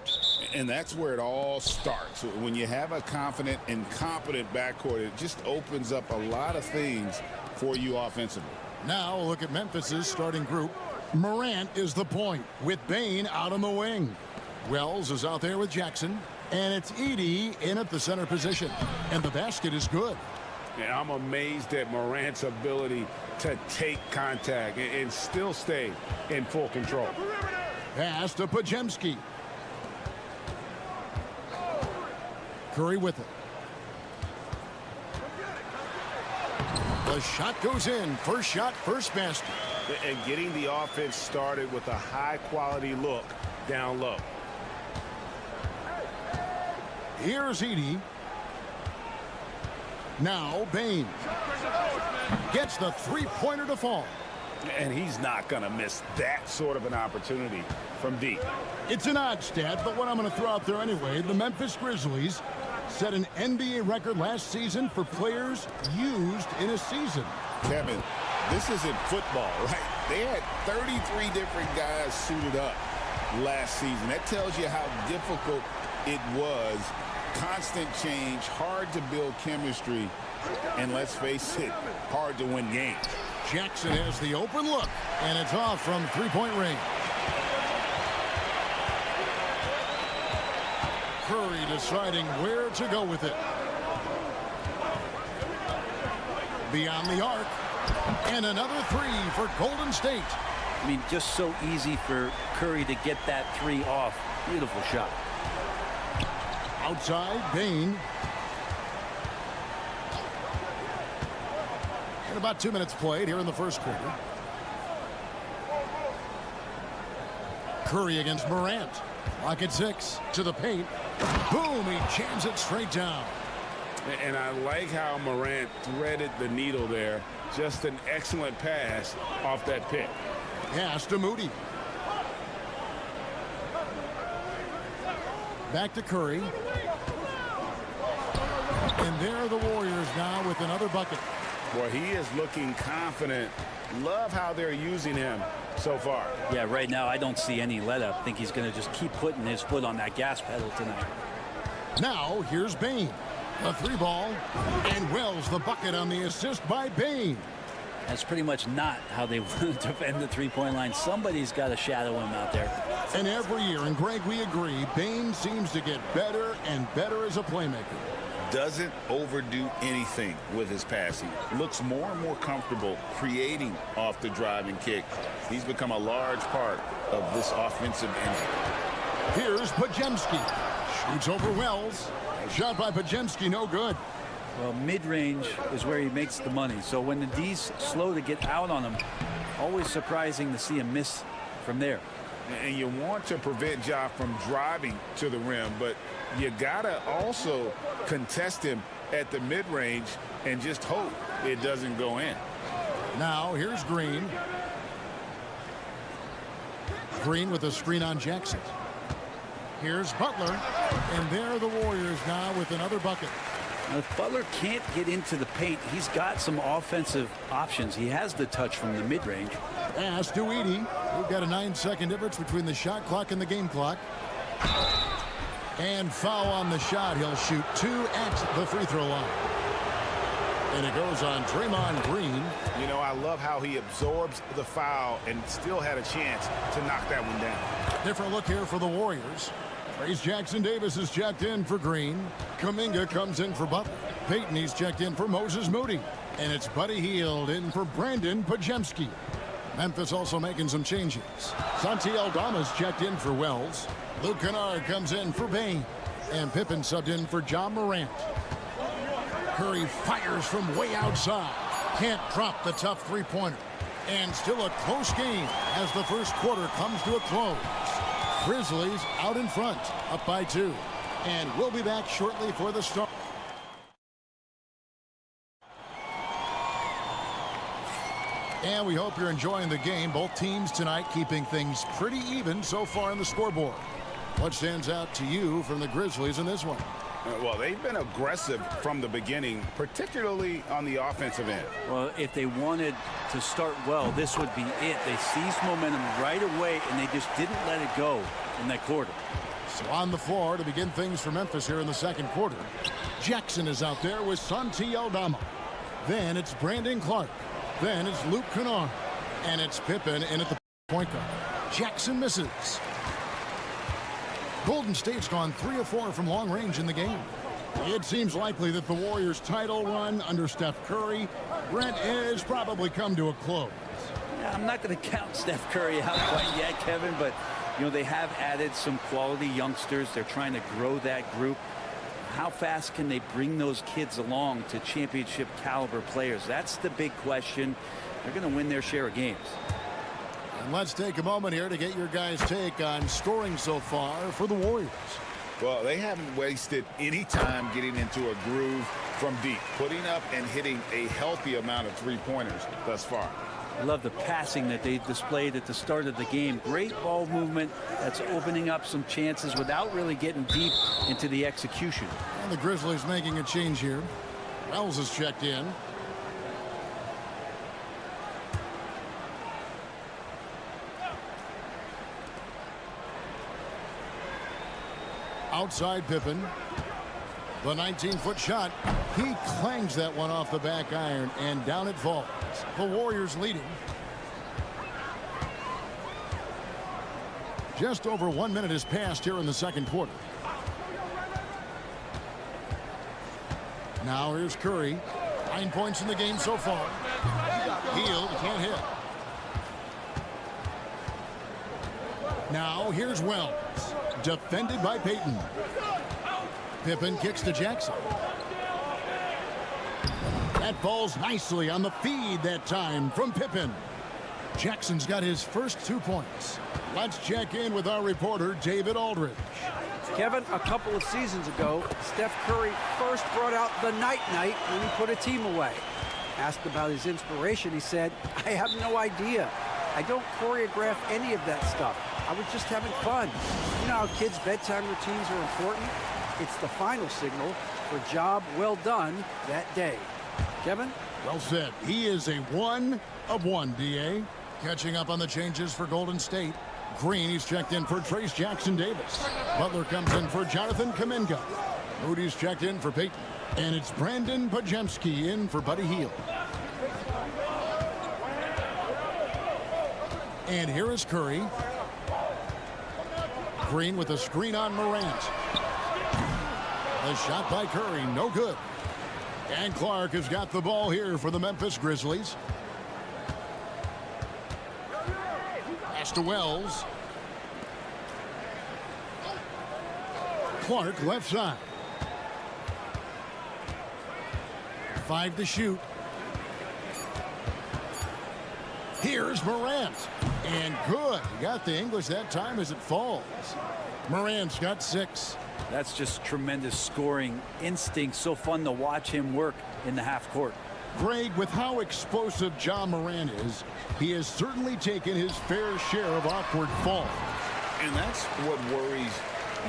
And that's where it all starts. When you have a confident and competent backcourt, it just opens up a lot of things for you offensively. Now a look at Memphis's starting group. Morant is the point with Bane out on the wing. Wells is out there with Jackson. And it's Edey in at the center position. And the basket is good. And I'm amazed at Morant's ability to take contact and still stay in full control. Pass to Pajemski. Curry with it. The shot goes in. First shot, first basket. And getting the offense started with a high-quality look down low. Here's Edey. Now Bane gets the three-pointer to fall. And he's not going to miss that sort of an opportunity from deep. It's an odd stat, but what I'm going to throw out there anyway, the Memphis Grizzlies set an NBA record last season for players used in a season. Kevin, this isn't football, right? They had 33 different guys suited up last season. That tells you how difficult it was. Constant change, hard to build chemistry, and let's face it, hard to win games. Jackson has the open look, and it's off from three-point range. Curry deciding where to go with it. Beyond the arc, and another three for Golden State. I mean, just so easy for Curry to get that three off. Beautiful shot. Outside, Bain. And about 2 minutes played here in the first quarter. Curry against Morant. Lock at 6 to the paint. Boom, he jams it straight down. And I like how Morant threaded the needle there. Just an excellent pass off that pick. Pass to Moody. Back to Curry. And there are the Warriors now with another bucket. Boy, he is looking confident. Love how they're using him so far. Yeah, right now I don't see any let up. I think he's going to just keep putting his foot on that gas pedal tonight. Now here's Bain. A three ball. And Wells the bucket on the assist by Bain. That's pretty much not how they want to defend the three-point line. Somebody's got to shadow him out there. And every year, and Greg, we agree, Bain seems to get better and better as a playmaker. Doesn't overdo anything with his passing. Looks more and more comfortable creating off the driving kick. He's become a large part of this offensive engine. Here's Podziemski. Shoots over Wells. Shot by Podziemski, no good. Well, mid-range is where he makes the money. So when the D's slow to get out on him, always surprising to see him miss from there. And you want to prevent Ja from driving to the rim, but you gotta also contest him at the mid-range and just hope it doesn't go in. Now here's Green. Green with a screen on Jackson. Here's Butler, and there are the Warriors now with another bucket. Now, if Butler can't get into the paint, he's got some offensive options. He has the touch from the mid-range. Pass to Edey. We've got a 9-second difference between the shot clock and the game clock. And foul on the shot. He'll shoot 2 at the free throw line. And it goes on Draymond Green. You know, I love how he absorbs the foul and still had a chance to knock that one down. Different look here for the Warriors. Trace Jackson-Davis is checked in for Green. Kuminga comes in for Butler. Payton, he's checked in for Moses Moody. And it's Buddy Hield in for Brandon Podziemski. Memphis also making some changes. Santi Aldama's checked in for Wells. Luke Kennard comes in for Bain. And Pippen subbed in for John Morant. Curry fires from way outside. Can't drop the tough three-pointer. And still a close game as the first quarter comes to a close. Grizzlies out in front, up by 2. And we'll be back shortly for the start. And we hope you're enjoying the game. Both teams tonight keeping things pretty even so far on the scoreboard. What stands out to you from the Grizzlies in this one? Well, they've been aggressive from the beginning, particularly on the offensive end. Well, if they wanted to start well, this would be it. They seized momentum right away, and they just didn't let it go in that quarter. So on the floor to begin things for Memphis here in the second quarter. Jackson is out there with Santi Aldama. Then it's Brandon Clark. Then it's Luke Kennard. And it's Pippen in at the point guard. Jackson misses. Golden State's gone 3 of 4 from long range in the game. It seems likely that the Warriors' title run under Steph Curry, Brent, has probably come to a close. Yeah, I'm not going to count Steph Curry out quite yet, Kevin, but you know they have added some quality youngsters. They're trying to grow that group. How fast can they bring those kids along to championship caliber players? That's the big question. They're going to win their share of games. And let's take a moment here to get your guys' take on scoring so far for the Warriors. Well, they haven't wasted any time getting into a groove from deep, putting up and hitting a healthy amount of three-pointers thus far. I love the passing that they displayed at the start of the game. Great ball movement that's opening up some chances without really getting deep into the execution. And the Grizzlies making a change here. Wells is checked in. Outside Pippen. The 19-foot shot. He clangs that one off the back iron, and down it falls. The Warriors leading. Just over 1 minute has passed here in the second quarter. Now here's Curry. 9 points in the game so far. Hield can't hit. Now here's Wells. Defended by Payton. Pippen kicks to Jackson. That falls nicely on the feed that time from Pippen. Jackson's got his first 2 points. Let's check in with our reporter, David Aldridge. Kevin, a couple of seasons ago, Steph Curry first brought out the night-night when he put a team away. Asked about his inspiration, he said, "I have no idea. I don't choreograph any of that stuff. I was just having fun." You know how kids' bedtime routines are important? It's the final signal for job well done that day. Kevin? Well said. He is a 1 of 1, D.A. Catching up on the changes for Golden State. Green, he's checked in for Trace Jackson-Davis. Butler comes in for Jonathan Kuminga. Moody's checked in for Payton. And it's Brandon Podziemski in for Buddy Hield. And here is Curry. Green with a screen on Morant. The shot by Curry, no good. And Clark has got the ball here for the Memphis Grizzlies. Pass to Wells. Clark left side. 5 to shoot. Here's Morant. And good. He got the English that time as it falls. Morant's got 6. That's just tremendous scoring instinct. So fun to watch him work in the half court. Greg, with how explosive John Morant is, he has certainly taken his fair share of awkward falls. And that's what worries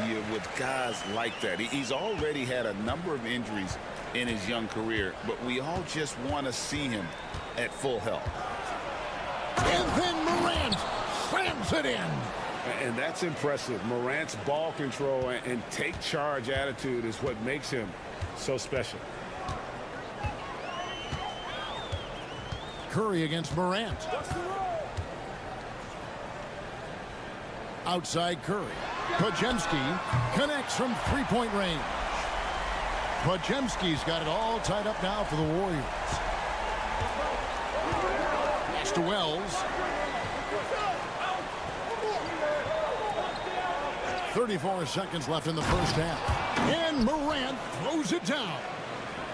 you with guys like that. He's already had a number of injuries in his young career, but we all just want to see him at full health. And then Morant slams it in. And that's impressive. Morant's ball control and take charge attitude is what makes him so special. Curry against Morant. Outside Curry. Podziemski connects from three-point range. Podziemski's got it all tied up now for the Warriors. Pass to Wells. 34 seconds left in the first half. And Morant throws it down.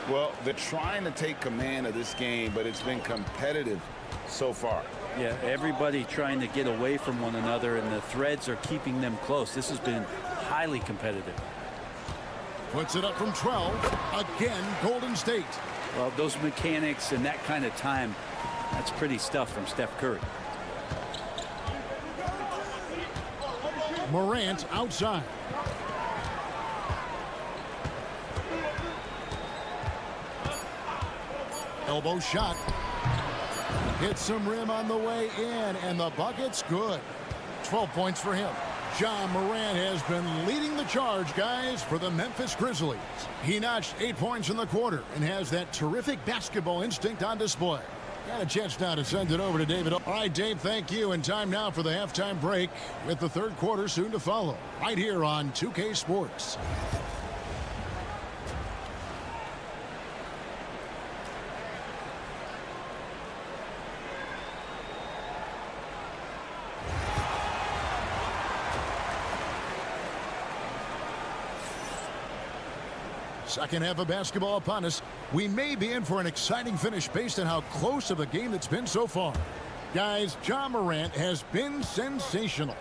Well, they're trying to take command of this game, but it's been competitive so far. Yeah, everybody trying to get away from one another, and the threads are keeping them close. This has been highly competitive. Puts it up from 12. Again, Golden State. Well, those mechanics and that kind of time, that's pretty stuff from Steph Curry. Morant outside. Elbow shot. Hits some rim on the way in, and the bucket's good. 12 points for him. John Morant has been leading the charge, guys, for the Memphis Grizzlies. He notched 8 points in the quarter and has that terrific basketball instinct on display. Got a chance now to send it over to David. All right, Dave, thank you. And time now for the halftime break with the third quarter soon to follow. Right here on 2K Sports. Second half of basketball upon us. We may be in for an exciting finish based on how close of a game it's been so far. Guys, John Morant has been sensational.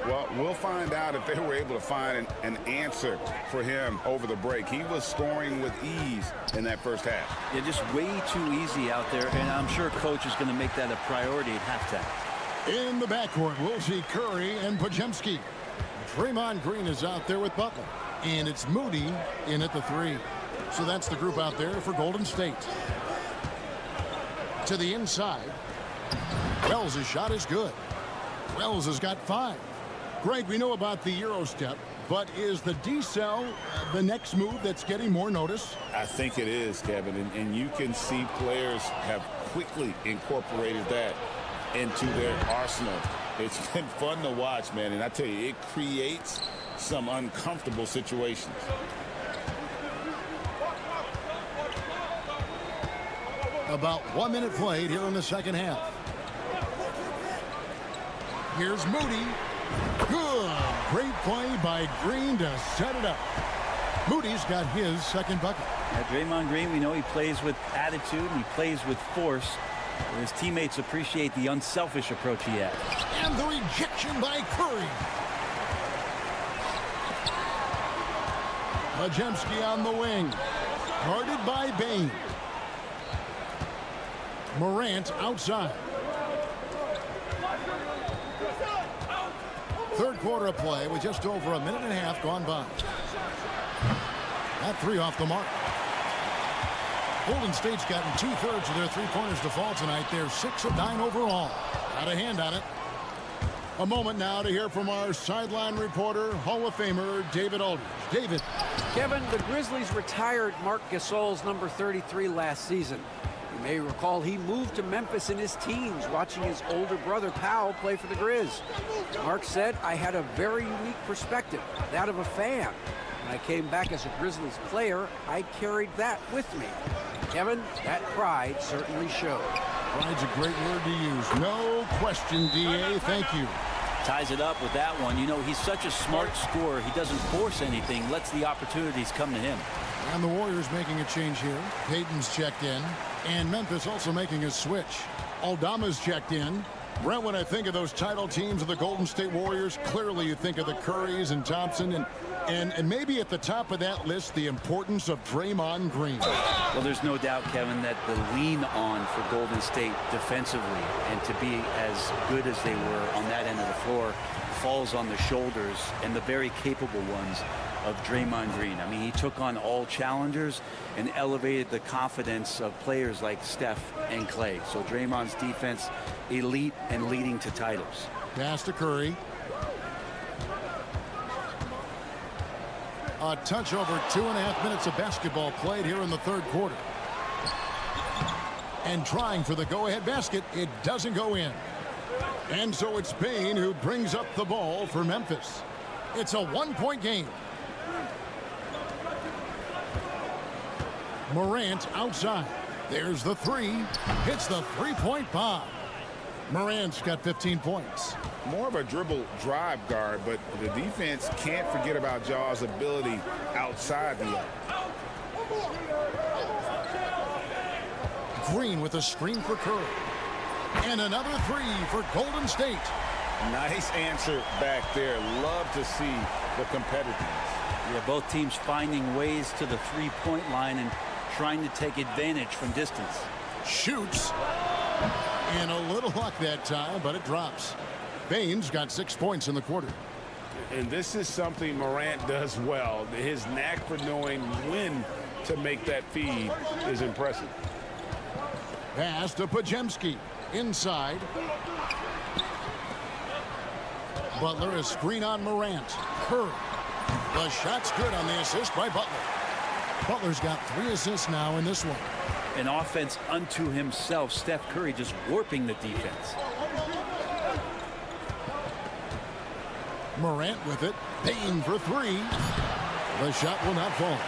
Well, we'll find out if they were able to find an answer for him over the break. He was scoring with ease in that first half. Yeah, just way too easy out there, and I'm sure coach is going to make that a priority at halftime. In the backcourt, we'll see Curry and Podziemski. Draymond Green is out there with Butler. And it's Moody in at the 3. So that's the group out there for Golden State. To the inside. Wells' shot is good. Wells has got 5. Greg, we know about the Euro step, but is the decel the next move that's getting more notice? I think it is, Kevin, and you can see players have quickly incorporated that into their arsenal. It's been fun to watch, man, and I tell you, it creates some uncomfortable situations. About 1 minute played here in the second half. Here's Moody. Good. Great play by Green to set it up. Moody's got his second bucket. Draymond Green, we know he plays with attitude and he plays with force. His teammates appreciate the unselfish approach he has. And the rejection by Curry. Podziemski on the wing. Guarded by Bain. Morant outside. Third quarter of play with just over a minute and a half gone by. That 3 off the mark. Golden State's gotten 2/3 of their three-pointers to fall tonight. They're 6 of 9 overall. Got a hand on it. A moment now to hear from our sideline reporter, Hall of Famer David Aldridge. David. Kevin, the Grizzlies retired Marc Gasol's number 33 last season. You may recall he moved to Memphis in his teens, watching his older brother Powell play for the Grizz. Mark said, "I had a very unique perspective, that of a fan. When I came back as a Grizzlies player, I carried that with me." Kevin, that pride certainly showed. Pride's a great word to use. No question, DA. Thank you. Ties it up with that one. You know, he's such a smart scorer. He doesn't force anything, lets the opportunities come to him. And the Warriors making a change here. Payton's checked in. And Memphis also making a switch. Aldama's checked in. Brent, when I think of those title teams of the Golden State Warriors, clearly you think of the Currys and Thompson and maybe at the top of that list, the importance of Draymond Green. Well, there's no doubt, Kevin, that the lean on for Golden State defensively and to be as good as they were on that end of the floor falls on the shoulders and the very capable ones of Draymond Green. I mean, he took on all challengers and elevated the confidence of players like Steph and Clay. So Draymond's defense, elite and leading to titles. Pass to Curry. A touch over 2.5 minutes of basketball played here in the third quarter. And trying for the go-ahead basket, it doesn't go in. And so it's Bain who brings up the ball for Memphis. It's a one-point game. Morant outside. There's the 3. Hits the three-point bomb. Morant's got 15 points. More of a dribble drive guard, but the defense can't forget about Jaw's ability outside the arc. Green with a screen for Curry. And another 3 for Golden State. Nice answer back there. Love to see the competitiveness. Yeah, both teams finding ways to the three-point line and trying to take advantage from distance. Shoots. And a little luck that time, but it drops. Bain's got 6 points in the quarter. And this is something Morant does well. His knack for knowing when to make that feed is impressive. Pass to Podziemski. Inside. Butler, a screen on Morant. Curry. The shot's good on the assist by Butler. Butler's got 3 assists now in this one. An offense unto himself. Steph Curry just warping the defense. Morant with it. Bain for 3. The shot will not fall.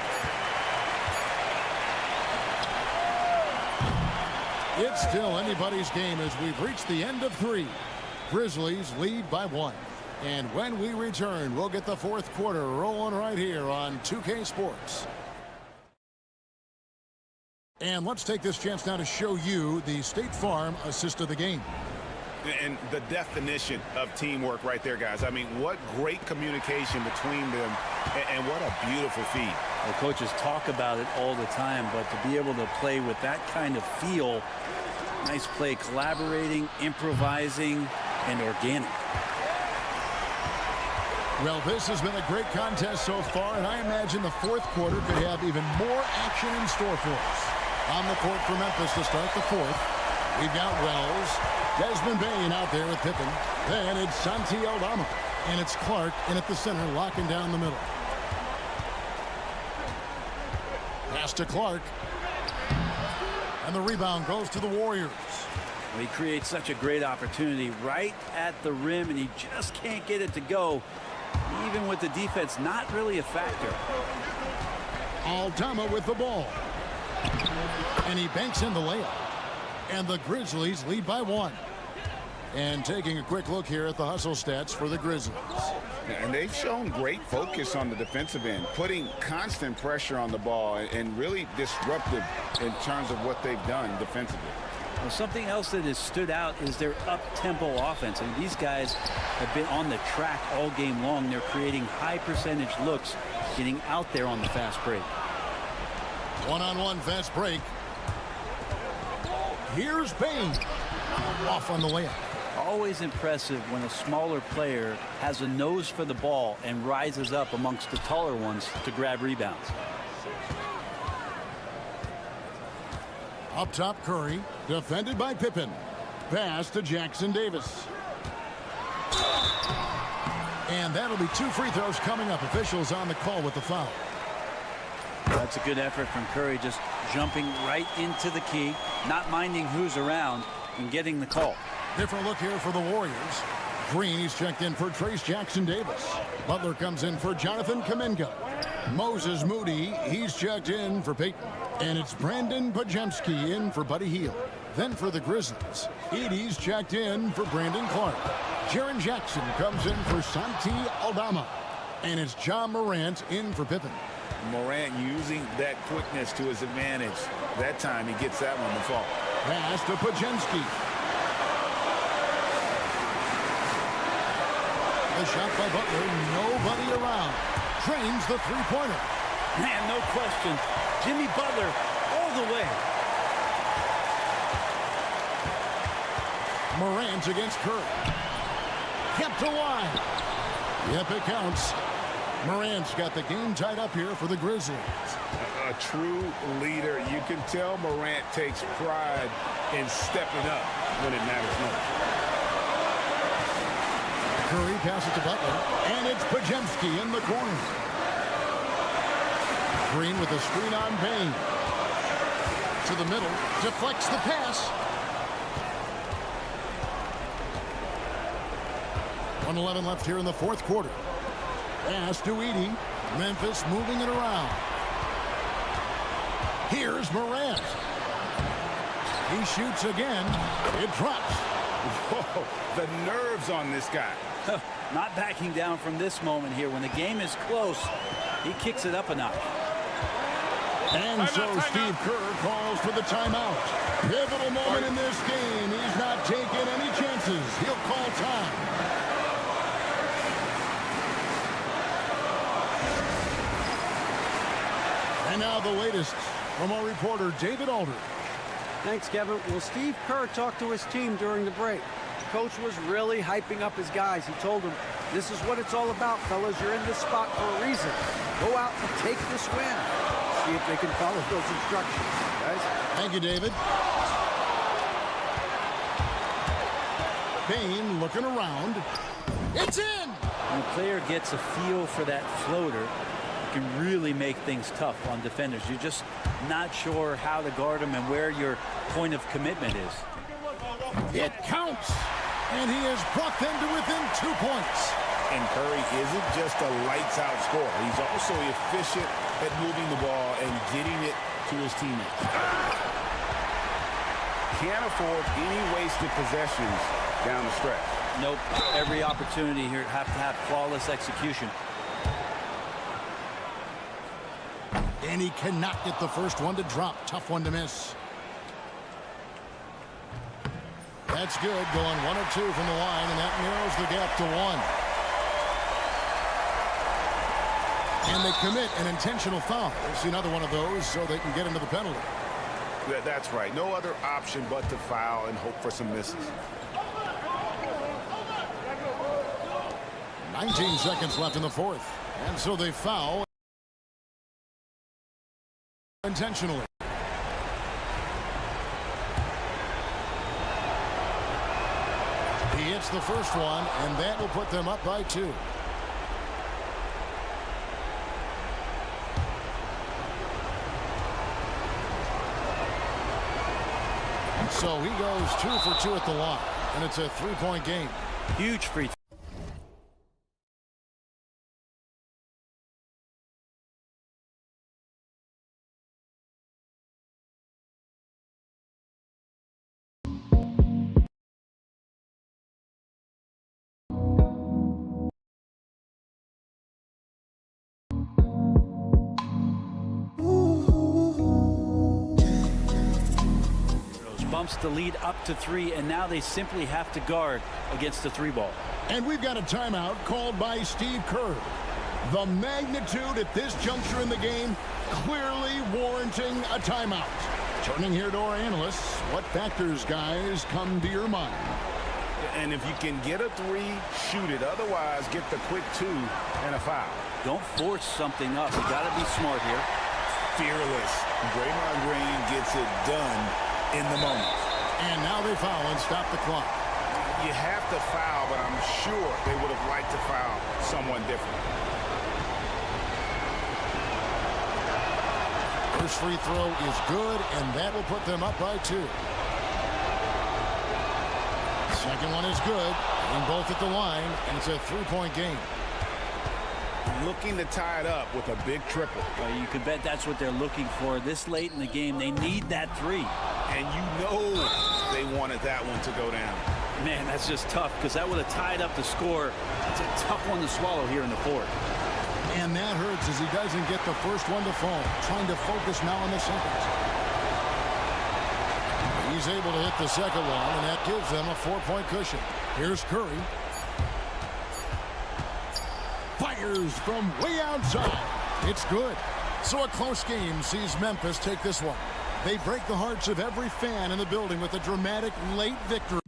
It's still anybody's game as we've reached the end of 3. Grizzlies lead by 1. And when we return, we'll get the fourth quarter rolling right here on 2K Sports. And let's take this chance now to show you the State Farm assist of the game. And the definition of teamwork right there, guys. I mean, what great communication between them, and what a beautiful feed. The coaches talk about it all the time, but to be able to play with that kind of feel, nice play, collaborating, improvising, and organic. Well, this has been a great contest so far, and I imagine the fourth quarter could have even more action in store for us. On the court for Memphis to start the fourth, we've got Wells, Desmond Bain out there with Pippen. Then it's Santi Aldama, and it's Clark in at the center, locking down the middle. Pass to Clark, and the rebound goes to the Warriors. Well, he creates such a great opportunity right at the rim, and he just can't get it to go. Even with the defense not really a factor. Aldama with the ball. And he banks in the layup. And the Grizzlies lead by 1. And taking a quick look here at the hustle stats for the Grizzlies. And they've shown great focus on the defensive end, putting constant pressure on the ball and really disruptive in terms of what they've done defensively. Well, something else that has stood out is their up-tempo offense. And these guys have been on the track all game long. They're creating high-percentage looks, getting out there on the fast break. One-on-one fast break. Here's Bain. Off on the layup. Always impressive when a smaller player has a nose for the ball and rises up amongst the taller ones to grab rebounds. Up top, Curry, defended by Pippen. Pass to Jackson Davis. And that'll be 2 free throws coming up. Officials on the call with the foul. That's a good effort from Curry, just jumping right into the key, not minding who's around, and getting the call. Different look here for the Warriors. Green, he's checked in for Trace Jackson Davis. Butler comes in for Jonathan Kuminga. Moses Moody, he's checked in for Peyton. And it's Brandon Pajemski in for Buddy Hield. Then for the Grizzlies, Edey's checked in for Brandon Clark. Jaren Jackson comes in for Santi Aldama. And it's John Morant in for Pippen. Morant using that quickness to his advantage. That time he gets that one to fall. Pass to Pajemski. The shot by Butler, nobody around. Drains the three-pointer. Man, no question. Jimmy Butler all the way. Morant against Curry. Kept alive. Yep, it counts. Morant's got the game tied up here for the Grizzlies. A true leader. You can tell Morant takes pride in stepping up when it matters most. Curry passes to Butler, and it's Pajemski in the corner. Green with a screen on Bain. To the middle, deflects the pass. 1:11 left here in the fourth quarter. Pass to Edey. Memphis moving it around. Here's Morant. He shoots again. It drops. Whoa, the nerves on this guy. Not backing down from this moment here. When the game is close, he kicks it up a notch. And so Steve Kerr calls for the timeout. Pivotal moment in this game. He's not taking any chances. He'll call time. And now the latest from our reporter, David Alder. Thanks, Kevin. Well, Steve Kerr talked to his team during the break. Coach was really hyping up his guys. He told them, this is what it's all about, fellas. You're in this spot for a reason. Go out and take this win. See if they can follow those instructions, guys. Thank you, David. Bain looking around. It's in! When a player gets a feel for that floater, it can really make things tough on defenders. You're just not sure how to guard them and where your point of commitment is. It counts! And he has brought them to within 2 points. And Curry isn't just a lights-out scorer. He's also efficient at moving the ball and getting it to his teammates. Can't afford any wasted possessions down the stretch. Nope. Every opportunity here have to have flawless execution. And he cannot get the first one to drop. Tough one to miss. That's good. Going 1 of 2 from the line, and that narrows the gap to 1. And they commit an intentional foul. We'll see another one of those so they can get into the penalty. That's right. No other option but to foul and hope for some misses. 19 seconds left in the fourth. And so they foul intentionally. He hits the first one, and that will put them up by 2. So he goes 2 for 2 at the line, and it's a 3-point game. Huge free throw. Bumps the lead up to 3, and now they simply have to guard against the 3-ball. And we've got a timeout called by Steve Kerr. The magnitude at this juncture in the game clearly warranting a timeout. Turning here to our analysts, what factors, guys, come to your mind? And if you can get a 3, shoot it. Otherwise, get the quick 2 and a foul. Don't force something up. You got to be smart here. Fearless. Draymond Green gets it done in the moment. And now they foul and stop the clock. You have to foul, but I'm sure they would have liked to foul someone different. First free throw is good, and that will put them up by 2. Second one is good, and both at the line, and it's a 3-point game. Looking to tie it up with a big triple. Well, you could bet that's what they're looking for this late in the game. They need that 3. And you know they wanted that one to go down. Man, that's just tough because that would have tied up the score. It's a tough one to swallow here in the fourth. And that hurts as he doesn't get the first one to fall. Trying to focus now on the second. He's able to hit the second one, and that gives them a 4-point cushion. Here's Curry. Fires from way outside. It's good. So a close game sees Memphis take this one. They break the hearts of every fan in the building with a dramatic late victory.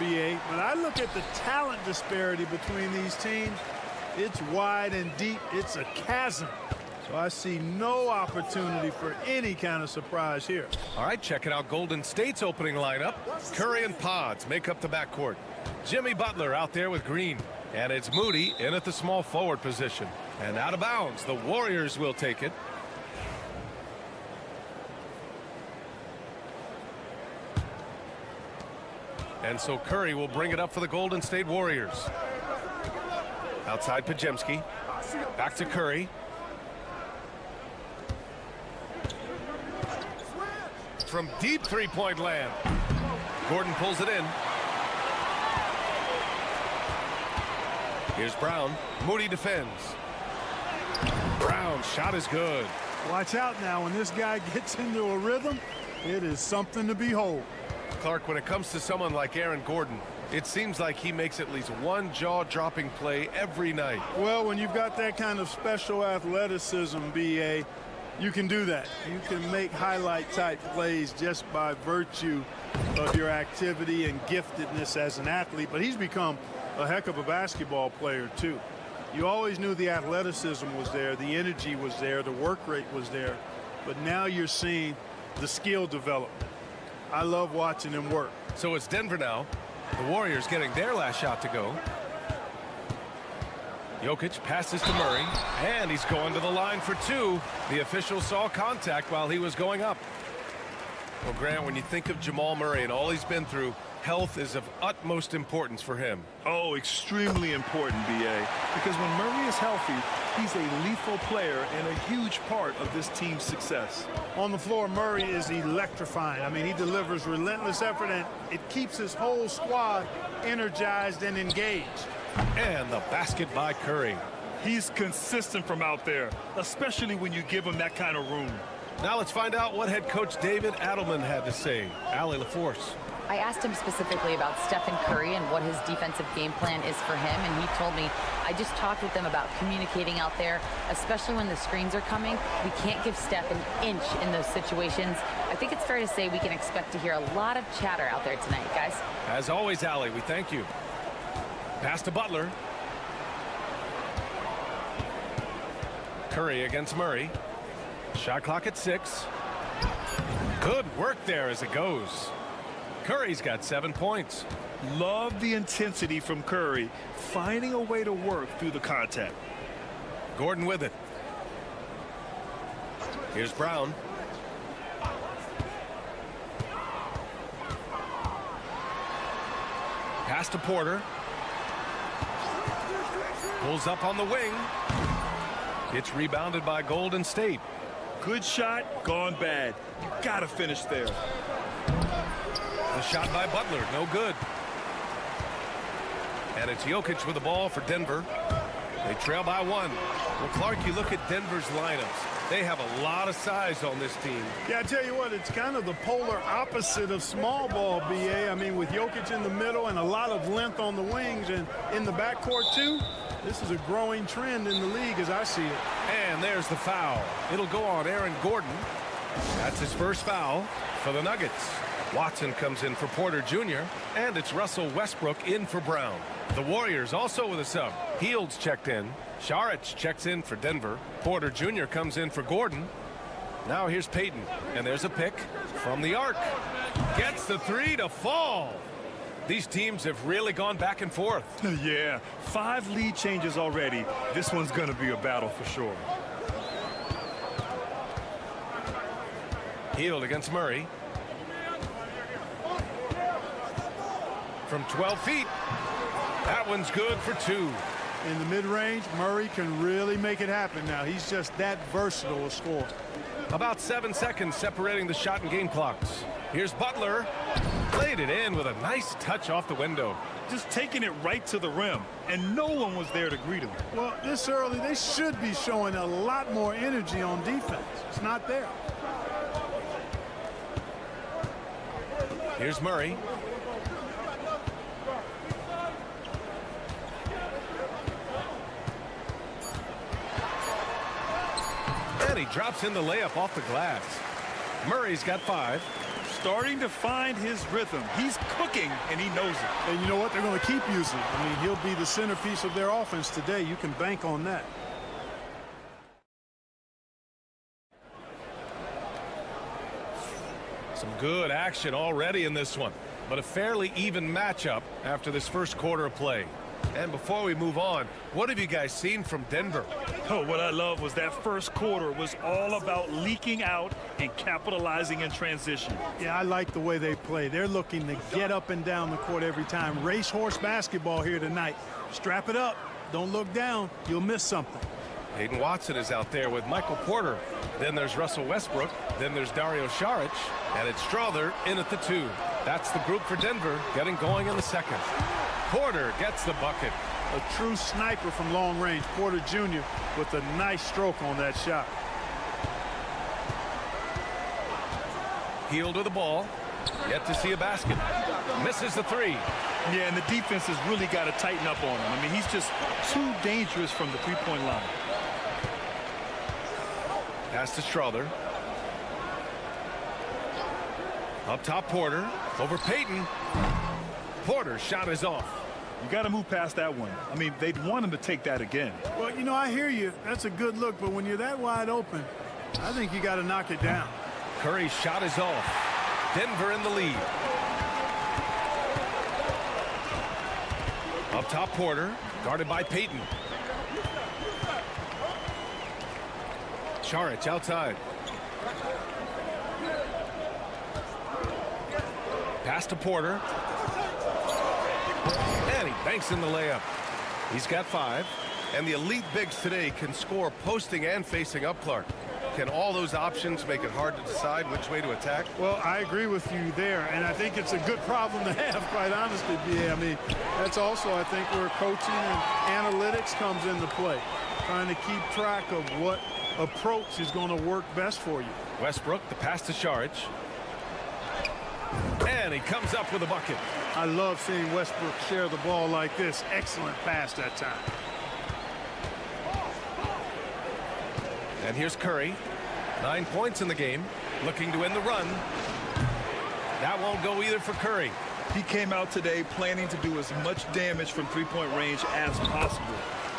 BA. When I look at the talent disparity between these teams, it's wide and deep. It's a chasm. So I see no opportunity for any kind of surprise here. All right, checking out Golden State's opening lineup. Curry and Pods make up the backcourt. Jimmy Butler out there with Green. And it's Moody in at the small forward position. And out of bounds, the Warriors will take it. And so Curry will bring it up for the Golden State Warriors. Outside Pajemski. Back to Curry. From deep three-point land. Gordon pulls it in. Here's Brown. Moody defends. Brown's shot is good. Watch out now. When this guy gets into a rhythm, it is something to behold. Clark, when it comes to someone like Aaron Gordon, it seems like he makes at least one jaw-dropping play every night. Well, when you've got that kind of special athleticism, BA, you can do that. You can make highlight-type plays just by virtue of your activity and giftedness as an athlete. But he's become a heck of a basketball player, too. You always knew the athleticism was there, the energy was there, the work rate was there. But now you're seeing the skill development. I love watching him work. So it's Denver now. The Warriors getting their last shot to go. Jokic passes to Murray, and he's going to the line for two. The official saw contact while he was going up. Well, Grant, when you think of Jamal Murray and all he's been through, health is of utmost importance for him. Oh, extremely important, B.A. Because when Murray is healthy, he's a lethal player and a huge part of this team's success. On the floor, Murray is electrifying. I mean, he delivers relentless effort, and it keeps his whole squad energized and engaged. And the basket by Curry. He's consistent from out there, especially when you give him that kind of room. Now let's find out what head coach David Adelman had to say. Allie LaForce. I asked him specifically about Stephen Curry and what his defensive game plan is for him, and he told me, I just talked with them about communicating out there, especially when the screens are coming. We can't give Steph an inch in those situations. I think it's fair to say we can expect to hear a lot of chatter out there tonight, guys. As always, Allie, we thank you. Pass to Butler. Curry against Murray. Shot clock at 6. Good work there as it goes. Curry's got 7 points. Love the intensity from Curry, finding a way to work through the contact. Gordon with it. Here's Brown. Pass to Porter. Pulls up on the wing. It's rebounded by Golden State. Good shot, gone bad. You gotta finish there. The shot by Butler, no good. And it's Jokic with the ball for Denver. They trail by 1. Well, Clark, you look at Denver's lineups. They have a lot of size on this team. Yeah, I tell you what, it's kind of the polar opposite of small ball, B.A. I mean, with Jokic in the middle and a lot of length on the wings and in the backcourt, too. This is a growing trend in the league as I see it. And there's the foul. It'll go on Aaron Gordon. That's his first foul for the Nuggets. Watson comes in for Porter Jr. And it's Russell Westbrook in for Brown. The Warriors also with a sub. Fields checked in. Saric checks in for Denver. Porter Jr. comes in for Gordon. Now here's Payton. And there's a pick from the arc. Gets the 3 to fall. These teams have really gone back and forth. Yeah, 5 lead changes already. This one's going to be a battle for sure. Hield against Murray. From 12 feet. That one's good for 2. In the mid-range, Murray can really make it happen now. He's just that versatile a scorer. About 7 seconds separating the shot and game clocks. Here's Butler. Played it in with a nice touch off the window. Just taking it right to the rim, and no one was there to greet him. Well, this early, they should be showing a lot more energy on defense. It's not there. Here's Murray. And he drops in the layup off the glass. Murray's got 5. Starting to find his rhythm. He's cooking, and he knows it. And you know what? They're going to keep using it. I mean, he'll be the centerpiece of their offense today. You can bank on that. Some good action already in this one, but a fairly even matchup after this first quarter of play. And before we move on, what have you guys seen from Denver? Oh, what I love was that first quarter was all about leaking out and capitalizing in transition. Yeah, I like the way they play. They're looking to get up and down the court every time. Racehorse basketball here tonight. Strap it up. Don't look down. You'll miss something. Hayden Watson is out there with Michael Porter. Then there's Russell Westbrook. Then there's Dario Saric. And it's Strother in at the 2. That's the group for Denver getting going in the second. Porter gets the bucket. A true sniper from long range. Porter Jr. with a nice stroke on that shot. Hield to the ball. Yet to see a basket. Misses the 3. Yeah, and the defense has really got to tighten up on him. I mean, he's just too dangerous from the three-point line. Pass to Strother. Up top, Porter. Over Payton. Porter's shot is off. You got to move past that one. I mean, they'd want him to take that again. Well, you know, I hear you. That's a good look, but when you're that wide open, I think you got to knock it down. Curry's shot is off. Denver in the lead. Up top, Porter, guarded by Payton. Saric outside. Pass to Porter. And he banks in the layup. He's got 5. And the elite bigs today can score posting and facing up, Clark. Can all those options make it hard to decide which way to attack? Well, I agree with you there, and I think it's a good problem to have, quite honestly, B.A. I mean, that's also, I think, where coaching and analytics comes into play, trying to keep track of what approach is going to work best for you. Westbrook, the pass to Saric. And he comes up with a bucket. I love seeing Westbrook share the ball like this. Excellent pass that time. And here's Curry. 9 points in the game. Looking to end the run. That won't go either for Curry. He came out today planning to do as much damage from three-point range as possible.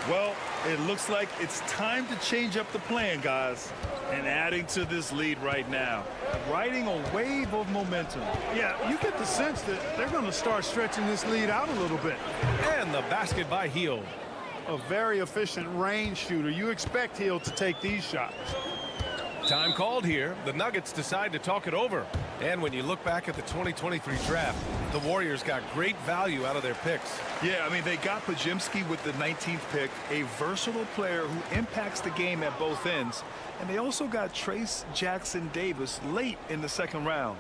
Well, it looks like it's time to change up the plan, guys. And adding to this lead right now, riding a wave of momentum. Yeah, you get the sense that they're going to start stretching this lead out a little bit. And the basket by Hield. A very efficient range shooter. You expect Hield to take these shots. Time called here. The Nuggets decide to talk it over. And when you look back at the 2023 draft, the Warriors got great value out of their picks. Yeah, I mean, they got Podziemski with the 19th pick, a versatile player who impacts the game at both ends. And they also got Trace Jackson-Davis late in the second round.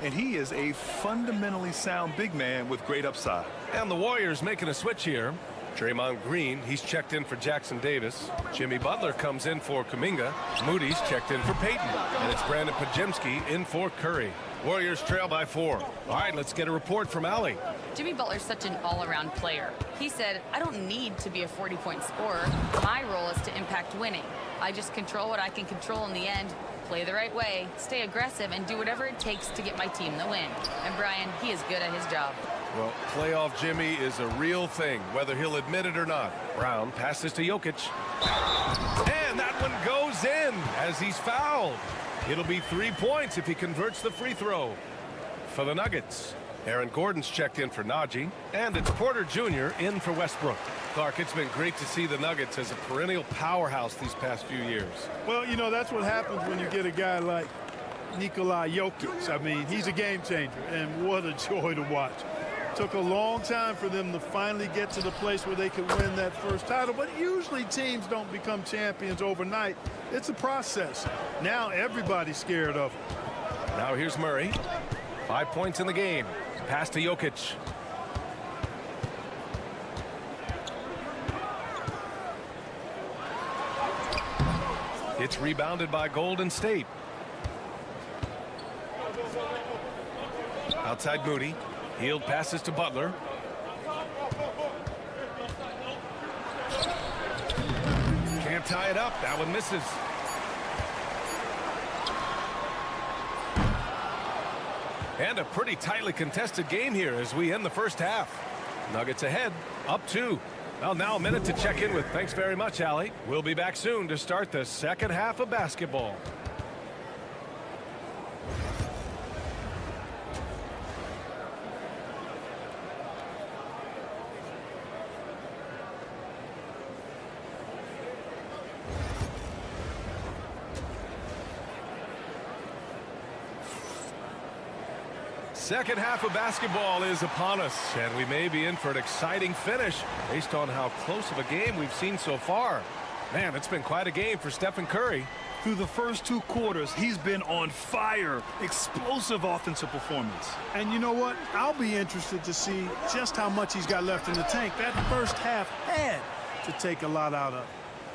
And he is a fundamentally sound big man with great upside. And the Warriors making a switch here. Draymond Green, he's checked in for Jackson Davis. Jimmy Butler comes in for Kuminga. Moody's checked in for Payton. And it's Brandon Podziemski in for Curry. Warriors trail by 4. All right, let's get a report from Allie. Jimmy Butler's such an all-around player. He said, I don't need to be a 40-point scorer. My role is to impact winning. I just control what I can control in the end, play the right way, stay aggressive, and do whatever it takes to get my team the win. And Brian, he is good at his job. Well, playoff Jimmy is a real thing, whether he'll admit it or not. Brown passes to Jokic. And that one goes in as he's fouled. It'll be 3 points if he converts the free throw. For the Nuggets, Aaron Gordon's checked in for Najee. And it's Porter Jr. in for Westbrook. Clark, it's been great to see the Nuggets as a perennial powerhouse these past few years. Well, you know, that's what happens when you get a guy like Nikola Jokic. I mean, he's a game changer, and what a joy to watch. Took a long time for them to finally get to the place where they could win that first title, but usually teams don't become champions overnight. It's a process. Now everybody's scared of him. Now here's Murray. 5 points in the game. Pass to Jokic. It's rebounded by Golden State. Outside Moody. Hield passes to Butler. Can't tie it up. That one misses. And a pretty tightly contested game here as we end the first half. Nuggets ahead, up 2. Well, now a minute to check in with. Thanks very much, Allie. We'll be back soon to start the second half of basketball. Second half of basketball is upon us, and we may be in for an exciting finish based on how close of a game we've seen so far. Man, it's been quite a game for Stephen Curry. Through the first 2 quarters, he's been on fire. Explosive offensive performance. And you know what? I'll be interested to see just how much he's got left in the tank. That first half had to take a lot out of.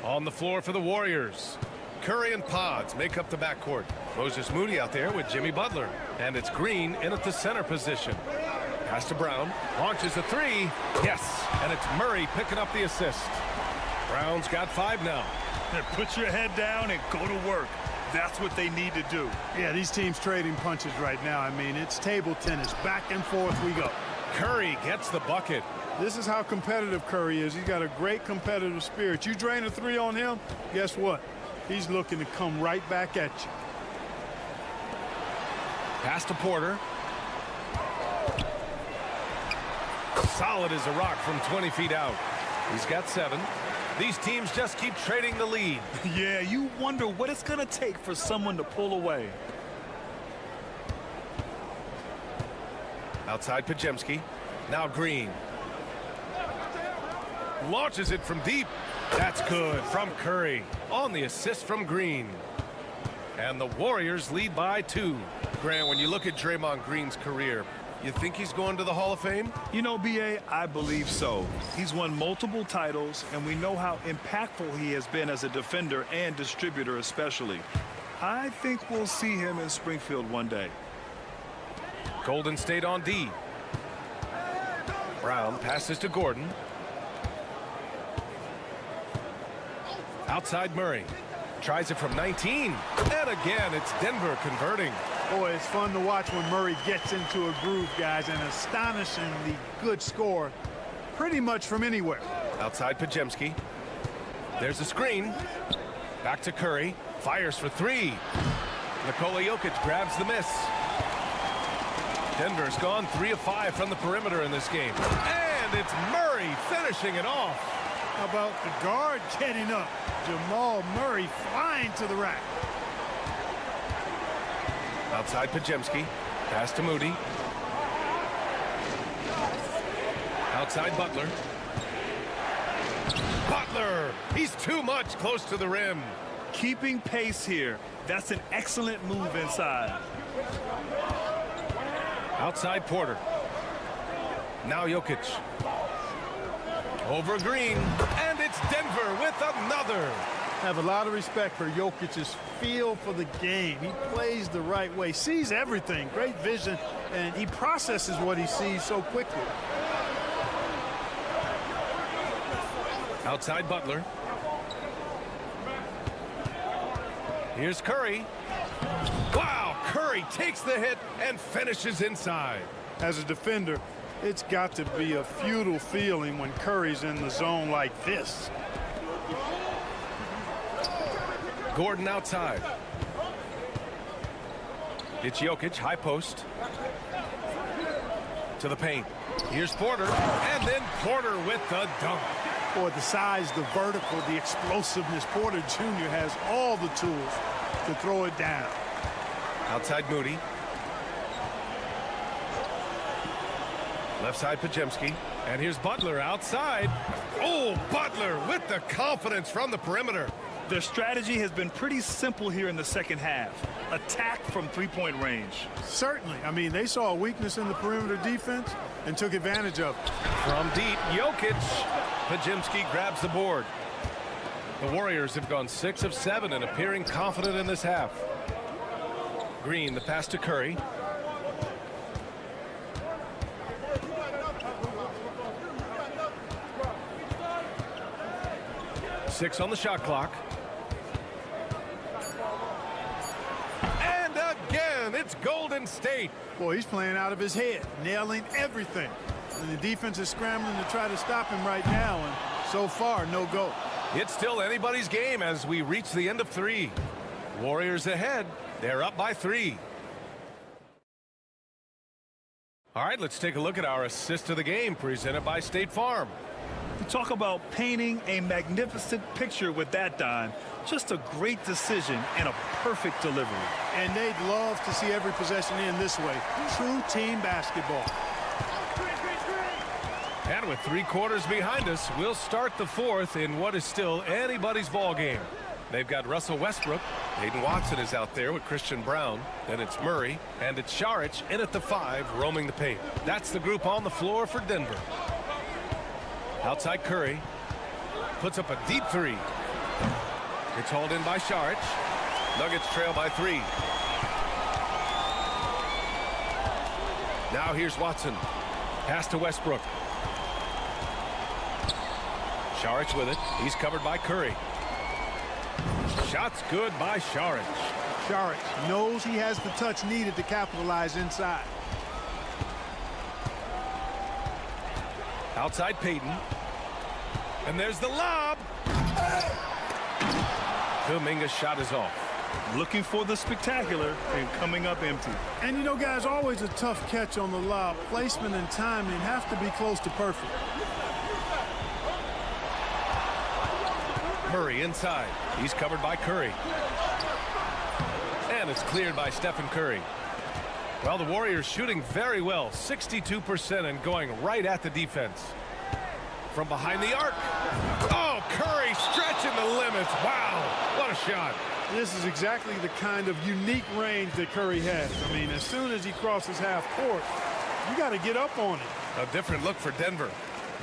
On the floor for the Warriors, Curry and Pods make up the backcourt. Moses Moody out there with Jimmy Butler. And it's Green in at the center position. Pass to Brown. Launches a 3. Yes. And it's Murray picking up the assist. Brown's got 5 now. Put your head down and go to work. That's what they need to do. Yeah, these teams trading punches right now. I mean, it's table tennis. Back and forth we go. Curry gets the bucket. This is how competitive Curry is. He's got a great competitive spirit. You drain a 3 on him, guess what? He's looking to come right back at you. Pass to Porter. solid as a rock from 20 feet out. He's got 7. These teams just keep trading the lead. Yeah, you wonder what it's going to take for someone to pull away. Outside Pajemski. Now Green. Launches it from deep. That's good from Curry on the assist from Green. And the Warriors lead by 2. Grant, when you look at Draymond Green's career, you think he's going to the Hall of Fame? You know, B.A., I believe so. He's won multiple titles, and we know how impactful he has been as a defender and distributor especially. I think we'll see him in Springfield one day. Golden State on D. Brown passes to Gordon. Outside Murray. Tries it from 19. And again, it's Denver converting. Boy, it's fun to watch when Murray gets into a groove, guys. An astonishingly good score, pretty much from anywhere. Outside Pajemski. There's a screen. Back to Curry. Fires for 3. Nikola Jokic grabs the miss. Denver's gone 3 of 5 from the perimeter in this game. And it's Murray finishing it off. How about the guard getting up? Jamal Murray flying to the rack. Outside Pajemski. Pass to Moody. Outside Butler. Butler! He's too much close to the rim. Keeping pace here. That's an excellent move inside. Outside Porter. Now Jokic. Over Green. And it's Denver with another. Have a lot of respect for Jokic's feel for the game. He plays the right way, sees everything, great vision, and he processes what he sees so quickly. Outside Butler. Here's Curry. Wow, Curry takes the hit and finishes inside. As a defender, it's got to be a futile feeling when Curry's in the zone like this. Gordon outside. It's Jokic, high post. To the paint. Here's Porter, and then Porter with the dunk. Boy, the size, the vertical, the explosiveness. Porter Jr. has all the tools to throw it down. Outside Moody. Left side Pajemski. And here's Butler outside. Oh, Butler with the confidence from the perimeter. Their strategy has been pretty simple here in the second half. Attack from three-point range. Certainly. I mean, they saw a weakness in the perimeter defense and took advantage of it. From deep, Jokic. Pajemski grabs the board. The Warriors have gone 6 of 7 and appearing confident in this half. Green, the pass to Curry. Six on the shot clock. And again, it's Golden State. Boy, he's playing out of his head, nailing everything. And the defense is scrambling to try to stop him right now, and so far, no go. It's still anybody's game as we reach the end of 3. Warriors ahead. They're up by 3. All right, let's take a look at our assist of the game presented by State Farm. You talk about painting a magnificent picture with that, Don. Just a great decision and a perfect delivery. And they'd love to see every possession end this way. True team basketball. And with 3 quarters behind us, we'll start the 4th in what is still anybody's ball game. They've got Russell Westbrook. Hayden Watson is out there with Christian Brown. Then it's Murray. And it's Šarić in at the 5, roaming the paint. That's the group on the floor for Denver. Outside Curry. Puts up a deep 3. It's hauled in by Šarić. Nuggets trail by 3. Now here's Watson. Pass to Westbrook. Šarić with it. He's covered by Curry. Shot's good by Šarić. Šarić knows he has the touch needed to capitalize inside. Outside Payton. And there's the lob. Kuminga's shot is off. looking for the spectacular and coming up empty. And you know, guys, always a tough catch on the lob. Placement and timing have to be close to perfect. Murray inside. He's covered by Curry. And it's cleared by Stephen Curry. Well, the Warriors shooting very well, 62% and going right at the defense. From behind the arc. Oh, Curry stretching the limits. Wow, what a shot. This is exactly the kind of unique range that Curry has. I mean, as soon as he crosses half court, you got to get up on it. A different look for Denver.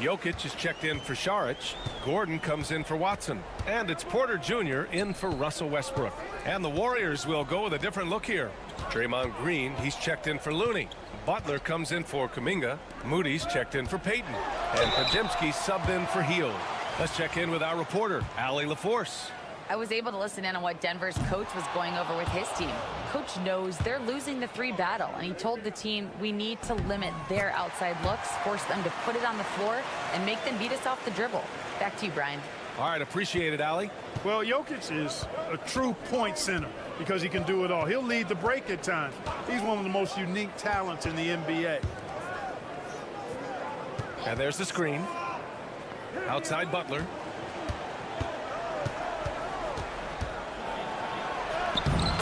Jokic is checked in for Saric. Gordon comes in for Watson. And it's Porter Jr. in for Russell Westbrook. And the Warriors will go with a different look here. Draymond Green, he's checked in for Looney. Butler comes in for Kuminga. Moody's checked in for Payton. And Podziemski subbed in for Hield. Let's check in with our reporter, Allie LaForce. I was able to listen in on what Denver's coach was going over with his team. Coach knows they're losing the 3 battle, and he told the team we need to limit their outside looks, force them to put it on the floor, and make them beat us off the dribble. Back to you, Brian. All right, appreciate it, Allie. Well, Jokic is a true point center because he can do it all. He'll lead the break at times. He's one of the most unique talents in the NBA. And there's the screen. Outside Butler.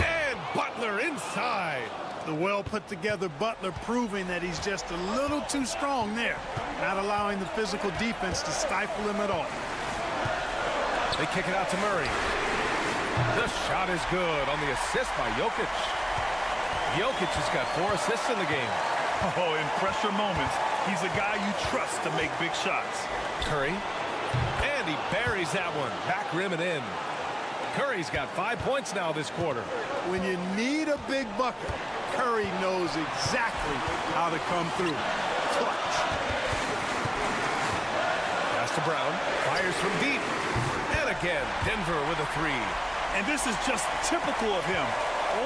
And Butler inside. The well-put-together Butler proving that he's just a little too strong there, not allowing the physical defense to stifle him at all. They kick it out to Murray. The shot is good on the assist by Jokic. Jokic has got 4 assists in the game. Oh, in pressure moments, he's a guy you trust to make big shots. Curry. And he buries that one. Back rim and in. Curry's got 5 points now this quarter. When you need a big bucket, Curry knows exactly how to come through. Clutch. Pass to Brown. Fires from deep. And again, Denver with a 3. And this is just typical of him.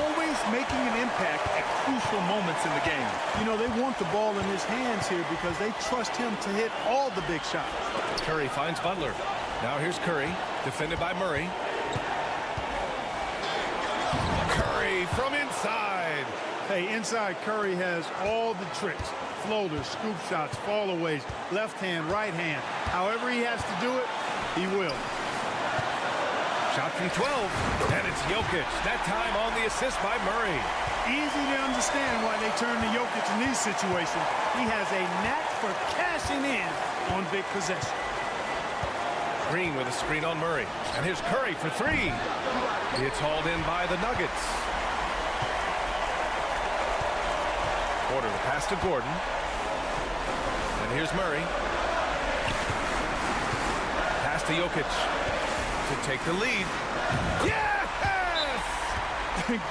Always making an impact at crucial moments in the game. You know, they want the ball in his hands here because they trust him to hit all the big shots. Curry finds Butler. Now here's Curry, defended by Murray. Curry from inside. Hey, inside Curry has all the tricks. Floaters, scoop shots, fallaways, left hand, right hand. However he has to do it, he will. Shot from 12, and it's Jokic. That time on the assist by Murray. Easy to understand why they turn to Jokic in these situations. He has a knack for cashing in on big possession. Green with a screen on Murray. And here's Curry for 3. It's hauled in by the Nuggets. Porter the pass to Gordon. And here's Murray. Pass to Jokic. To take the lead. Yes!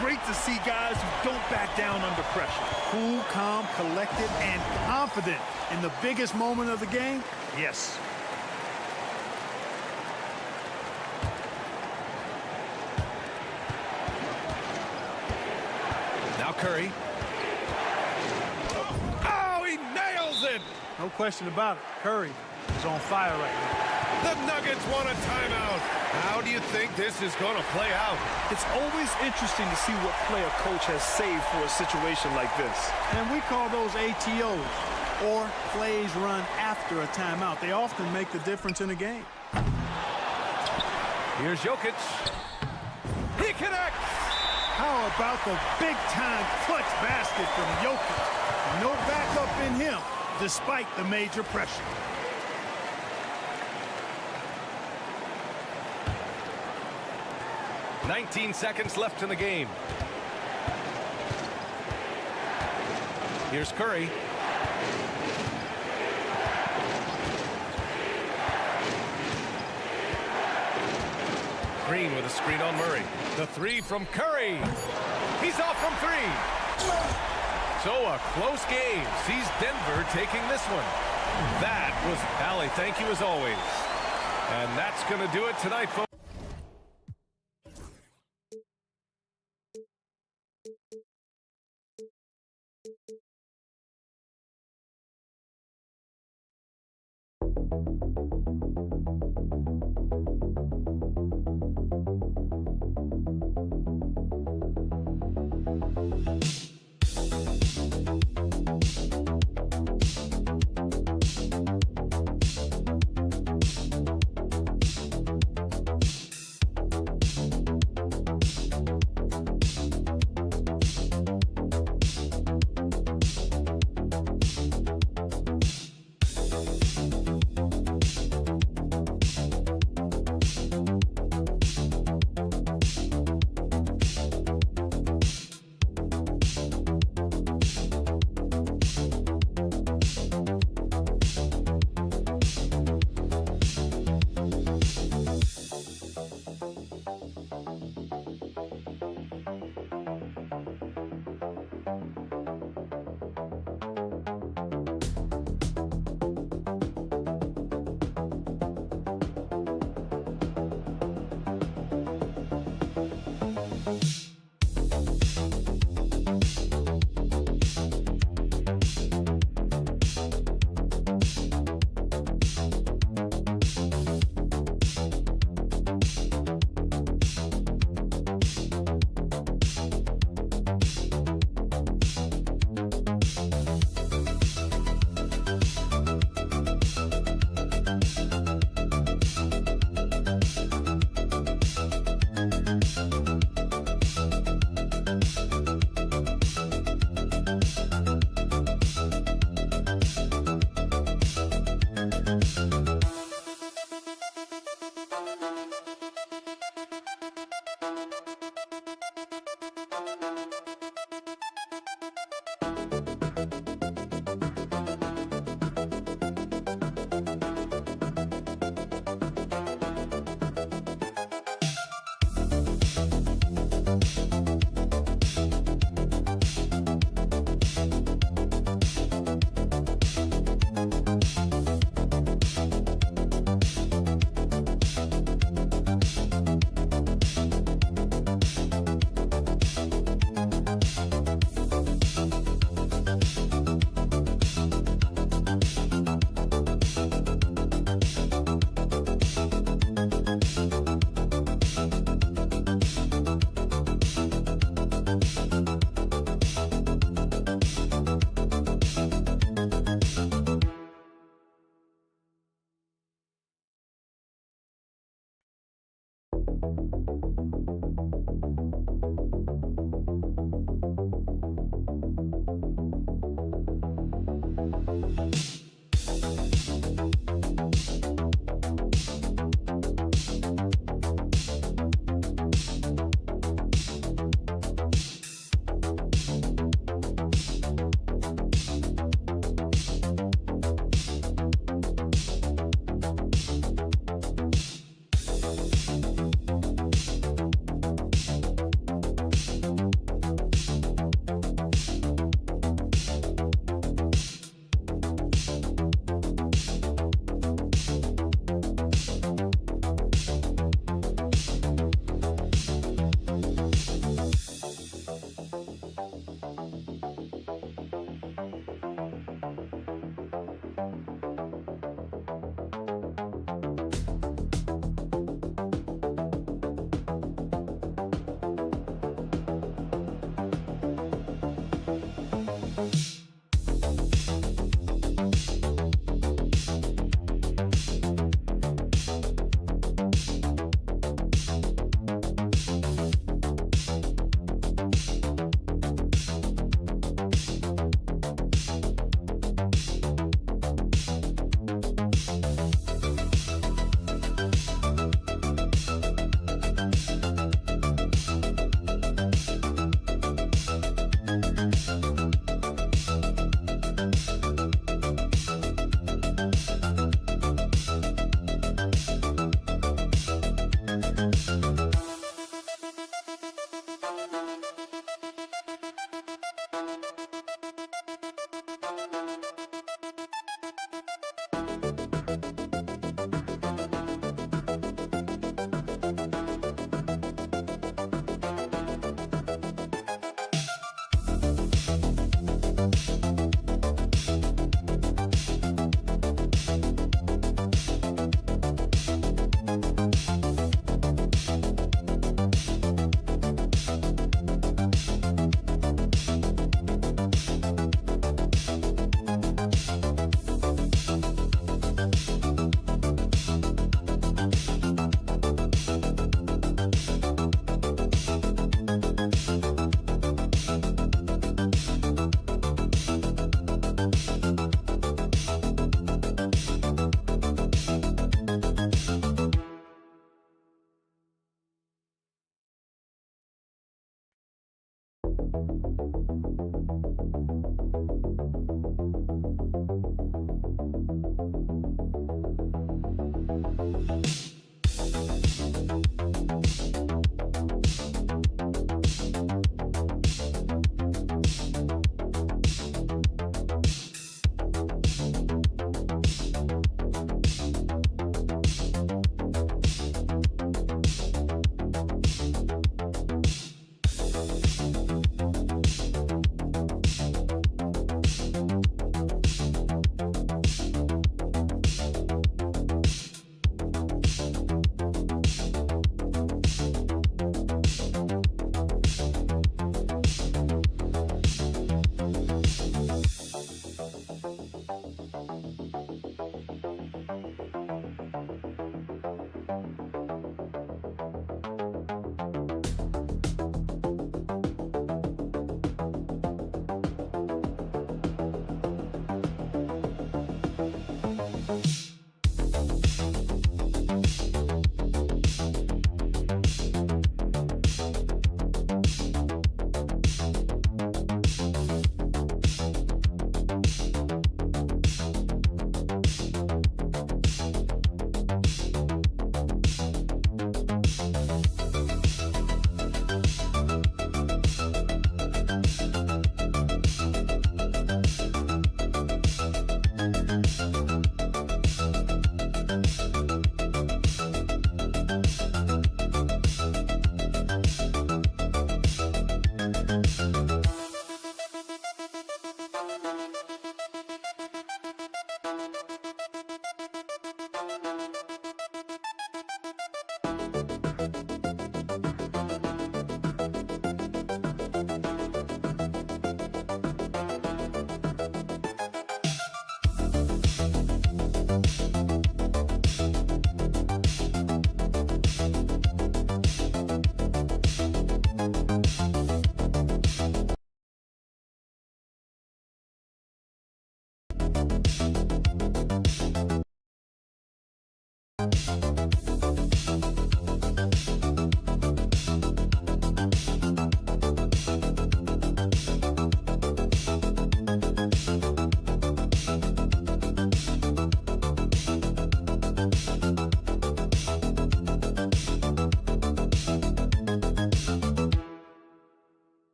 Great to see guys who don't back down under pressure. Cool, calm, collected, and confident in the biggest moment of the game. Yes. Now Curry. Oh, he nails it! No question about it. Curry is on fire right now. The Nuggets want a timeout. How do you think this is going to play out? It's always interesting to see what play a coach has saved for a situation like this. And we call those ATOs, or plays run after a timeout. They often make the difference in a game. Here's Jokic. He connects. How about the big-time clutch basket from Jokic? No backup in him, despite the major pressure. "19 seconds left in the game. Here's Curry. Green with a screen on Murray. The 3 from Curry. He's off from 3. So a close game sees Denver taking this one. That was Allie. Thank you as always. And that's going to do it tonight, folks.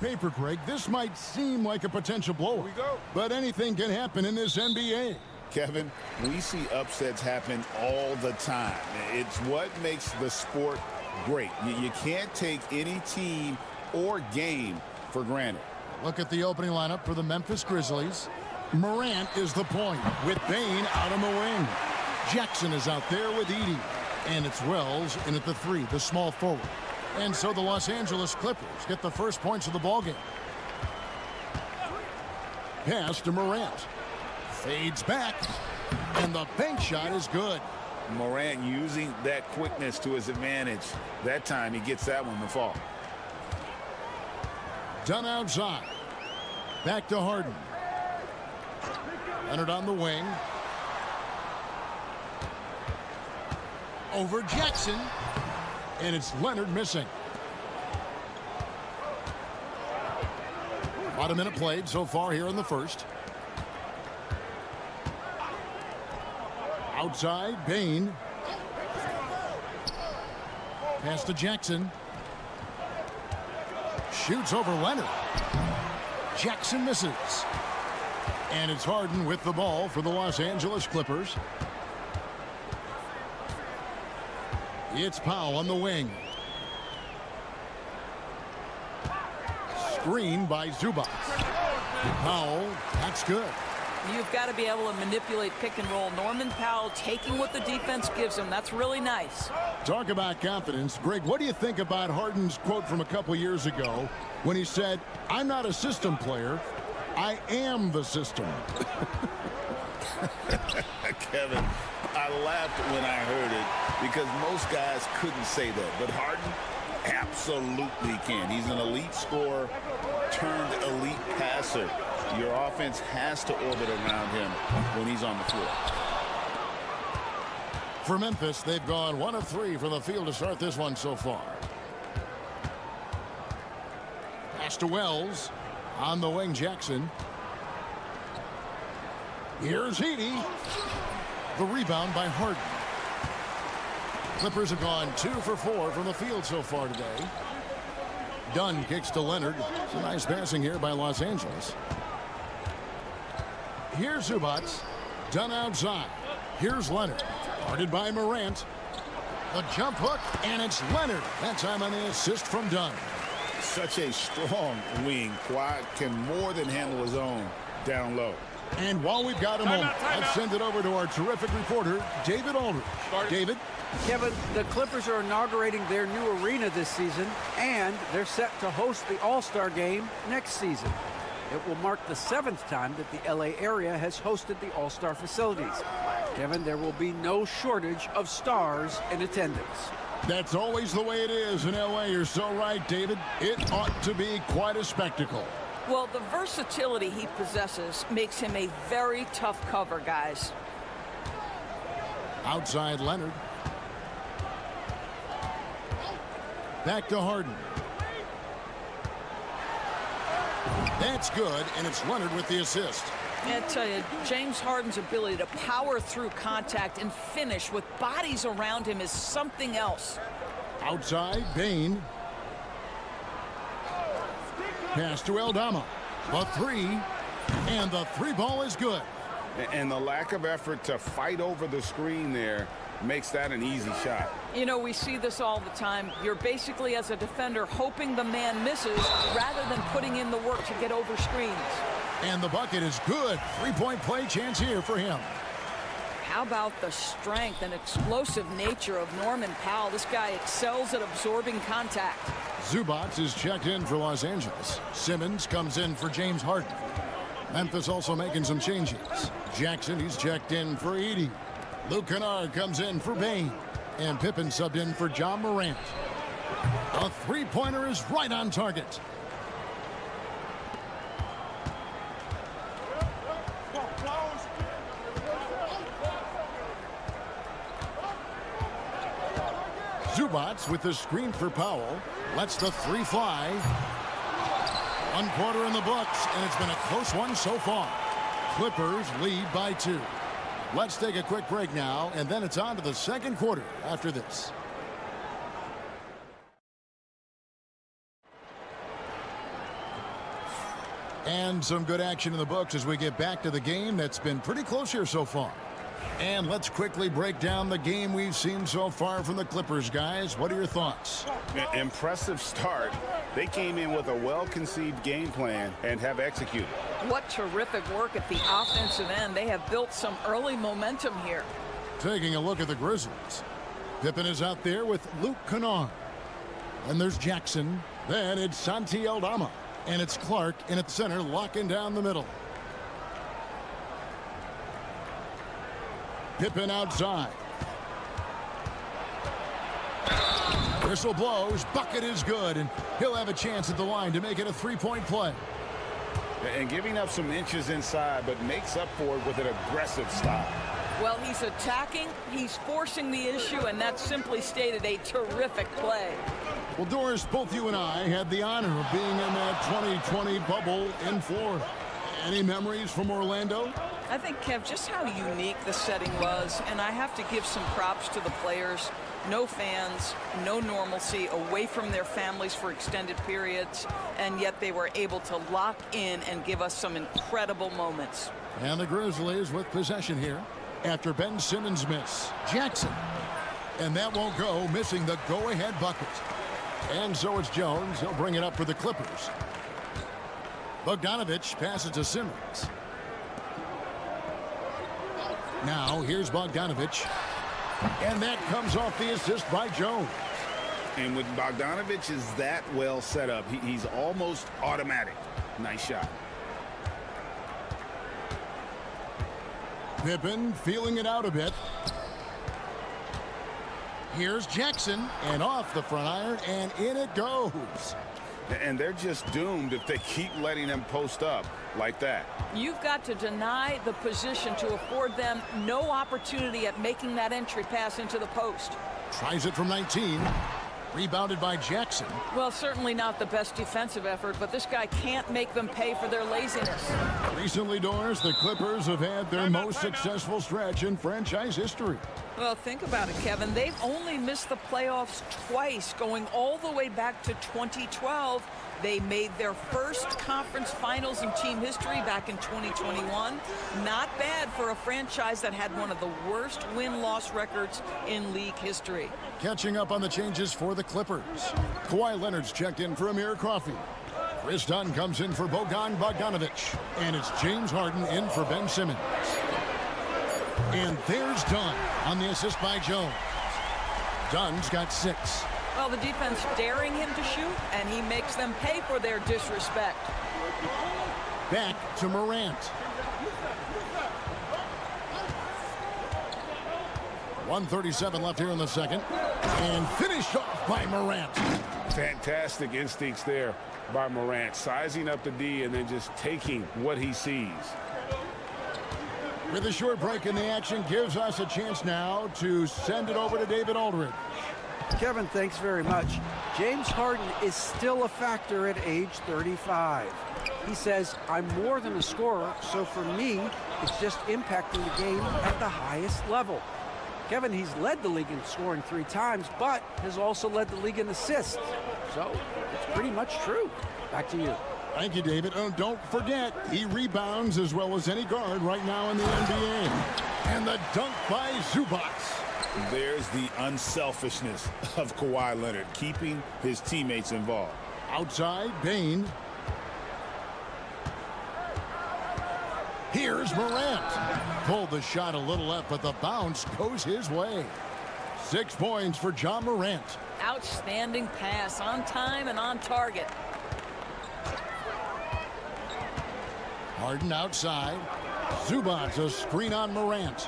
Paper, Greg, this might seem like a potential blowout, but anything can happen in this NBA. Kevin, we see upsets happen all the time. It's what makes the sport great. You can't take any team or game for granted. Look at the opening lineup for the Memphis Grizzlies. Morant is the point with Bane out on the wing. Jackson is out there with Edey. And it's Wells in at the 3, the small forward. And so the Los Angeles Clippers get the first points of the ballgame. Pass to Morant. Fades back. And the bank shot is good. Morant using that quickness to his advantage. That time he gets that one to fall. Done outside. Back to Harden. Leonard on the wing. Over Jackson. And it's Leonard missing. About a minute played so far here in the first. Outside, Bane. Pass to Jackson. Shoots over Leonard. Jackson misses. And it's Harden with the ball for the Los Angeles Clippers. It's Powell on the wing. Screen by Zubac. Powell, that's good. You've got to be able to manipulate pick and roll. Norman Powell taking what the defense gives him. That's really nice. Talk about confidence. Greg, what do you think about Harden's quote from a couple years ago when he said, "I'm not a system player. I am the system." Kevin, I laughed when I heard it because most guys couldn't say that. But Harden absolutely can. He's an elite scorer turned elite passer. Your offense has to orbit around him when he's on the floor. For Memphis, they've gone 1 of 3 from the field to start this one so far. Pass to Wells. On the wing, Jackson. Here's Edey. The rebound by Harden. Clippers have gone 2 for 4 from the field so far today. Dunn kicks to Leonard. Some nice passing here by Los Angeles. Here's Zubac. Dunn outside. Here's Leonard. Guarded by Morant. The jump hook, and it's Leonard. That time on the assist from Dunn. Such a strong wing. Kawhi can more than handle his own down low. And while we've got a moment, let's send it over to our terrific reporter, David Aldridge. David? Kevin, the Clippers are inaugurating their new arena this season, and they're set to host the All-Star game next season. It will mark the 7th time that the LA area has hosted the All-Star facilities. Kevin, there will be no shortage of stars in attendance. That's always the way it is in LA. You're so right, David. It ought to be quite a spectacle. Well, the versatility he possesses makes him a very tough cover, guys. Outside Leonard. Back to Harden. That's good, and it's Leonard with the assist. I tell you, James Harden's ability to power through contact and finish with bodies around him is something else. Outside, Bane. Pass to Aldama. The 3, and the 3 ball is good. And the lack of effort to fight over the screen there makes that an easy shot. You know, we see this all the time. You're basically, as a defender, hoping the man misses rather than putting in the work to get over screens. And the bucket is good. 3-point play chance here for him. How about the strength and explosive nature of Norman Powell? This guy excels at absorbing contact. Zubats is checked in for Los Angeles. Simmons comes in for James Harden. Memphis also making some changes. Jackson, he's checked in for Edey. Luke Kennard comes in for Bane. And Pippen subbed in for John Morant. A three-pointer is right on target. Zubats with the screen for Powell. Lets the three fly. 1 quarter in the books, and it's been a close one so far. Clippers lead by 2. Let's take a quick break now, and then it's on to the second quarter after this. And some good action in the books as we get back to the game that's been pretty close here so far. And let's quickly break down the game we've seen so far from the Clippers, guys. What are your thoughts? Impressive start. They came in with a well-conceived game plan and have executed. What terrific work at the offensive end. They have built some early momentum here. Taking a look at the Grizzlies. Pippen is out there with Luke Kennard. And there's Jackson. Then it's Santi Aldama. And it's Clark in at center, locking down the middle. Pippen outside. Whistle blows. Bucket is good, and he'll have a chance at the line to make it a three-point play. And giving up some inches inside, but makes up for it with an aggressive stop. Well, he's attacking, he's forcing the issue, and that simply stated a terrific play. Well, Doris, both you and I had the honor of being in that 2020 bubble in Florida. Any memories from Orlando? I think, Kev, just how unique the setting was, and I have to give some props to the players. No fans, no normalcy, away from their families for extended periods, and yet they were able to lock in and give us some incredible moments. And the Grizzlies with possession here after Ben Simmons' miss. Jackson. And that won't go, missing the go-ahead bucket. And so it's Jones. He'll bring it up for the Clippers. Bogdanovich passes to Simmons. Now here's Bogdanovich. And that comes off the assist by Jones. And when Bogdanovich is that well set up, he's almost automatic. Nice shot. Pippen feeling it out a bit. Here's Jackson, and off the front iron, and in it goes. And they're just doomed if they keep letting them post up like that. You've got to deny the position to afford them no opportunity at making that entry pass into the post. Tries it from 19. Rebounded by Jackson. Well, certainly not the best defensive effort, but this guy can't make them pay for their laziness. Recently, Doris, the Clippers have had their most successful stretch in franchise history. Well, think about it, Kevin. They've only missed the playoffs twice, going all the way back to 2012. They made their first conference finals in team history back in 2021. Not bad for a franchise that had one of the worst win-loss records in league history. Catching up on the changes for the Clippers. Kawhi Leonard's checked in for Amir Coffey. Chris Dunn comes in for Bogan Bogdanovich. And it's James Harden in for Ben Simmons. And there's Dunn on the assist by Jones. Dunn's got 6. Well, the defense daring him to shoot, and he makes them pay for their disrespect. Back to Morant. 1:37 left here in the second. And finished off by Morant. Fantastic instincts there by Morant. Sizing up the D and then just taking what he sees. With a short break in the action, gives us a chance now to send it over to David Aldridge. Kevin, thanks very much. James Harden is still a factor at age 35. He says, I'm more than a scorer, so for me, it's just impacting the game at the highest level. Kevin, he's led the league in scoring 3 times, but has also led the league in assists. So it's pretty much true. Back to you. Thank you, David. Oh, don't forget, he rebounds as well as any guard right now in the NBA. And the dunk by Zubats. There's the unselfishness of Kawhi Leonard, keeping his teammates involved. Outside, Bane. Here's Morant. Pulled the shot a little left, but the bounce goes his way. 6 points for John Morant. Outstanding pass, on time and on target. Harden outside. Zubac, a screen on Morant.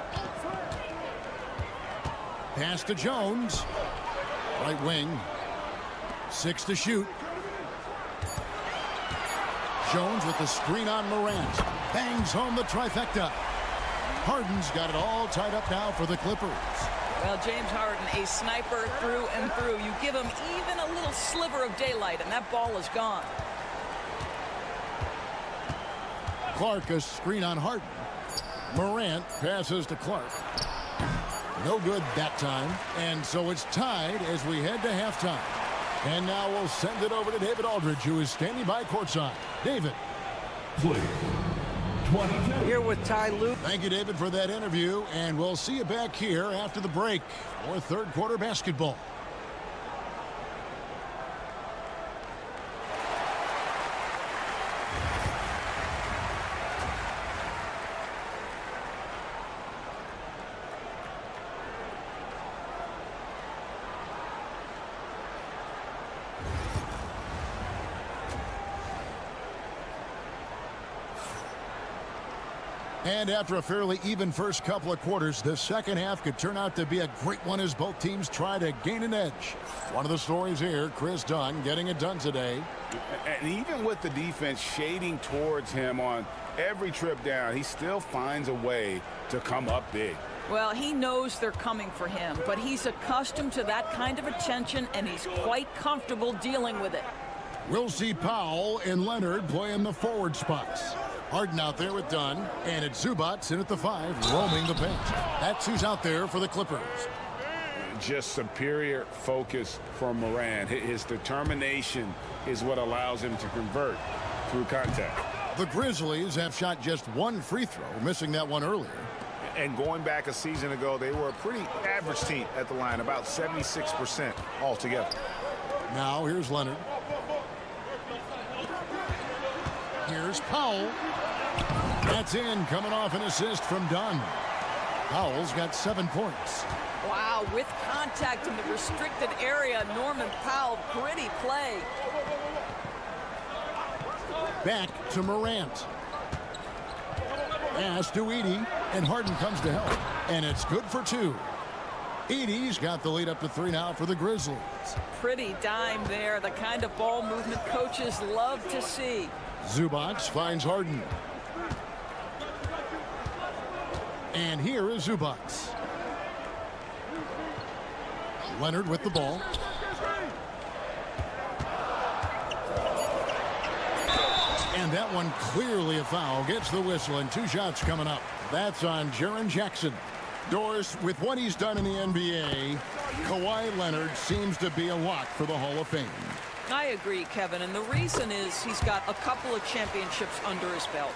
Pass to Jones. Right wing. 6 to shoot. Jones with the screen on Morant. Bangs home the trifecta. Harden's got it all tied up now for the Clippers. Well, James Harden, a sniper through and through. You give him even a little sliver of daylight, and that ball is gone. Clark, a screen on Harden. Morant passes to Clark. No good that time. And so it's tied as we head to halftime. And now we'll send it over to David Aldridge, who is standing by courtside. David. Here with Ty Lue. Thank you, David, for that interview. And we'll see you back here after the break for third quarter basketball. And after a fairly even first couple of quarters, the second half could turn out to be a great one as both teams try to gain an edge. One of the stories here, Chris Dunn getting it done today. And even with the defense shading towards him on every trip down, he still finds a way to come up big. Well, he knows they're coming for him, but he's accustomed to that kind of attention, and he's quite comfortable dealing with it. We'll see Powell and Leonard play in the forward spots. Harden out there with Dunn, and it's Zubac in at the 5, roaming the bench. That's who's out there for the Clippers. Just superior focus from Morant. His determination is what allows him to convert through contact. The Grizzlies have shot just one free throw, missing that one earlier. And going back a season ago, they were a pretty average team at the line, about 76% altogether. Now here's Leonard. Here's Powell. That's in, coming off an assist from Dunn. Powell's got 7 points. Wow, with contact in the restricted area, Norman Powell, pretty play. Back to Morant. Pass to Edey, and Harden comes to help. And it's good for 2. Edey's got the lead up to 3 now for the Grizzlies. Pretty dime there, the kind of ball movement coaches love to see. Zubac finds Harden. And here is Zubac. Leonard with the ball. And that one clearly a foul. Gets the whistle, and 2 shots coming up. That's on Jaren Jackson. Doris, with what he's done in the NBA, Kawhi Leonard seems to be a lock for the Hall of Fame. I agree, Kevin, and the reason is he's got a couple of championships under his belt.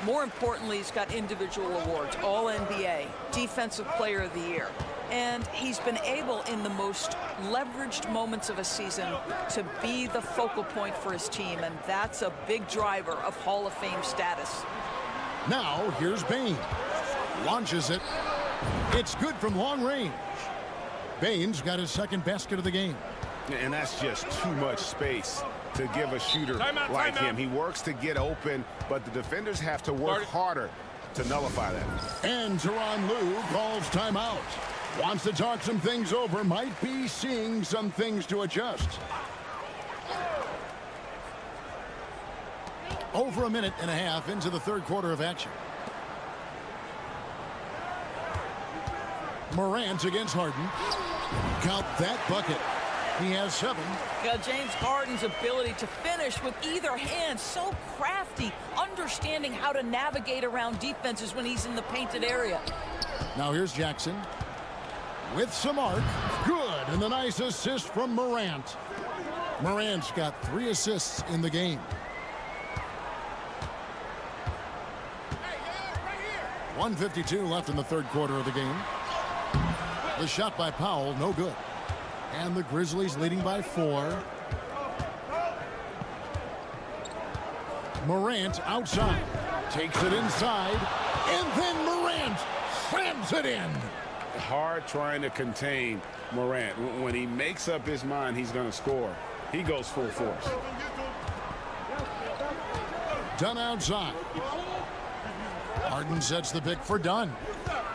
More importantly, he's got individual awards, All-NBA, Defensive Player of the Year. And he's been able, in the most leveraged moments of a season, to be the focal point for his team, and that's a big driver of Hall of Fame status. Now, here's Baines. Launches it. It's good from long range. Baines got his second basket of the game. And that's just too much space to give a shooter like him. He works to get open, but the defenders have to work harder to nullify that. And Tyronn Lue calls timeout. Wants to talk some things over. Might be seeing some things to adjust. Over a minute and a half into the third quarter of action. Morant against Harden. Count that bucket. He has 7. Yeah, James Harden's ability to finish with either hand, so crafty, understanding how to navigate around defenses when he's in the painted area. Now here's Jackson with some arc. Good, and the nice assist from Morant. Morant's got 3 assists in the game. .152 left in the third quarter of the game. The shot by Powell, no good. And the Grizzlies leading by 4. Morant outside. Takes it inside. And then Morant slams it in. hard trying to contain Morant. When he makes up his mind he's going to score, he goes full force. Dunn outside. Harden sets the pick for Dunn.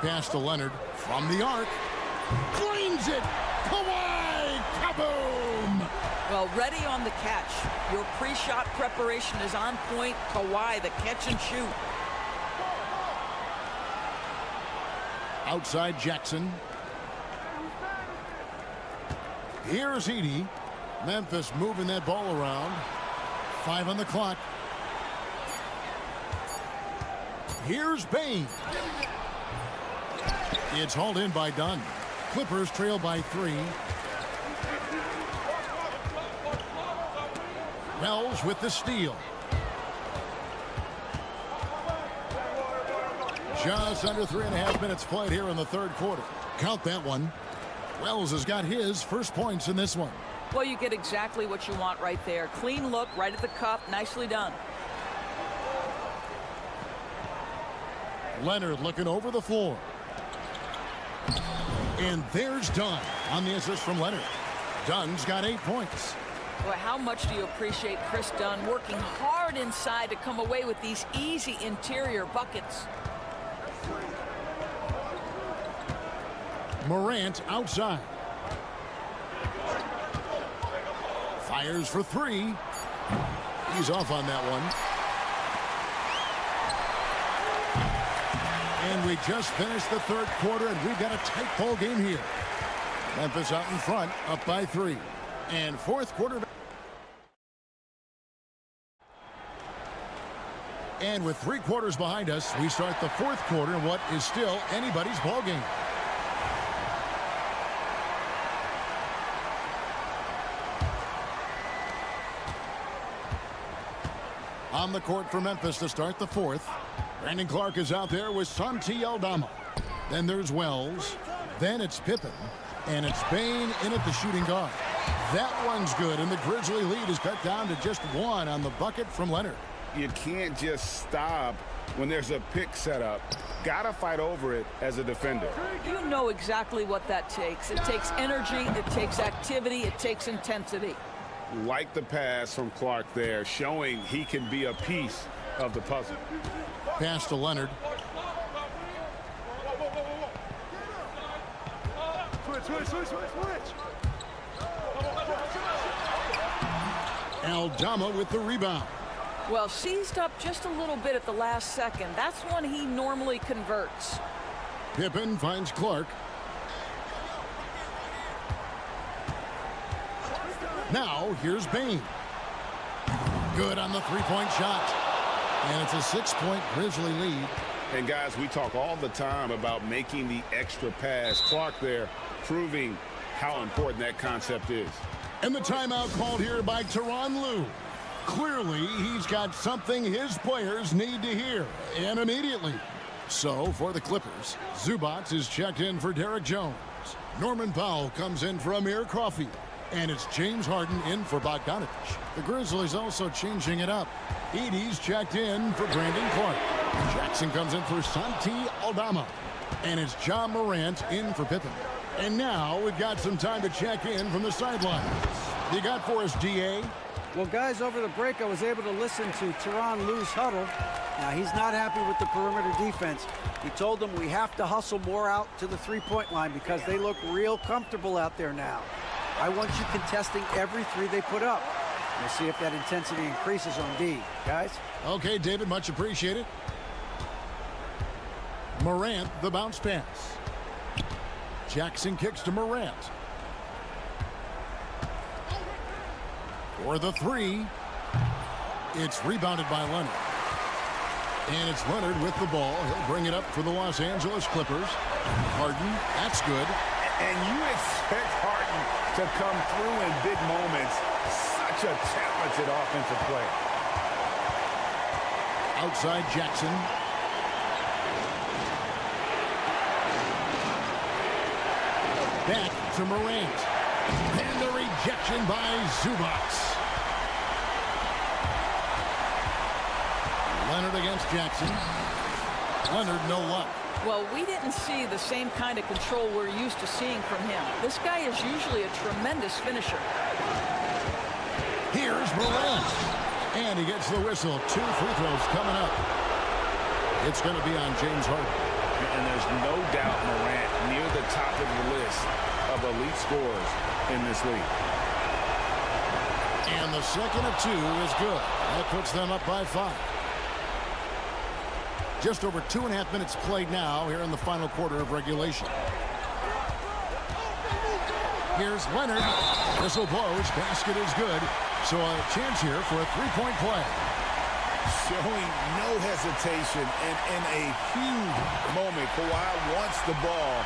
Pass to Leonard from the arc. Drains it. Kawhi. Kaboom. Well, ready on the catch. Your pre-shot preparation is on point. Kawhi, the catch and shoot. Outside Jackson. Here's Edey. Memphis moving that ball around. 5 on the clock. Here's Bain. It's hauled in by Dunn. Clippers trail by 3. Wells with the steal. Just under 3.5 minutes played here in the third quarter. Count that one. Wells has got his first points in this one. Well, you get exactly what you want right there. Clean look, right at the cup. Nicely done. Leonard looking over the floor. And there's Dunn on the assist from Leonard. Dunn's got 8 points. Boy, how much do you appreciate Chris Dunn working hard inside to come away with these easy interior buckets? Morant outside. Fires for 3. He's off on that one. And we just finished the third quarter, and we've got a tight ball game here. Memphis out in front, up by 3. And fourth quarter. And with 3 quarters behind us, we start the fourth quarter in what is still anybody's ball game. On the court for Memphis to start the fourth. Brandon Clark is out there with Santi Aldama. Then there's Wells. Then it's Pippen. And it's Bain in at the shooting guard. That one's good, and the Grizzly lead is cut down to just 1 on the bucket from Leonard. You can't just stop when there's a pick set up. Gotta fight over it as a defender. You know exactly what that takes. It takes energy, it takes activity, it takes intensity. Like the pass from Clark there, showing he can be a piece of the puzzle. Pass to Leonard. Aldama with the rebound. Well, seized up just a little bit at the last second. That's when he normally converts. Pippen finds Clark. Now, here's Bain. Good on the three-point shot. And it's a 6-point Grizzly lead. And, guys, we talk all the time about making the extra pass. Clark there proving how important that concept is. And the timeout called here by Tyronn Lue. Clearly, he's got something his players need to hear, and immediately. So, for the Clippers, Zubac is checked in for Derek Jones. Norman Powell comes in for Amir Coffey. And it's James Harden in for Bogdanovic. The Grizzlies also changing it up. Edey's checked in for Brandon Clark. Jackson comes in for Santi Aldama. And it's John Morant in for Pippen. And now we've got some time to check in from the sidelines. You got for us, DA? Well, guys, over the break, I was able to listen to Tyronn Lue's huddle. Now, he's not happy with the perimeter defense. He told them we have to hustle more out to the three-point line because they look real comfortable out there now. I want you contesting every 3 they put up. We'll see if that intensity increases on D. Guys? Okay, David, much appreciated. Morant, the bounce pass. Jackson kicks to Morant. For the 3. It's rebounded by Leonard. And it's Leonard with the ball. He'll bring it up for the Los Angeles Clippers. Harden, that's good. And you expect Harden to come through in big moments. Such a talented offensive player. Outside Jackson. Back to Morant. And the rejection by Zubac. Leonard against Jackson. Leonard no luck. Well, we didn't see the same kind of control we're used to seeing from him. This guy is usually a tremendous finisher. Here's Morant. And he gets the whistle. 2 free throws coming up. It's going to be on James Harden. And there's no doubt Morant near the top of the list of elite scorers in this league. And the second of 2 is good. That puts them up by 5. Just over 2.5 minutes played now here in the final quarter of regulation. Here's Leonard. Whistle blows. Basket is good. So a chance here for a three-point play. Showing no hesitation, and in a huge moment, Kawhi wants the ball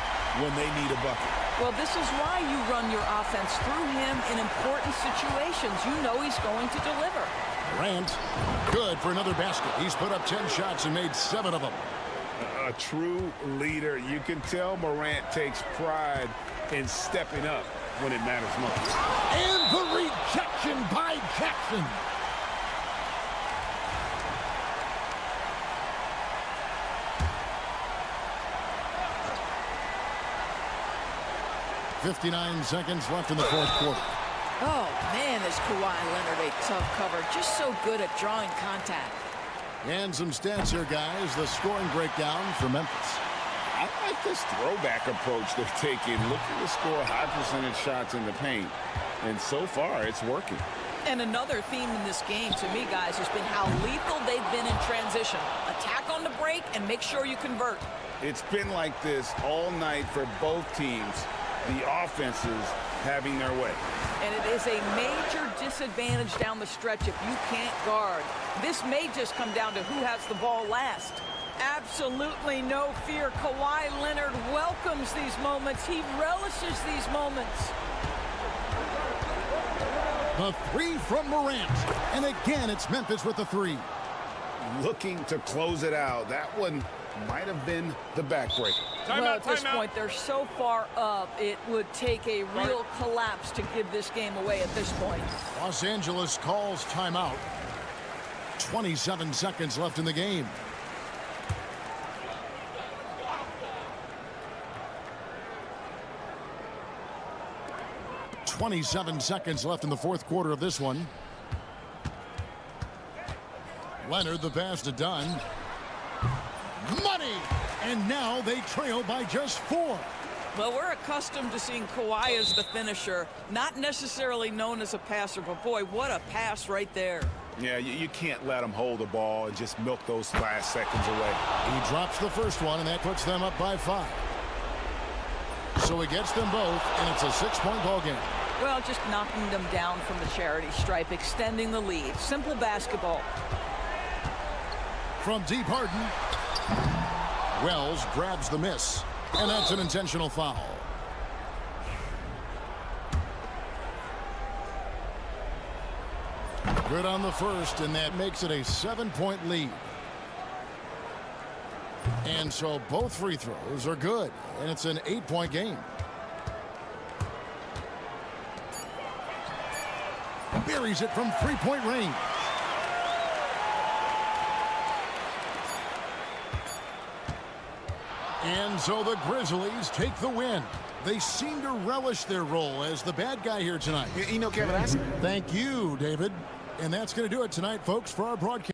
when they need a bucket. Well, this is why you run your offense through him in important situations. You know he's going to deliver. Morant, good for another basket. He's put up 10 shots and made 7 of them. A true leader. You can tell Morant takes pride in stepping up when it matters most. And the rejection by Jackson. .59 seconds left in the fourth quarter. Oh, man, is Kawhi Leonard a tough cover. Just so good at drawing contact. And some stats here, guys. The scoring breakdown for Memphis. I like this throwback approach they're taking. Looking to score high percentage shots in the paint. And so far, it's working. And another theme in this game, to me, guys, has been how lethal they've been in transition. Attack on the break and make sure you convert. It's been like this all night for both teams. The offenses having their way. And it is a major disadvantage down the stretch if you can't guard. This may just come down to who has the ball last. Absolutely no fear. Kawhi Leonard welcomes these moments. He relishes these moments. The 3 from Morant. And again, it's Memphis with the 3. Looking to close it out. That one might have been the backbreaker. Well, at this point, they're so far up, it would take a real collapse to give this game away at this point. Los Angeles calls timeout. 27 seconds left in the game. .27 seconds left in the fourth quarter of this one. Leonard, the pass to Dunn. Money! And now they trail by just 4. Well, we're accustomed to seeing Kawhi as the finisher, not necessarily known as a passer, but boy, what a pass right there. Yeah, you can't let him hold the ball and just milk those last seconds away. He drops the first one, and that puts them up by 5. So he gets them both, and it's a 6-point ball game. Well, just knocking them down from the charity stripe, extending the lead. Simple basketball. From deep, Harden. Wells grabs the miss, and that's an intentional foul. Good on the first, and that makes it a 7-point lead. And so both free throws are good, and it's an 8-point game. Buries it from 3-point range. And so the Grizzlies take the win. They seem to relish their role as the bad guy here tonight. You know, Kevin, Thank you, David. And that's going to do it tonight, folks, for our broadcast.